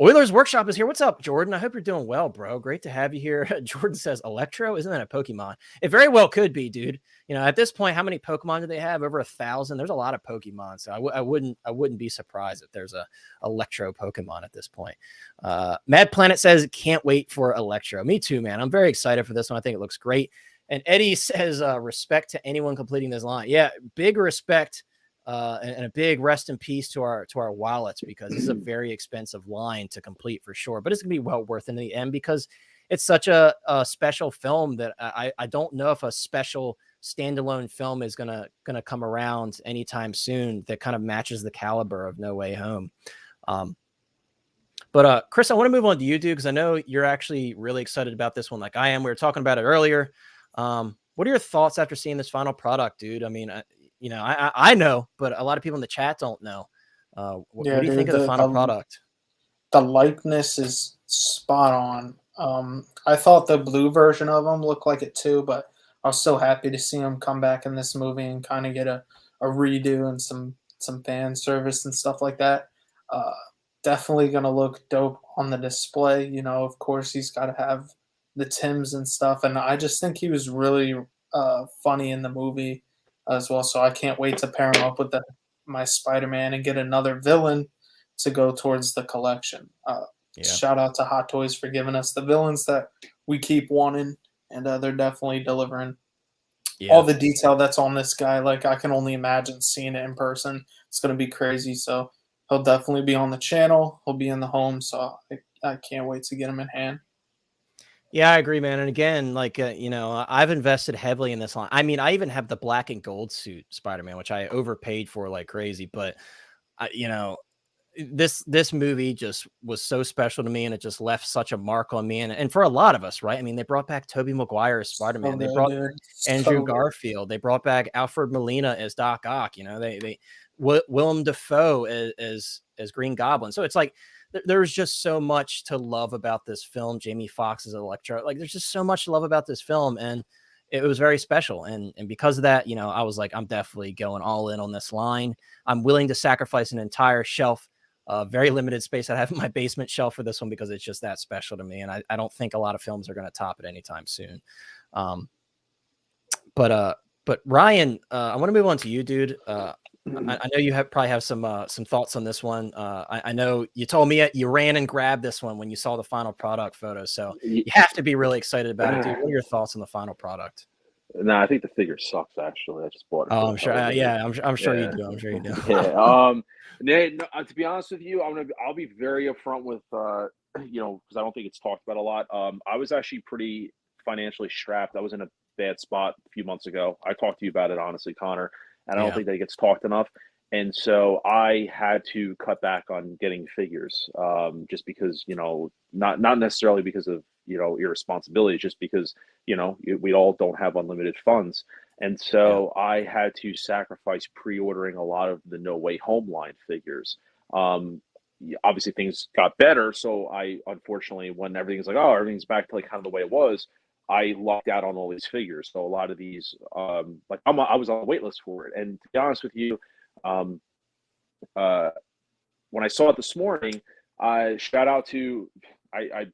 Oilers Workshop is here. What's up, Jordan? I hope you're doing well, bro. Great to have you here. Jordan says Electro. Isn't that a Pokemon? It very well could be, dude. At this point, how many Pokemon do they have? Over 1,000. There's a lot of Pokemon, so I wouldn't be surprised if there's a Electro Pokemon at this point. Mad Planet says can't wait for Electro. Me too, man. I'm very excited for this one. I think it looks great. And Eddie says respect to anyone completing this line. Yeah, big respect. And a big rest in peace to our wallets, because this is a very expensive line to complete for sure, but it's gonna be well worth it in the end because it's such a special film that I don't know if a special standalone film is gonna come around anytime soon that kind of matches the caliber of No Way Home. But Chris, I want to move on to you, dude, because I know you're actually really excited about this one like I am. We were talking about it earlier. What are your thoughts after seeing this final product, dude? I mean, I know, but a lot of people in the chat don't know. What do you think of the final product? The likeness is spot on. I thought the blue version of him looked like it too, but I was so happy to see him come back in this movie and kind of get a redo and some fan service and stuff like that. Definitely going to look dope on the display. Of course, he's got to have the Tims and stuff, and I just think he was really funny in the movie as well, so I can't wait to pair him up with my Spider-Man and get another villain to go towards the collection. Shout out to Hot Toys for giving us the villains that we keep wanting, and they're definitely delivering all the detail that's on this guy. Like, I can only imagine seeing it in person. It's going to be crazy, so he'll definitely be on the channel. He'll be in the home, so I can't wait to get him in hand. Yeah, I agree, man. And again, like, I've invested heavily in this line. I mean, I even have the black and gold suit Spider-Man, which I overpaid for like crazy. But, this movie just was so special to me, and it just left such a mark on me. And for a lot of us, right? I mean, they brought back Tobey Maguire as Spider-Man. They brought Andrew Garfield. They brought back Alfred Molina as Doc Ock. Willem Dafoe as Green Goblin. So it's like, there's just so much to love about this film. Jamie Foxx as Electro. Like, there's just so much to love about this film, and it was very special. And because of that, I was like, I'm definitely going all in on this line. I'm willing to sacrifice an entire shelf, very limited space I have in my basement shelf for this one, because it's just that special to me. And I don't think a lot of films are going to top it anytime soon. But Ryan, I want to move on to you, dude. I know you probably have some thoughts on this one. I know you told me you ran and grabbed this one when you saw the final product photo, so you have to be really excited about it, dude. What are your thoughts on the final product? No, I think the figure sucks. Actually, I just bought it. Oh, I'm sure. I'm sure you do. I'm sure you do. To be honest with you, I'll be very upfront with because I don't think it's talked about a lot. I was actually pretty financially strapped. I was in a bad spot a few months ago. I talked to you about it, honestly, Connor. and I don't think that gets talked enough. And so I had to cut back on getting figures, just because, you know, not necessarily because of, you know, irresponsibility, just because, you know, we all don't have unlimited funds. And so I had to sacrifice pre-ordering a lot of the No Way Home line figures. Obviously things got better. So I, unfortunately, when everything's like, oh, everything's back to like kind of the way it was, I lucked out on all these figures. So a lot of these, like I was on a wait list for it. And to be honest with you, when I saw it this morning, shout out to I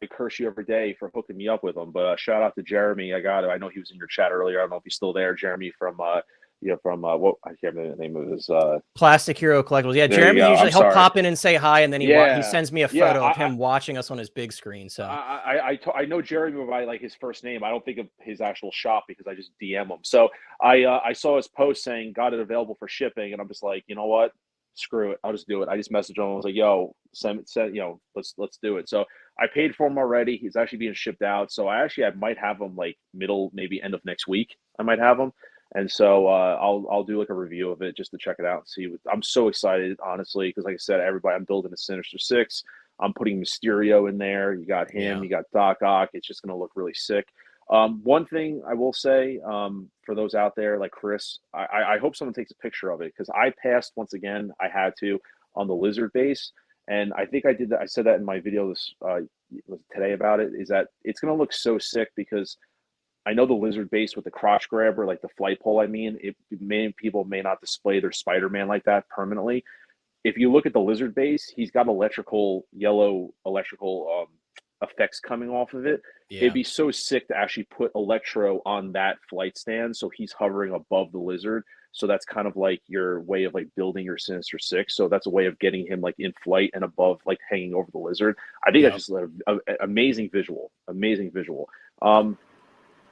curse you every day for hooking me up with them, but shout out to Jeremy. I know he was in your chat earlier. I don't know if he's still there. Jeremy from what I can't remember the name of his Plastic Hero Collectibles. Yeah, Jeremy usually he'll pop in and say hi, and then he sends me a photo of him watching us on his big screen. So I know Jeremy by like his first name. I don't think of his actual shop because I just DM him. So I saw his post saying got it available for shipping, and I'm just like, you know what? Screw it. I'll just do it. I just messaged him. I was like, yo, send you know, let's do it. So I paid for him already. He's actually being shipped out. So I might have him like middle, maybe end of next week. I might have him. And so I'll do like a review of it just to check it out and see. I'm so excited, honestly, because like I said, I'm building a Sinister Six. I'm putting Mysterio in there. You got him. You got Doc Ock. It's just going to look really sick. One thing I will say, for those out there like Chris, I hope someone takes a picture of it, because I passed once again. I had to on the lizard base, and I think I did that. I said that in my video this today about it. Is that it's going to look so sick, because I know the lizard base with the crotch grabber, like the flight pole. I mean, many people may not display their Spider-Man like that permanently. If you look at the lizard base, he's got yellow electrical effects coming off of it. It'd be so sick to actually put Electro on that flight stand, so he's hovering above the lizard. So that's kind of like your way of like building your Sinister Six. So that's a way of getting him like in flight and above, like hanging over the lizard. I think that's just an amazing visual.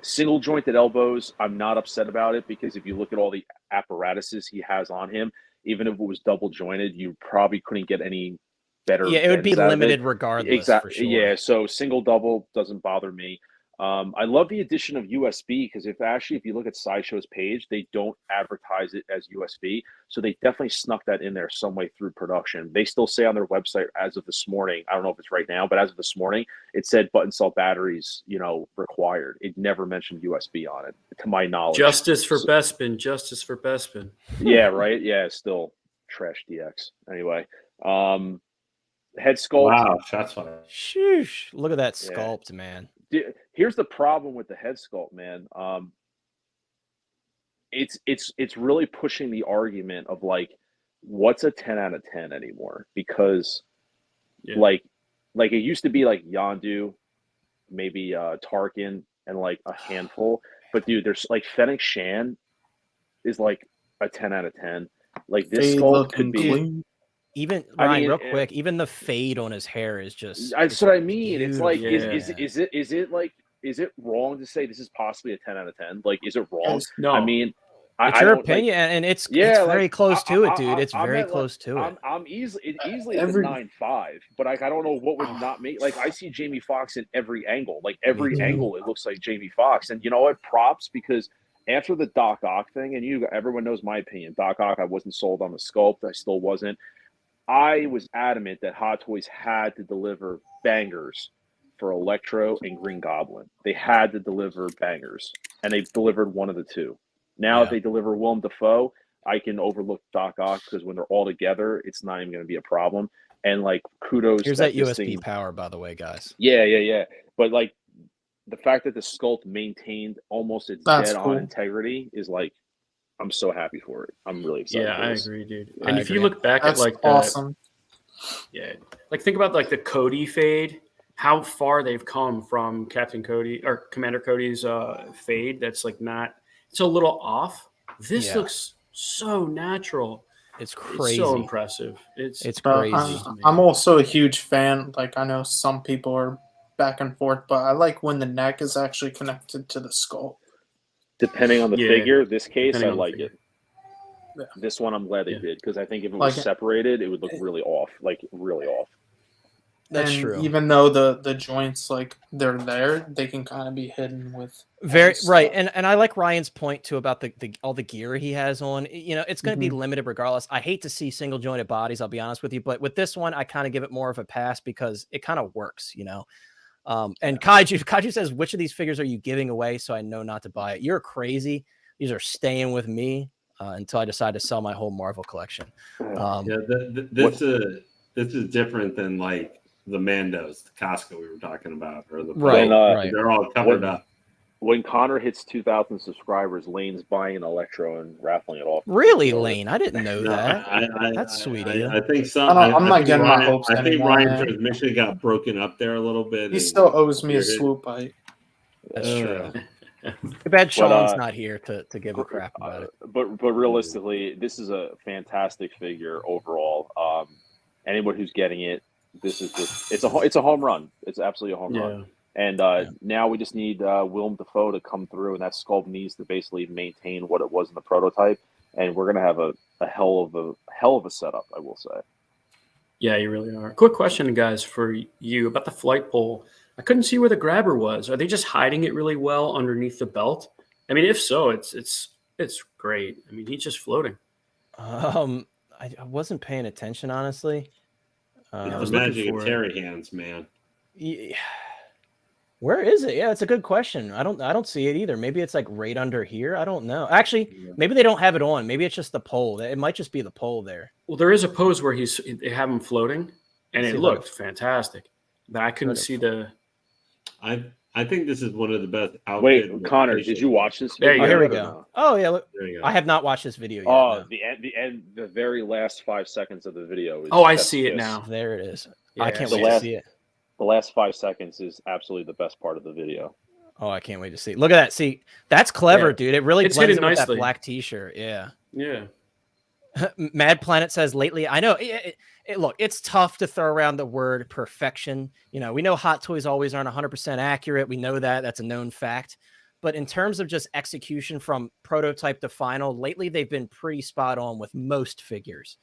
Single jointed elbows, I'm not upset about it, because if you look at all the apparatuses he has on him, even if it was double jointed, you probably couldn't get any better. Yeah, it would be limited regardless. Exactly. For sure. Yeah. So single, double doesn't bother me. I love the addition of USB, because if you look at Sideshow's page, they don't advertise it as USB. So they definitely snuck that in there some way through production. They still say on their website as of this morning, I don't know if it's right now, but as of this morning, it said button cell batteries, you know, required. It never mentioned USB on it, to my knowledge. Justice for Bespin. Justice for Bespin. Yeah, right. Yeah, still trash DX. Anyway, head sculpt. Wow, shots fired. Sheesh. Look at that sculpt, man. Here's the problem with the head sculpt, man. It's really pushing the argument of like, what's a 10 out of 10 anymore? Because like it used to be like Yondu, maybe Tarkin, and like a handful. But dude, there's like Fennec Shan is like a 10 out of 10. Like this sculpt could be clean. Even Ryan, real quick, even the fade on his hair is just. That's what I mean. Beautiful. It's like, is it wrong to say this is possibly a 10 out of 10? Like, is it wrong? No. I mean, it's your opinion, and it's very close to it, dude. It's very close to it. I'm easily a 9.5, but like I don't know what would not make. Like I see Jamie Foxx in every angle. Like every angle, it looks like Jamie Foxx. And you know what? Props, because after the Doc Ock thing, and everyone knows my opinion. Doc Ock, I wasn't sold on the sculpt. I still wasn't. I was adamant that Hot Toys had to deliver bangers for Electro and Green Goblin. They had to deliver bangers, and they delivered one of the two. Now, if they deliver Willem Dafoe, I can overlook Doc Ock, because when they're all together, it's not even going to be a problem. And like, kudos. Here's that USB power, by the way, guys. Yeah. But like, the fact that the sculpt maintained almost its dead-on integrity is like, I'm so happy for it. I'm really excited. Yeah, for this. I agree, dude. And if you look back at like awesome. Like think about like the Cody fade, how far they've come from Captain Cody or Commander Cody's fade. That's like not. It's a little off. This looks so natural. It's crazy. It's so impressive. It's crazy. I'm also a huge fan. Like, I know some people are back and forth, but I like when the neck is actually connected to the skull. Depending on the figure, this case, I like it. Yeah. This one, I'm glad they did, because I think if it was separated, it would look really off, like really off. That's and true. even though the joints, like, they're there, they can kind of be hidden with Very other right, stuff. and I like Ryan's point too about the all the gear he has on. You know, it's going to be Mhm. limited regardless. I hate to see single jointed bodies. I'll be honest with you, but with this one, I kind of give it more of a pass because it kind of works. You know, and Kaiju says, which of these figures are you giving away? So I know not to buy it. You're crazy. These are staying with me until I decide to sell my whole Marvel collection. Yeah, this is different than like the Mandos, the Costco we were talking about, or the Right, Poe. right. They're all covered up. When Connor hits 2,000 subscribers, Lane's buying an Electro and raffling it off. Really, Lane? I didn't know No, that. That's sweet of you. I think I'm not think getting my Ryan, hopes I think anymore, Ryan man. Transmission got broken up there a little bit. He and still owes me a weirded. swoop bite. That's Uh, true. Too bad Sean's not here to give a crap about it. But realistically, this is a fantastic figure overall. Anyone who's getting it, this is just it's a home run. It's absolutely a home run. And now we just need Willem Dafoe to come through, and that sculpt needs to basically maintain what it was in the prototype. And we're gonna have a hell of a setup, I will say. Yeah, you really are. Quick question, guys, for you about the flight pole. I couldn't see where the grabber was. Are they just hiding it really well underneath the belt? I mean, if so, it's great. I mean, he's just floating. I wasn't paying attention, honestly. I It's was the looking magic of for it. Terry hands, man. Yeah. Where is it? Yeah, it's a good question. I don't see it either. Maybe it's like right under here. I don't know. Actually, maybe they don't have it on. Maybe it's just the pole. It might just be the pole there. Well, there is a pose where they have him floating, and Let's see it if I looked can- fantastic. But I couldn't see the. I think this is one of the best outfits. Wait, Connor, did you watch this? There you Oh, go. here we or go. no? Oh yeah, look. There you go. I have not watched this video yet. Oh, no. the end, the very last 5 seconds of the video. Is Oh, I chef's see it kiss. now. There it is. Yeah, I can't the wait to last- see it. The last 5 seconds is absolutely the best part of the video. Oh, I can't wait to see it. Look at that. See, that's clever, Yeah. dude. It really It's blends hidden in with that nicely. black t-shirt. Yeah. Yeah. Mad Planet says lately, I know look, it's tough to throw around the word perfection. You know, we know Hot Toys always aren't 100% accurate. We know that. That's a known fact. But in terms of just execution from prototype to final, lately they've been pretty spot on with most figures.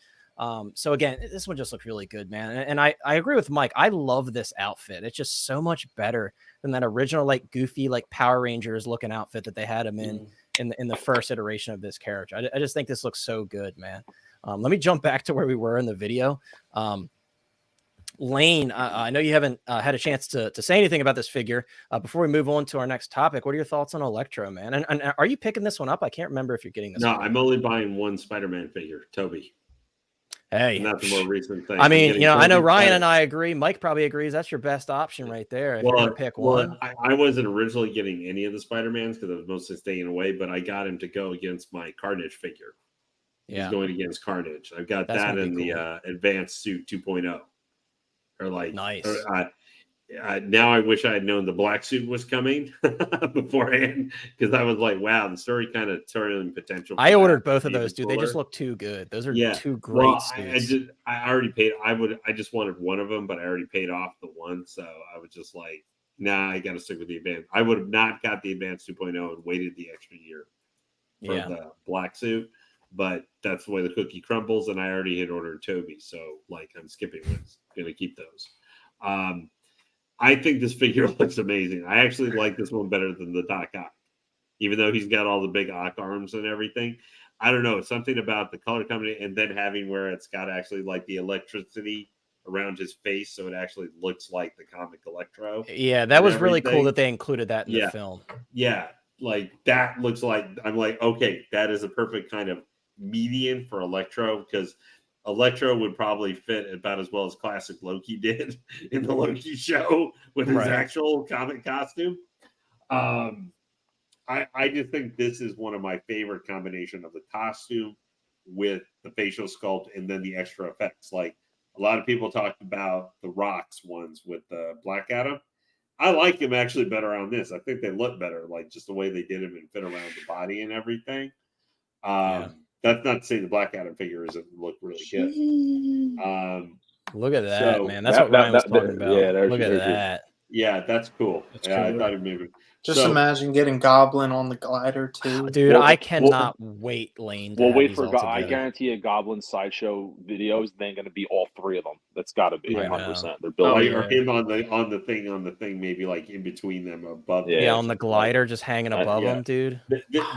So again, this one just looks really good, man. And I agree with Mike. I love this outfit. It's just so much better than that original, like goofy, like Power Rangers looking outfit that they had him in the first iteration of this character. I just think this looks so good, man. Let me jump back to where we were in the video. Lane, I know you haven't had a chance to say anything about this figure. Before we move on to our next topic, what are your thoughts on Electro, man? And are you picking this one up? I can't remember if you're getting this. No, one. I'm only buying one Spider-Man figure, Toby. Hey, And that's a more recent thing. I mean, you know, I know Ryan Spider- and I agree. Mike probably agrees. That's your best option right there. If you're going to pick one. I wasn't originally getting any of the Spider-Mans because I was mostly staying away, but I got him to go against my Carnage figure. Yeah. He's going against Carnage. I've got That's that gonna in be the Advanced Suit 2.0. Or like, Nice. Now I wish I had known the black suit was coming beforehand because I was like, wow, the story kind of turned potential. I for ordered that both to of be those, dude. cooler. They just look too good. Those are two great Well, suits. I already paid. I just wanted one of them, but I already paid off the one, so I was just like, nah, I got to stick with the advanced. I would have not got the advanced 2.0 and waited the extra year for the black suit, but that's the way the cookie crumbles, and I already had ordered Toby, so like I'm skipping ones. Gonna keep those. I think this figure looks amazing. I actually like this one better than the Doc Ock, even though he's got all the big Ock arms and everything. I don't know, something about the color coming in and then having where it's got actually like the electricity around his face, so it actually looks like the comic Electro. Yeah, that was really cool everything. that they included that in the film. Yeah, like that looks like, I'm like, okay, that is a perfect kind of median for Electro, because Electro would probably fit about as well as classic Loki did in the Loki show with his actual comic costume. I just think this is one of my favorite combination of the costume with the facial sculpt and then the extra effects. Like a lot of people talked about the Rock's ones with the Black Adam. I like him actually better on this. I think they look better, like just the way they did him and fit around the body and everything. That's not to say the Black Adam figure doesn't look really good. Look at that, so man. That's what Ryan was talking about. Yeah, Look at that. Yeah, that's cool. That's I cool. thought he maybe. Just So- imagine getting Goblin on the glider too. Dude, Well, I cannot wait, Lane. To We'll have wait these for. all I together. guarantee a Goblin sideshow videos. Then going to be all three of them. That's got to be Yeah. 100%. They're Oh, building. Or yeah. him on the thing, maybe like in between them, above. Yeah. Yeah, on the glider, just hanging above yeah. them, dude.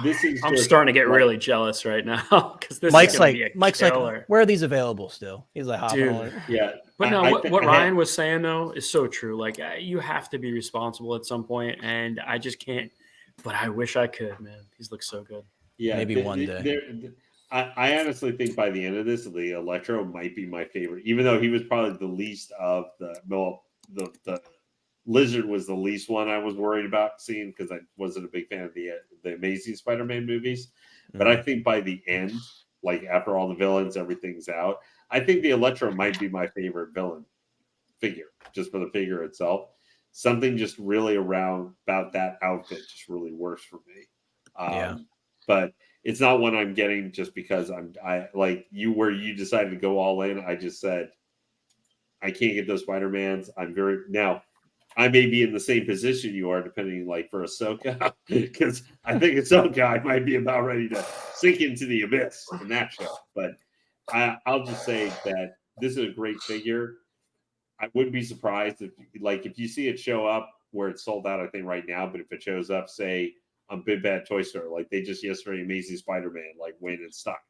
This is. I'm just, starting to get like, really jealous right now because this Mike's is going like, to be a Mike's killer. like, where are these available still? He's like, hopping on it. Yeah, But no, I what had- Ryan was saying though is so true. Like you have to be responsible at some point, and I just can't. But I wish I could, man. These look so good. Yeah, Maybe one day. I honestly think by the end of this, the Electro might be my favorite, even though he was probably the least of the Lizard was the least one I was worried about seeing because I wasn't a big fan of the Amazing Spider-Man movies. But I think by the end, like after all the villains, everything's out, I think the Electro might be my favorite villain figure, just for the figure itself. Something just really around about that outfit just really works for me. Yeah. But it's not one I'm getting just because I like you where you decided to go all in. I just said I can't get those Spider-Mans. Now I may be in the same position you are, depending like for Ahsoka, because I think Ahsoka I might be about ready to sink into the abyss in that show. But I'll just say that this is a great figure. I wouldn't be surprised if you see it show up where it's sold out, I think right now, but if it shows up, say on Big Bad Toy Store, like they just yesterday, Amazing Spider-Man, like went in stock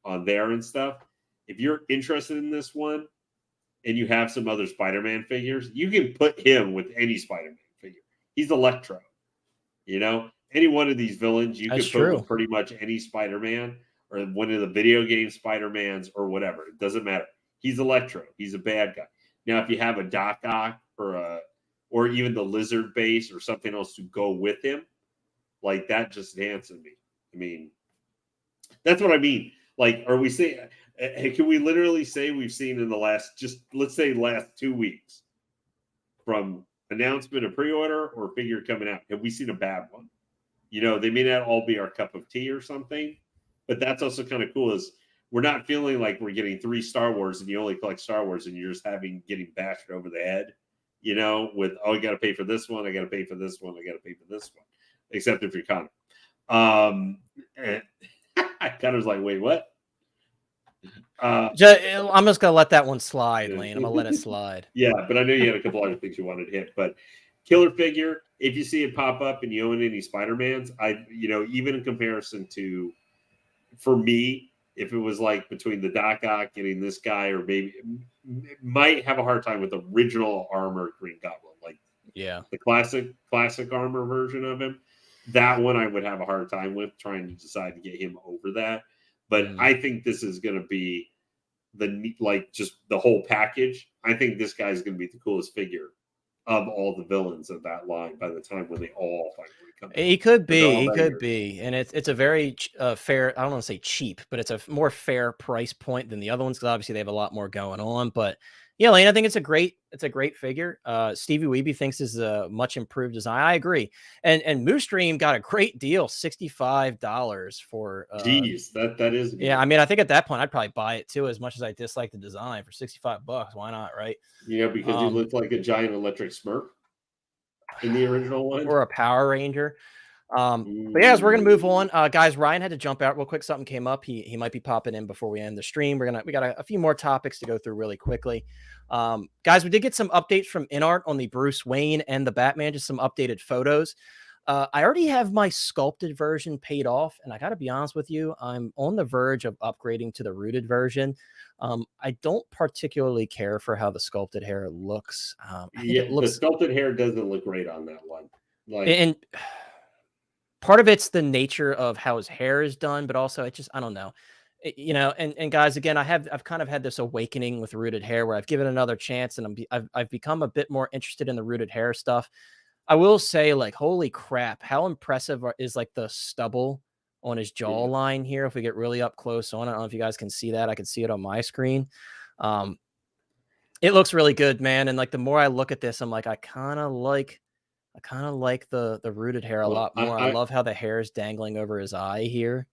on there and stuff. If you're interested in this one and you have some other Spider-Man figures, you can put him with any Spider-Man figure. He's Electro. Any one of these villains, you That's can put true. with pretty much any Spider-Man or one of the video game Spider-Mans or whatever. It doesn't matter. He's Electro. He's a bad guy. Now, if you have a Doc Ock or even the Lizard base or something else to go with him, like that just dances me. I mean, that's what I mean. Like, are we saying? Can we literally say we've seen in the last, let's say last 2 weeks, from announcement of pre-order or figure coming out, have we seen a bad one? They may not all be our cup of tea or something, but that's also kind of cool. Is we're not feeling like we're getting 3 Star Wars and you only collect Star Wars and you're just getting bashed over the head, with, oh, I got to pay for this one. I got to pay for this one. I got to pay for this one, except if you're Connor. Connor's like, wait, what? I'm just gonna let that one slide, Lane. I'm gonna let it slide. Yeah, but I know you had a couple other things you wanted to hit. But killer figure, if you see it pop up and you own any Spider-Mans, even in comparison to, for me, if it was like between the Doc Ock getting this guy, or maybe might have a hard time with the original armor Green Goblin, like the classic armor version of him. That one I would have a hard time with trying to decide to get him over that. But I think this is going to be just the whole package. I think this guy's going to be the coolest figure of all the villains of that line by the time when they all finally come out. He could be, and it's a very fair. I don't want to say cheap, but it's a more fair price point than the other ones because obviously they have a lot more going on. But yeah, Lane, I think it's a great figure. Stevie Weeby thinks this is a much improved design. I agree. And Moose Dream got a great deal, $65 for. Jeez, that is. Good. Yeah, I mean, I think at that point I'd probably buy it too. As much as I dislike the design, for $65, why not, right? Because he looked like a giant electric Smurf in the original one, or a Power Ranger. But yeah, as we're gonna move on, guys. Ryan had to jump out real quick. Something came up. He might be popping in before we end the stream. We got a few more topics to go through really quickly. Guys, we did get some updates from InArt on the Bruce Wayne and the Batman. Just some updated photos. I already have my sculpted version paid off, and I got to be honest with you, I'm on the verge of upgrading to the rooted version. I don't particularly care for how the sculpted hair looks. The sculpted hair doesn't look great on that one. And part of it's the nature of how his hair is done, but also I don't know, and guys, again, I've kind of had this awakening with rooted hair where I've given it another chance and I've become a bit more interested in the rooted hair stuff. I will say, like, holy crap, how impressive is like the stubble on his jawline here. If we get really up close on it, I don't know if you guys can see that. I can see it on my screen. It looks really good, man. And like, the more I look at this, I'm like, I kind of like the rooted hair a lot more. I love how the hair is dangling over his eye here.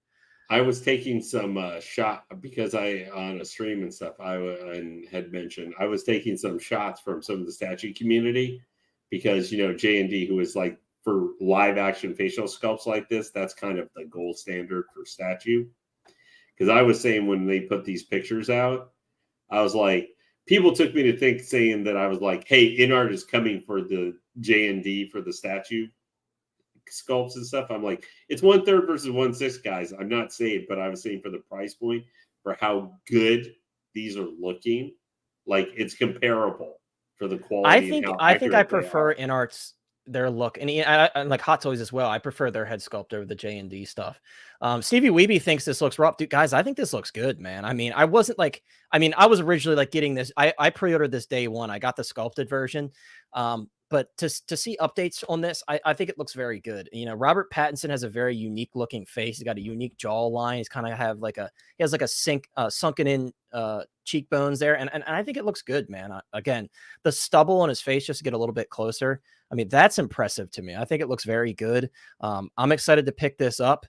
I was taking some shot because on a stream and stuff, had mentioned I was taking some shots from some of the statue community because, J&D, who is like for live action facial sculpts like this, that's kind of the gold standard for statue. Because I was saying when they put these pictures out, I was like, people took me to think saying that I was like, hey, InArt is coming for the J&D for the statue sculpts and stuff. I'm like, it's 1/3 versus 1/6, guys. I'm not saying, but I was saying for the price point, for how good these are looking, like it's comparable for the quality. I think I prefer InArt's their look, and and like Hot Toys as well. I prefer their head sculpt over the J&D stuff. Stevie Weeby thinks this looks rough. Dude, guys, I think this looks good, man. I mean, I was originally like getting this. I pre-ordered this day one. I got the sculpted version. But to see updates on this, I think it looks very good. You know, Robert Pattinson has a very unique looking face. He's got a unique jawline. He's kind of have like he has like a sunken in cheekbones there. And I think it looks good, man. Again, the stubble on his face, just to get a little bit closer. I mean, that's impressive to me. I think it looks very good. I'm excited to pick this up.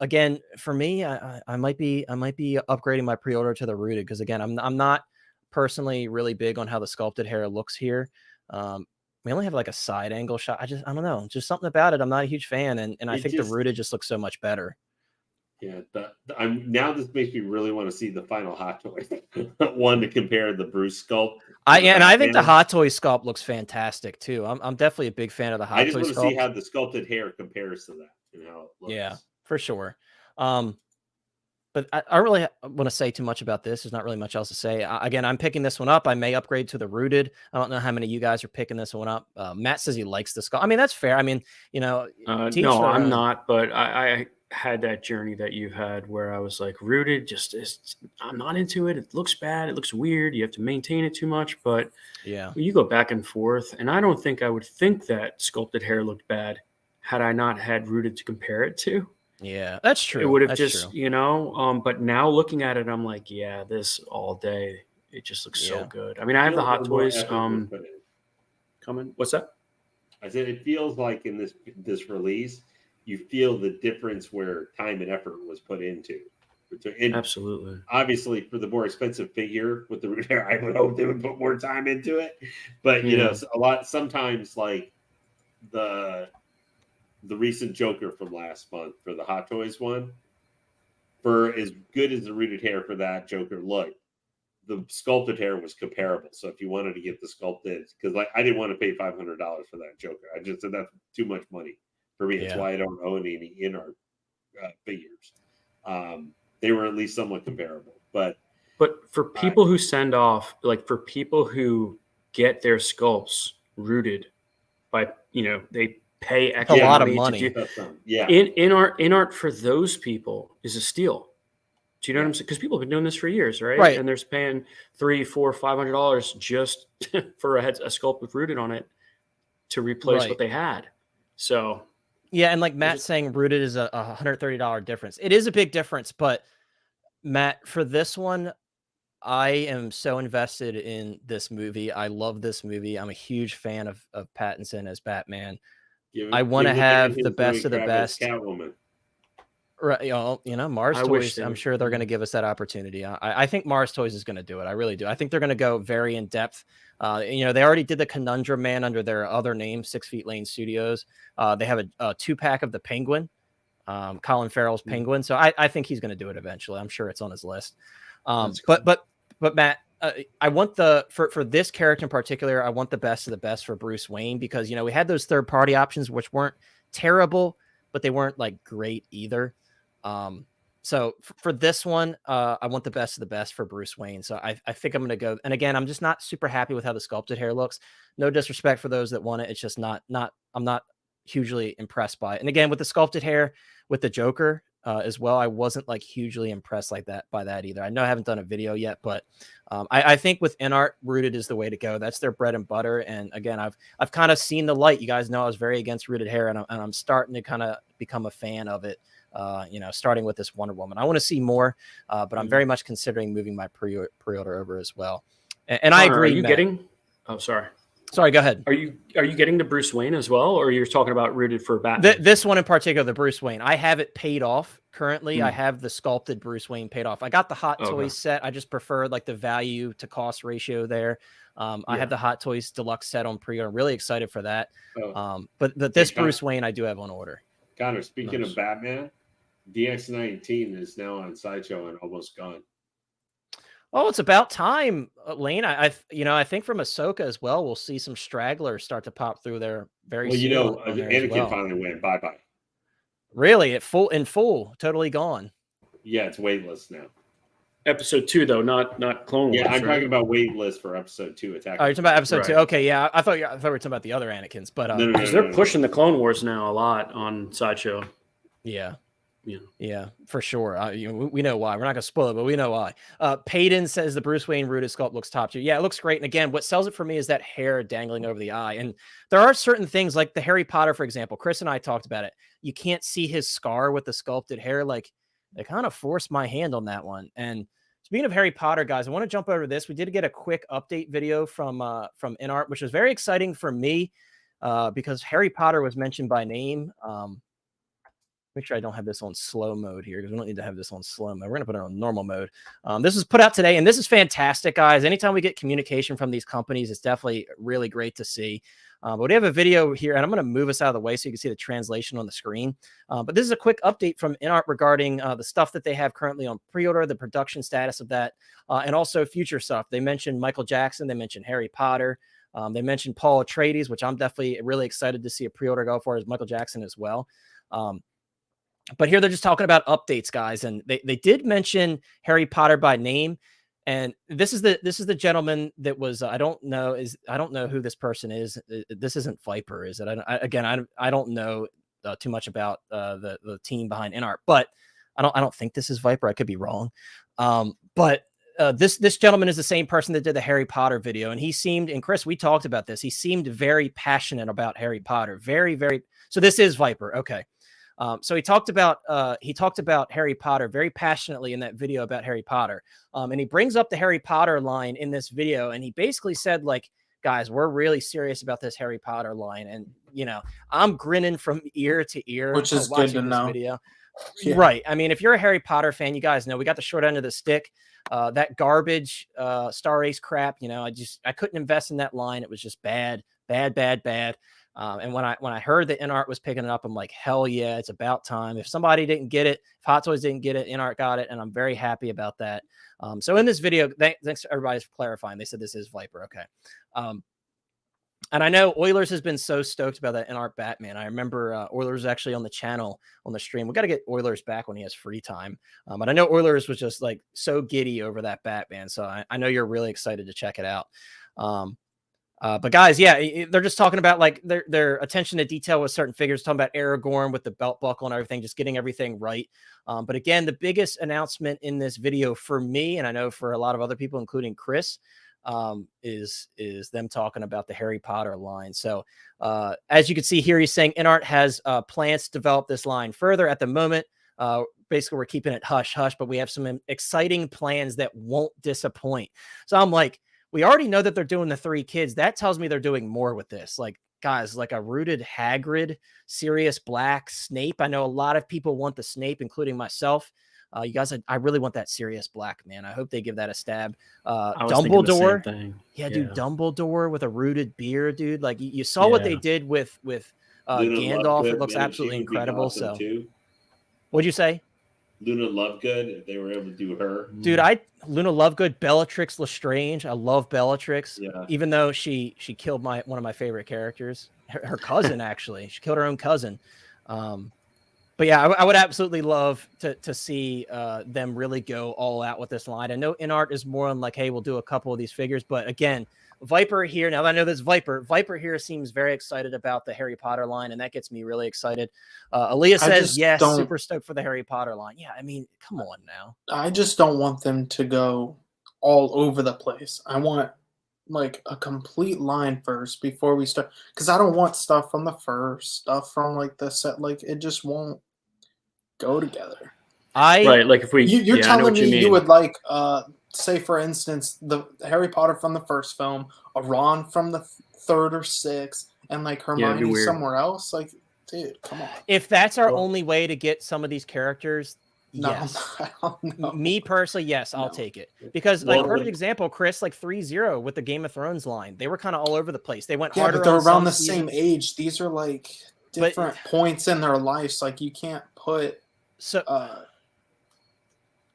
Again, for me, I might be upgrading my pre-order to the rooted, because again, I'm not personally really big on how the sculpted hair looks here. We only have like a side angle shot. I don't know, just something about it. I'm not a huge fan, and I think the rooted just looks so much better. Yeah, now this makes me really want to see the final Hot Toy one to compare the Bruce sculpt. I think the Hot Toy sculpt looks fantastic too. I'm definitely a big fan of the Hot Toy sculpt. I just want to see how the sculpted hair compares to that and how it looks. Yeah, for sure. But I don't really want to say too much about this. There's not really much else to say. Again, I'm picking this one up. I may upgrade to the rooted. I don't know how many of you guys are picking this one up. Matt says he likes the skull. I mean, that's fair. I mean, you know. No, I'm not. But I had that journey that you had where I was like, rooted I'm not into it. It looks bad. It looks weird. You have to maintain it too much. But yeah, you go back and forth. And I don't think I would think that sculpted hair looked bad had I not had rooted to compare it to. Yeah, that's true. It would have you know, but now looking at it, I'm like, yeah, this all day. It just looks so good. I mean, I have the Hot Toys coming. What's that? I said it feels like in this release, you feel the difference where time and effort was put into. And absolutely. Obviously, for the more expensive figure with the root hair, I would hope they would put more time into it. But you know, sometimes like the recent Joker from last month for the Hot Toys one, for as good as the rooted hair for that Joker looked, the sculpted hair was comparable. So if you wanted to get the sculpted, because like I didn't want to pay $500 for that Joker. I just said that's too much money for me. That's why I don't own any InArt figures. They were at least somewhat comparable. But for people who send off, like for people who get their sculpts rooted by, you know, they pay a lot of money. InArt for those people is a steal. Do you know what I'm saying? Because people have been doing this for years, right? And they're paying $300, $400, $500 just for a sculpt with rooted on it to replace what they had. So yeah, and like Matt saying, rooted is a $130 difference. It is a big difference, but Matt, for this one, I am so invested in this movie. I love this movie. I'm a huge fan of Pattinson as Batman. I want to have the best of the best. Catwoman. Right, you know, Mars Toys. I'm sure they're going to give us that opportunity. I think Mars Toys is going to do it. I really do. I think they're going to go very in depth. You know, they already did the Conundrum Man under their other name, 6 Feet Lane Studios. They have a 2-pack of the Penguin, Colin Farrell's Penguin. So I think he's going to do it eventually. I'm sure it's on his list. But Matt, I want for this character in particular, I want the best of the best for Bruce Wayne, because, you know, we had those third-party options which weren't terrible, but they weren't like great either. So for this one, I want the best of the best for Bruce Wayne. So I think I'm going to go. And again, I'm just not super happy with how the sculpted hair looks. No disrespect for those that want it. It's just I'm not hugely impressed by it. And again, with the sculpted hair with the Joker as well, I wasn't like hugely impressed by that either. I know I haven't done a video yet, but I think with InArt, rooted is the way to go. That's their bread and butter. And again, I've kind of seen the light. You guys know I was very against rooted hair, and I'm starting to kind of become a fan of it. You know, starting with this Wonder Woman. I want to see more, but I'm very much considering moving my pre-order over as well. And I agree. Are you getting? Oh, sorry. Sorry, go ahead. Are you getting the Bruce Wayne as well, or you're talking about rooted for Batman? This one in particular, the Bruce Wayne. I have it paid off currently. I have the sculpted Bruce Wayne paid off. I got the Hot Toys set. I just prefer like the value to cost ratio there. I have the Hot Toys deluxe set on pre-order. Really excited for that. But this Bruce Wayne I do have on order. Connor, speaking of Batman, DX19 is now on Sideshow and almost gone. Oh, it's about time, Lane. I think from Ahsoka as well, we'll see some stragglers start to pop through there very soon. Well, Anakin finally went bye-bye. Really? In full, totally gone. Yeah, it's waitlist now. Episode 2, though, not Clone Wars. Yeah, I'm talking about waitlist for episode 2. Attack. Oh, you're talking about episode 2. Okay, yeah, I thought we were talking about the other Anakins, but no, they're pushing the Clone Wars now a lot on Sideshow. Yeah, for sure. We know why. We're not going to spoil it, but we know why. Payton says the Bruce Wayne rooted sculpt looks top tier. Yeah, it looks great. And again, what sells it for me is that hair dangling over the eye. And there are certain things like the Harry Potter, for example. Chris and I talked about it. You can't see his scar with the sculpted hair. Like, they kind of forced my hand on that one. And speaking of Harry Potter, guys, I want to jump over this. We did get a quick update video from InArt, which was very exciting for me because Harry Potter was mentioned by name. Make sure I don't have this on slow mode here because we don't need to have this on slow mode. We're going to put it on normal mode. This was put out today, and this is fantastic, guys. Anytime we get communication from these companies, it's definitely really great to see. But we have a video here, and I'm going to move us out of the way so you can see the translation on the screen. But this is a quick update from InArt regarding the stuff that they have currently on pre-order, the production status of that, and also future stuff. They mentioned Michael Jackson. They mentioned Harry Potter. They mentioned Paul Atreides, which I'm definitely really excited to see a pre-order go for, as Michael Jackson as well. But here they're just talking about updates, guys, and they did mention Harry Potter by name, and this is the gentleman that was I don't know who this person is. This isn't Viper, is it? I don't know too much about the team behind InArt, but I don't think this is Viper. I could be wrong, but this gentleman is the same person that did the Harry Potter video, and he seemed, and Chris, we talked about this. He seemed very passionate about Harry Potter, very, very. So this is Viper, okay. So he talked about Harry Potter very passionately in that video about Harry Potter. And he brings up the Harry Potter line in this video. And he basically said, like, guys, we're really serious about this Harry Potter line. And, I'm grinning from ear to ear. Which is good to know. Video. Yeah. Right. I mean, if you're a Harry Potter fan, you guys know we got the short end of the stick. That garbage Star Ace crap, I couldn't invest in that line. It was just bad. And when I heard that InArt was picking it up, I'm like, hell yeah, it's about time. If somebody didn't get it, if Hot Toys didn't get it, InArt got it, and I'm very happy about that. So in this video, thanks to everybody for clarifying. They said this is Viper, okay. And I know Oilers has been so stoked about that InArt Batman. I remember Oilers actually on the channel on the stream. We got to get Oilers back when he has free time. But I know Oilers was just like so giddy over that Batman. So I know you're really excited to check it out. But guys, yeah, they're just talking about like their attention to detail with certain figures, talking about Aragorn with the belt buckle and everything, just getting everything right. But again, the biggest announcement in this video for me, and I know for a lot of other people, including Chris, is them talking about the Harry Potter line. So as you can see here, he's saying InArt has plans to develop this line further. At the moment, basically we're keeping it hush hush, but we have some exciting plans that won't disappoint. So I'm like, we already know that they're doing the 3 kids. That tells me they're doing more with this. Like, guys, like a rooted Hagrid, Sirius Black, Snape. I know a lot of people want the Snape, including myself. You guys, I really want that Sirius Black, man. I hope they give that a stab. Dumbledore. Yeah, dude, Dumbledore with a rooted beard, dude. Like, you saw what they did with Gandalf. It looks absolutely incredible. Awesome so, what'd you say? Luna Lovegood, if they were able to do her. Dude, Luna Lovegood, Bellatrix Lestrange. I love Bellatrix. Yeah. Even though she killed one of my favorite characters. Her cousin, actually. She killed her own cousin. But yeah, I would absolutely love to see them really go all out with this line. I know InArt is more on like, hey, we'll do a couple of these figures. But again, Viper here, now that I know this Viper here seems very excited about the Harry Potter line, and that gets me really excited. Aaliyah says, yes, super stoked for the Harry Potter line. Yeah, I mean, come on now. I just don't want them to go all over the place. I want like a complete line first before we start, because I don't want stuff from the first, stuff from like the set. Like, it just won't go together. Right, like if we you're telling me you would like say for instance the Harry Potter from the first film, a Ron from the third or sixth, and like Hermione somewhere else. Like, dude, come on. If that's our only way to get some of these characters, No, yes. no. Me personally, yes, I'll take it. Because like perfect example, Chris, like 3-0 with the Game of Thrones line. They were kind of all over the place. They went harder. But they're on around the seasons. same age. These are like different points in their lives. Like you can't put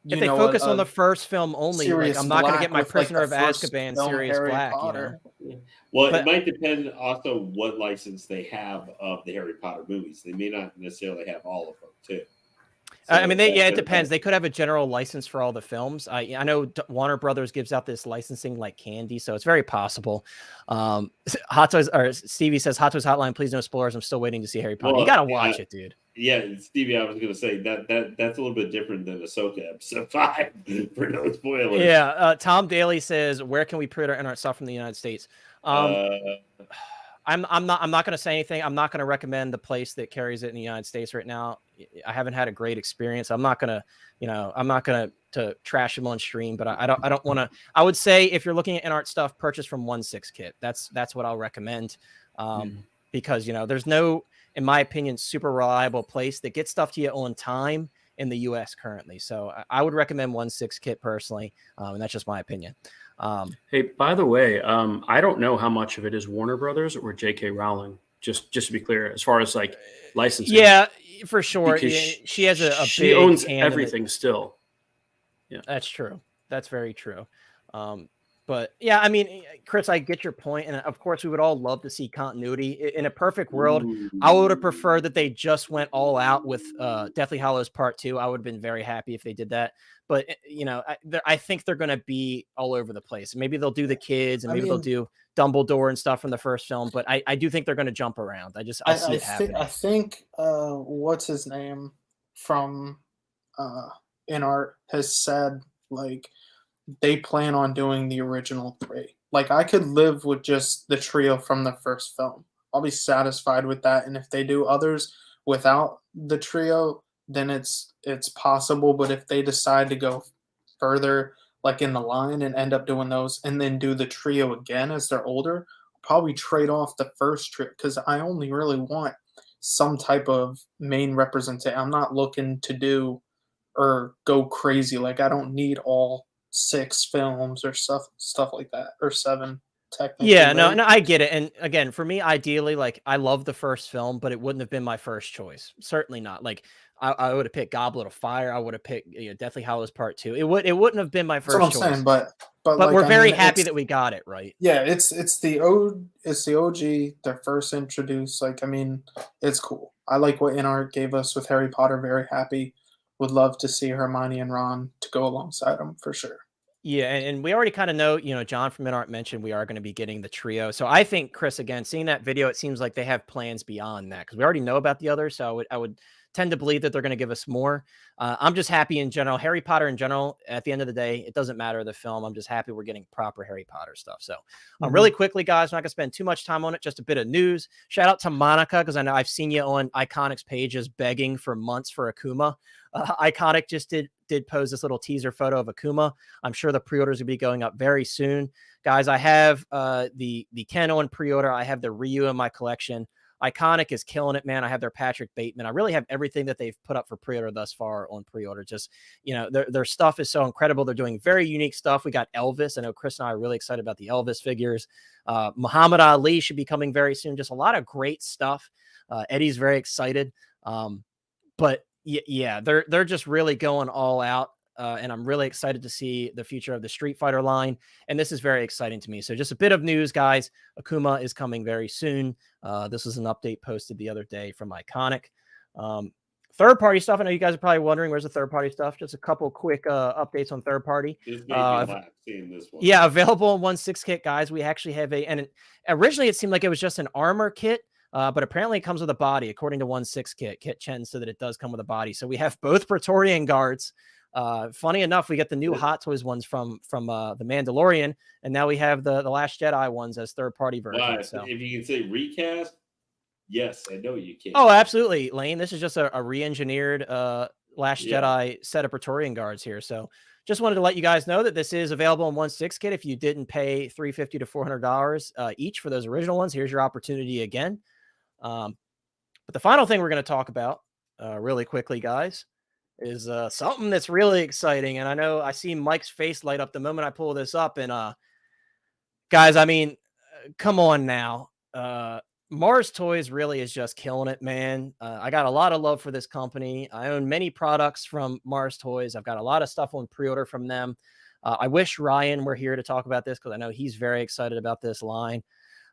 if they focus on the first film only, like I'm not going to get my Prisoner of Azkaban Sirius Black. You know? Well, it might depend also what license they have of the Harry Potter movies. They may not necessarily have all of them too. So I mean, it depends. They could have a general license for all the films. I know Warner Brothers gives out this licensing like candy, so it's very possible. Hot Toys or Stevie says Hot Toys Hotline, please no spoilers. I'm still waiting to see Harry Potter. You gotta watch it, dude. Yeah, Stevie, I was gonna say that's a little bit different than Ahsoka episode 5 for no spoilers. Yeah, Tom Daly says, where can we pre-order InArt stuff from the United States? I'm not going to say anything. I'm not going to recommend the place that carries it in the United States right now. I haven't had a great experience. I'm not going to trash them on stream, but I don't want to. I would say if you're looking at InArt stuff, purchase from 1/6 Kit. That's what I'll recommend. Because there's no, in my opinion, super reliable place that gets stuff to you on time in the US currently. So I would recommend 1/6 Kit personally. And that's just my opinion. Hey, by the way, I don't know how much of it is Warner Brothers or J.K. Rowling. Just to be clear, as far as like licensing. Yeah, for sure. She has a she big owns hand everything still. Yeah, that's true. That's very true. But yeah, I mean, Chris, I get your point, and of course, we would all love to see continuity. In a perfect world, I would have preferred that they just went all out with Deathly Hallows Part 2. I would have been very happy if they did that. But I think they're going to be all over the place. Maybe they'll do the kids, and maybe they'll do Dumbledore and stuff from the first film. But I do think they're going to jump around. I see it happening. I think what's his name from InArt has said like they plan on doing the original 3. Like I could live with just the trio from the first film. I'll be satisfied with that. And if they do others without the trio, then it's possible. But if they decide to go further, like in the line, and end up doing those, and then do the trio again as they're older, probably trade off the first trio because I only really want some type of main representation. I'm not looking to do or go crazy. Like I don't need all 6 films or stuff like that, or 7 technically. Yeah, no, I get it. And again, for me, ideally, like I love the first film, but it wouldn't have been my first choice. Certainly not. Like I would have picked Goblet of Fire. I would have picked Deathly Hallows Part 2. It wouldn't have been my first choice. That's what I'm saying, but like, we're very happy that we got it right. Yeah, it's the OG, their first introduced. Like I mean, it's cool. I like what InArt gave us with Harry Potter. Very happy. Would love to see Hermione and Ron to go alongside them for sure. Yeah, and we already kind of know, John from InArt mentioned we are going to be getting the trio. So I think, Chris, again, seeing that video, it seems like they have plans beyond that because we already know about the others. So I would tend to believe that they're going to give us more. I'm just happy in general. Harry Potter in general, at the end of the day, it doesn't matter the film. I'm just happy we're getting proper Harry Potter stuff. So really quickly, guys, I'm not going to spend too much time on it. Just a bit of news. Shout out to Monica because I know I've seen you on Iconic's pages begging for months for Akuma. Iconic just did post this little teaser photo of Akuma. I'm sure the pre-orders will be going up very soon. Guys, I have the Ken on pre-order. I have the Ryu in my collection. Iconic is killing it, man. I have their Patrick Bateman. I really have everything that they've put up for pre-order thus far on pre-order. Just, their stuff is so incredible. They're doing very unique stuff. We got Elvis. I know Chris and I are really excited about the Elvis figures. Muhammad Ali should be coming very soon. Just a lot of great stuff. Eddie's very excited. But yeah, they're just really going all out. And I'm really excited to see the future of the Street Fighter line. And this is very exciting to me. So just a bit of news, guys. Akuma is coming very soon. This was an update posted the other day from Iconic. Third-party stuff. I know you guys are probably wondering where's the third-party stuff. Just a couple quick updates on third-party. Seeing this one. Yeah, available in 1/6 Kit, guys. We actually have originally it seemed like it was just an armor kit. But apparently it comes with a body, according to 1/6 Kit. Kit Chen said that it does come with a body. So we have both Praetorian guards. Funny enough, we get the new Hot Toys ones from the Mandalorian, and now we have the Last Jedi ones as third-party versions. So. If you can say recast, yes, I know you can. Oh, absolutely, Lane. This is just a re-engineered Last Jedi set of Praetorian guards here. So just wanted to let you guys know that this is available in 1/6 kit. If you didn't pay $350 to $400 each for those original ones, here's your opportunity again. But the final thing we're going to talk about really quickly, guys, is something that's really exciting. And I know I see Mike's face light up the moment I pull this up. And guys, I mean, come on now. Mars Toys really is just killing it, man. I got a lot of love for this company. I own many products from Mars Toys. I've got a lot of stuff on pre-order from them. I wish Ryan were here to talk about this because I know he's very excited about this line.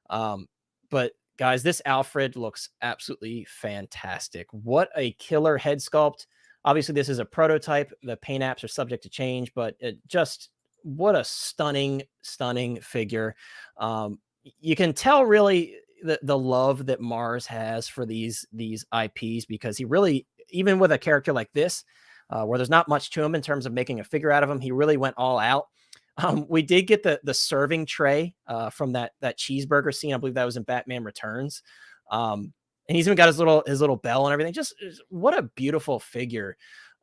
But guys, this Alfred looks absolutely fantastic. What a killer head sculpt. Obviously, this is a prototype. The paint apps are subject to change, but it just, what a stunning, stunning figure. You can tell really the love that Mars has for these IPs, because he really, even with a character like this, where there's not much to him in terms of making a figure out of him, he really went all out. We did get the serving tray from that cheeseburger scene. I believe that was in Batman Returns. And he's even got his little bell and everything. Just what a beautiful figure.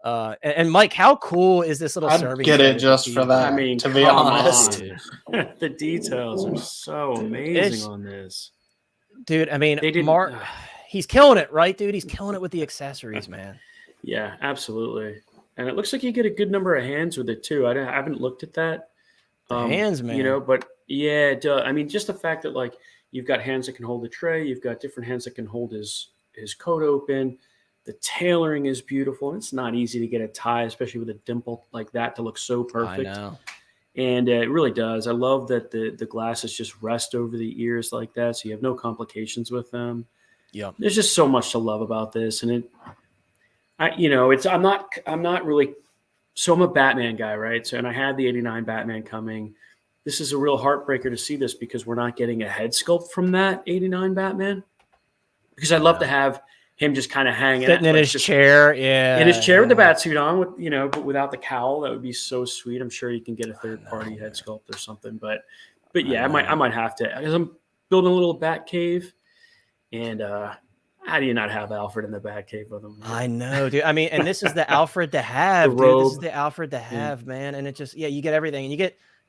And Mike, how cool is this little serving? Get it just for that. I mean, to be honest, the details are so amazing on this, dude. I mean, he's killing it, right, dude? He's killing it with the accessories, man. Yeah, absolutely. And it looks like you get a good number of hands with it too. I haven't looked at that. Hands, man. You know, but yeah, I mean, just the fact that like you've got hands that can hold the tray, you've got different hands that can hold his coat open. The tailoring is beautiful. It's not easy to get a tie, especially with a dimple like that, to look so perfect. I know. And it really does. I love that the glasses just rest over the ears like that, so you have no complications with them. Yeah. There's just so much to love about this, and I'm not really. So I'm a Batman guy, right? So, and I had the '89 Batman coming. This is a real heartbreaker to see this because we're not getting a head sculpt from that '89 Batman. Because I'd love to have him just kind of hanging sitting in his chair, in his chair with the bat suit on, with but without the cowl. That would be so sweet. I'm sure you can get a third-party head sculpt or something, but yeah, I might have to, because I'm building a little bat cave, and how do you not have Alfred in the bat cave with him? I know, dude. I mean, and this is the Alfred to have, dude. This is the Alfred to have, man. And it just, you get everything, and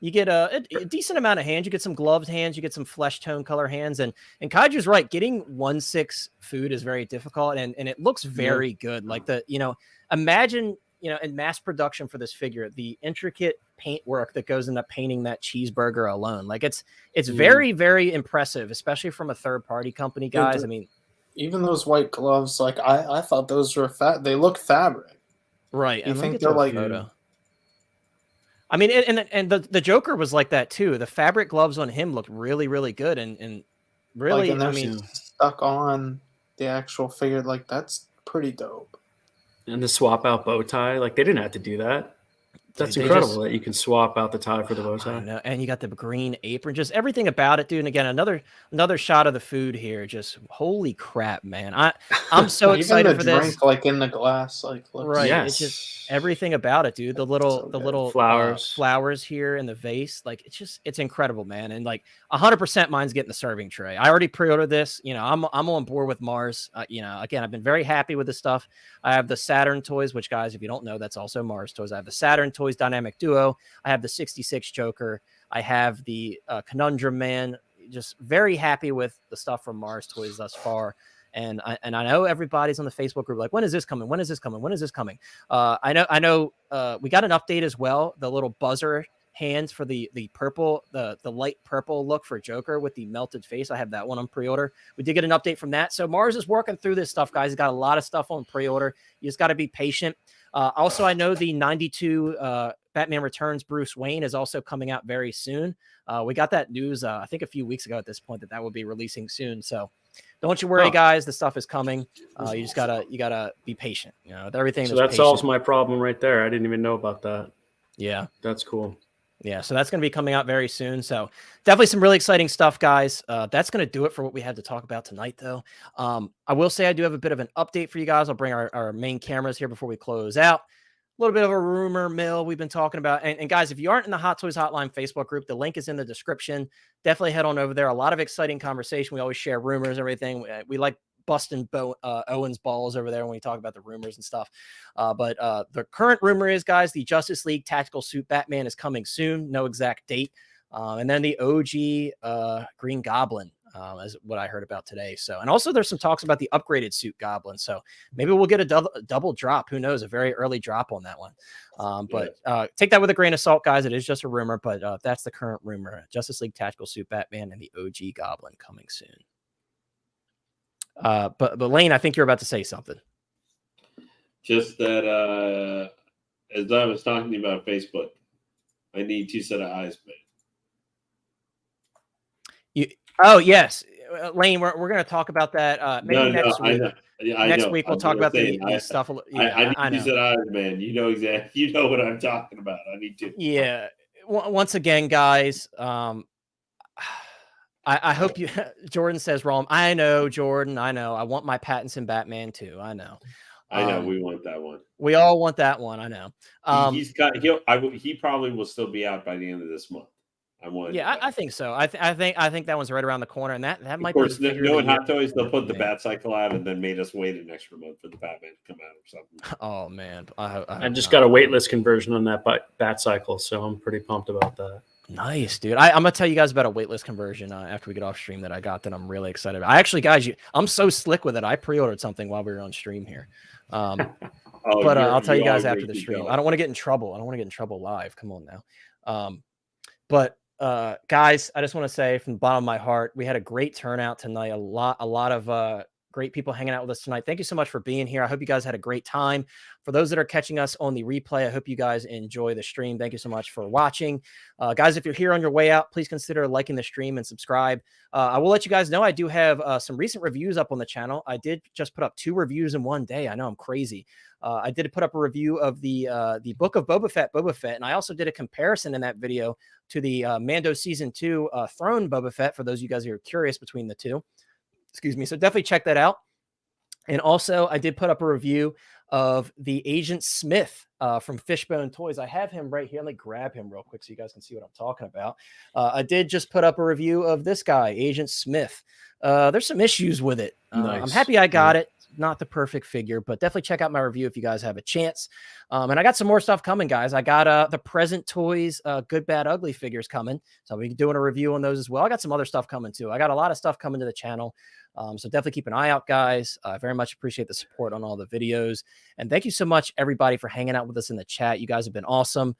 you get a decent amount of hands. You get some gloved hands. You get some flesh tone color hands. And Kaiju's right. Getting 1/6 food is very difficult, and it looks very good. Like imagine, in mass production for this figure, the intricate paint work that goes into painting that cheeseburger alone. Like it's very, very impressive, especially from a third party company, guys. I mean, even those white gloves, like I thought those were they look fabric. Right. You think they're like photo. I mean, and the Joker was like that too. The fabric gloves on him looked really, really good, and really, I mean, stuck on the actual figure. Like that's pretty dope. And the swap out bow tie, like they didn't have to do that. That's incredible that you can swap out the tie for the bow tie. And you got the green apron, just everything about it, dude. And again, another shot of the food here. Just holy crap, man! I'm so excited for drink, this. Like in the glass, like right. Yes. It's just everything about it, dude. The little flowers here in the vase, like it's incredible, man. And like 100%, mine's getting the serving tray. I already pre-ordered this. I'm on board with Mars. Again, I've been very happy with this stuff. I have the Saturn toys, which, guys, if you don't know, that's also Mars toys. I have the Saturn toys Dynamic Duo. I have the 66 Joker. I have the Conundrum Man. Just very happy with the stuff from Mars Toys thus far. And I know everybody's on the Facebook group like, when is this coming? When is this coming? When is this coming? I know we got an update as well. The little buzzer hands for the purple, the light purple look for Joker with the melted face. I have that one on pre-order. We did get an update from that. So Mars is working through this stuff, guys. He's got a lot of stuff on pre-order. You just got to be patient. Also, I know the 92 Batman Returns Bruce Wayne is also coming out very soon. We got that news, I think a few weeks ago at this point, that will be releasing soon. So don't you worry, guys. The stuff is coming. You just gotta be patient. With everything. So that solves my problem right there. I didn't even know about that. Yeah, that's cool. Yeah, so that's going to be coming out very soon. So definitely some really exciting stuff, guys. That's going to do it for what we had to talk about tonight, though. I will say I do have a bit of an update for you guys. I'll bring our main cameras here before we close out. A little bit of a rumor mill we've been talking about. And guys, if you aren't in the Hot Toys Hotline Facebook group, the link is in the description. Definitely head on over there. A lot of exciting conversation. We always share rumors and everything. We like busting Owen's balls over there when we talk about the rumors and stuff. But the current rumor is, guys, the Justice League Tactical Suit Batman is coming soon. No exact date. And then the OG Green Goblin is what I heard about today. So, and also there's some talks about the upgraded suit Goblin. So maybe we'll get a double drop. Who knows? A very early drop on that one. But take that with a grain of salt, guys. It is just a rumor, but that's the current rumor. Justice League Tactical Suit Batman and the OG Goblin coming soon. But Lane, I think you're about to say something. Just that as I was talking to you about Facebook, I need 2 sets of eyes, man. Oh yes, Lane. We're going to talk about that maybe next week. Next week we'll talk about the stuff. I need 2 sets of eyes, man. You know exactly. You know what I'm talking about. I need to. Yeah. Once again, guys. I hope you. Jordan says, "Rom, I know, Jordan. I know. I want my Pattinson Batman too. I know. I know. We want that one. We all want that one. I know. He probably will still be out by the end of this month. I think so. I think that one's right around the corner, and that might. Of course, no Hot Toys. They'll put the Bat Cycle out, and then made us wait an extra month for the Batman to come out or something. Oh man, I just got a waitlist conversion on that Bat Cycle, so I'm pretty pumped about that. Nice, dude. I'm gonna tell you guys about a waitlist conversion after we get off stream that I got that I'm really excited about. I actually, guys, I'm so slick with it. I pre-ordered something while we were on stream here. But I'll tell you guys after the stream. I don't want to get in trouble. I don't want to get in trouble live. Come on now. But guys, I just want to say from the bottom of my heart, we had a great turnout tonight. A lot of great people hanging out with us tonight. Thank you so much for being here. I hope you guys had a great time. For those that are catching us on the replay, I hope you guys enjoy the stream. Thank you so much for watching. Guys, if you're here on your way out, please consider liking the stream and subscribe. I will let you guys know I do have some recent reviews up on the channel. I did just put up 2 reviews in one day. I know I'm crazy. I did put up a review of the Book of Boba Fett, and I also did a comparison in that video to the Mando Season 2 Throne Boba Fett, for those of you guys who are curious between the two. Excuse me. So definitely check that out. And also, I did put up a review of the Agent Smith from Fishbone Toys. I have him right here. Let me grab him real quick so you guys can see what I'm talking about. I did just put up a review of this guy, Agent Smith. There's some issues with it. Nice. I'm happy I got it. Not the perfect figure, but definitely check out my review if you guys have a chance. And I got some more stuff coming, guys. I got the Present Toys Good, Bad, Ugly figures coming. So we'll be doing a review on those as well. I got some other stuff coming too. I got a lot of stuff coming to the channel. So definitely keep an eye out, guys. I very much appreciate the support on all the videos. And thank you so much, everybody, for hanging out with us in the chat. You guys have been awesome.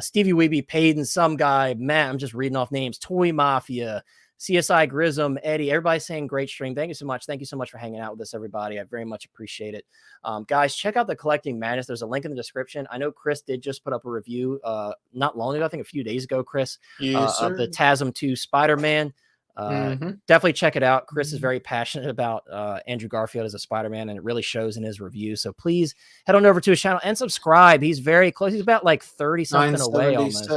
Stevie Weeby, Payden, some guy, Matt, I'm just reading off names, Toy Mafia, CSI Grism, Eddie, everybody's saying great stream. Thank you so much. Thank you so much for hanging out with us, everybody. I very much appreciate it. Guys, check out the Collecting Madness. There's a link in the description. I know Chris did just put up a review not long ago, I think a few days ago, Chris, of the TASM 2 Spider-Man. Definitely check it out. Chris is very passionate about Andrew Garfield as a Spider-Man, and it really shows in his review. So please head on over to his channel and subscribe. He's very close. He's about like 30 something away almost.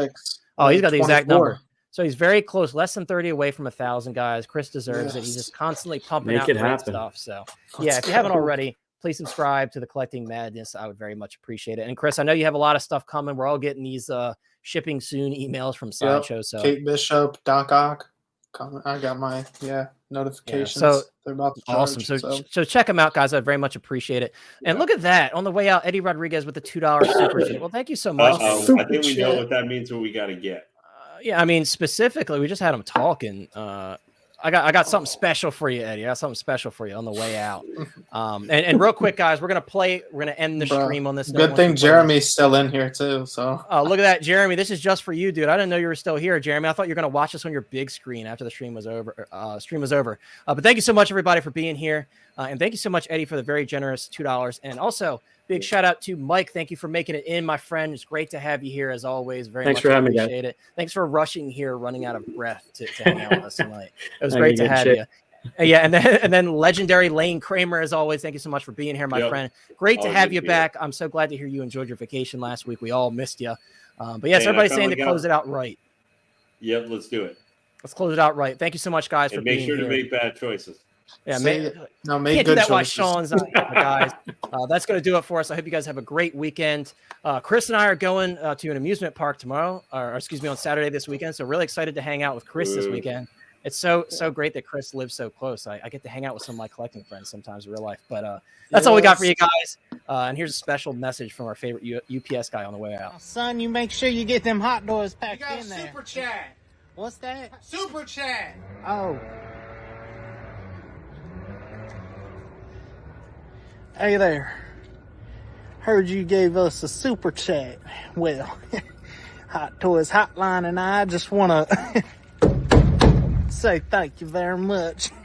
Oh, he's got the exact number. So he's very close, less than 30 away from 1,000, guys. Chris deserves it. He's just constantly pumping out great stuff. So yeah, if you haven't already, please subscribe to the Collecting Madness. I would very much appreciate it. And Chris, I know you have a lot of stuff coming. We're all getting these shipping soon emails from Sideshow. So Kate Bishop, Doc Ock. I got my notifications. So they're about to charge, awesome. So check them out, guys. I very much appreciate it. And look at that on the way out, Eddie Rodriguez with the $2 super chat. Well, thank you so much. I think we know what that means. What we got to get. Yeah, I mean, specifically, we just had him talking. I got something special for you, Eddie. I got something special for you on the way out. And real quick, guys, we're gonna end the stream on this. Good thing Jeremy's still in here too. So look at that, Jeremy. This is just for you, dude. I didn't know you were still here, Jeremy. I thought you were gonna watch this on your big screen after the stream was over. But thank you so much, everybody, for being here, and thank you so much, Eddie, for the very generous $2. And also, big shout out to Mike. Thank you for making it in, my friend. It's great to have you here as always. Thanks for having me. Appreciate it. Thanks for rushing here, running out of breath to hang out with us tonight. It was great to have you. Yeah, and then legendary Lane Kramer, as always. Thank you so much for being here, my friend. Great to have you back. I'm so glad to hear you enjoyed your vacation last week. We all missed you. But yes, everybody's saying to close it out right. Yep, let's do it. Let's close it out right. Thank you so much, guys, for being here. Make sure to make bad choices. Yeah, make can't do that while Sean's not here, guys. That's going to do it for us. I hope you guys have a great weekend. Chris and I are going to an amusement park tomorrow, or excuse me, on Saturday this weekend. So really excited to hang out with Chris this weekend. It's so great that Chris lives so close. I get to hang out with some of my collecting friends sometimes in real life. But that's all we got for you guys. And here's a special message from our favorite UPS guy on the way out. Son, you make sure you get them hot doors packed in there. Super chat. What's that? Super chat. Oh. Hey there. Heard you gave us a super chat. Well, Hot Toys Hotline and I just want to say thank you very much.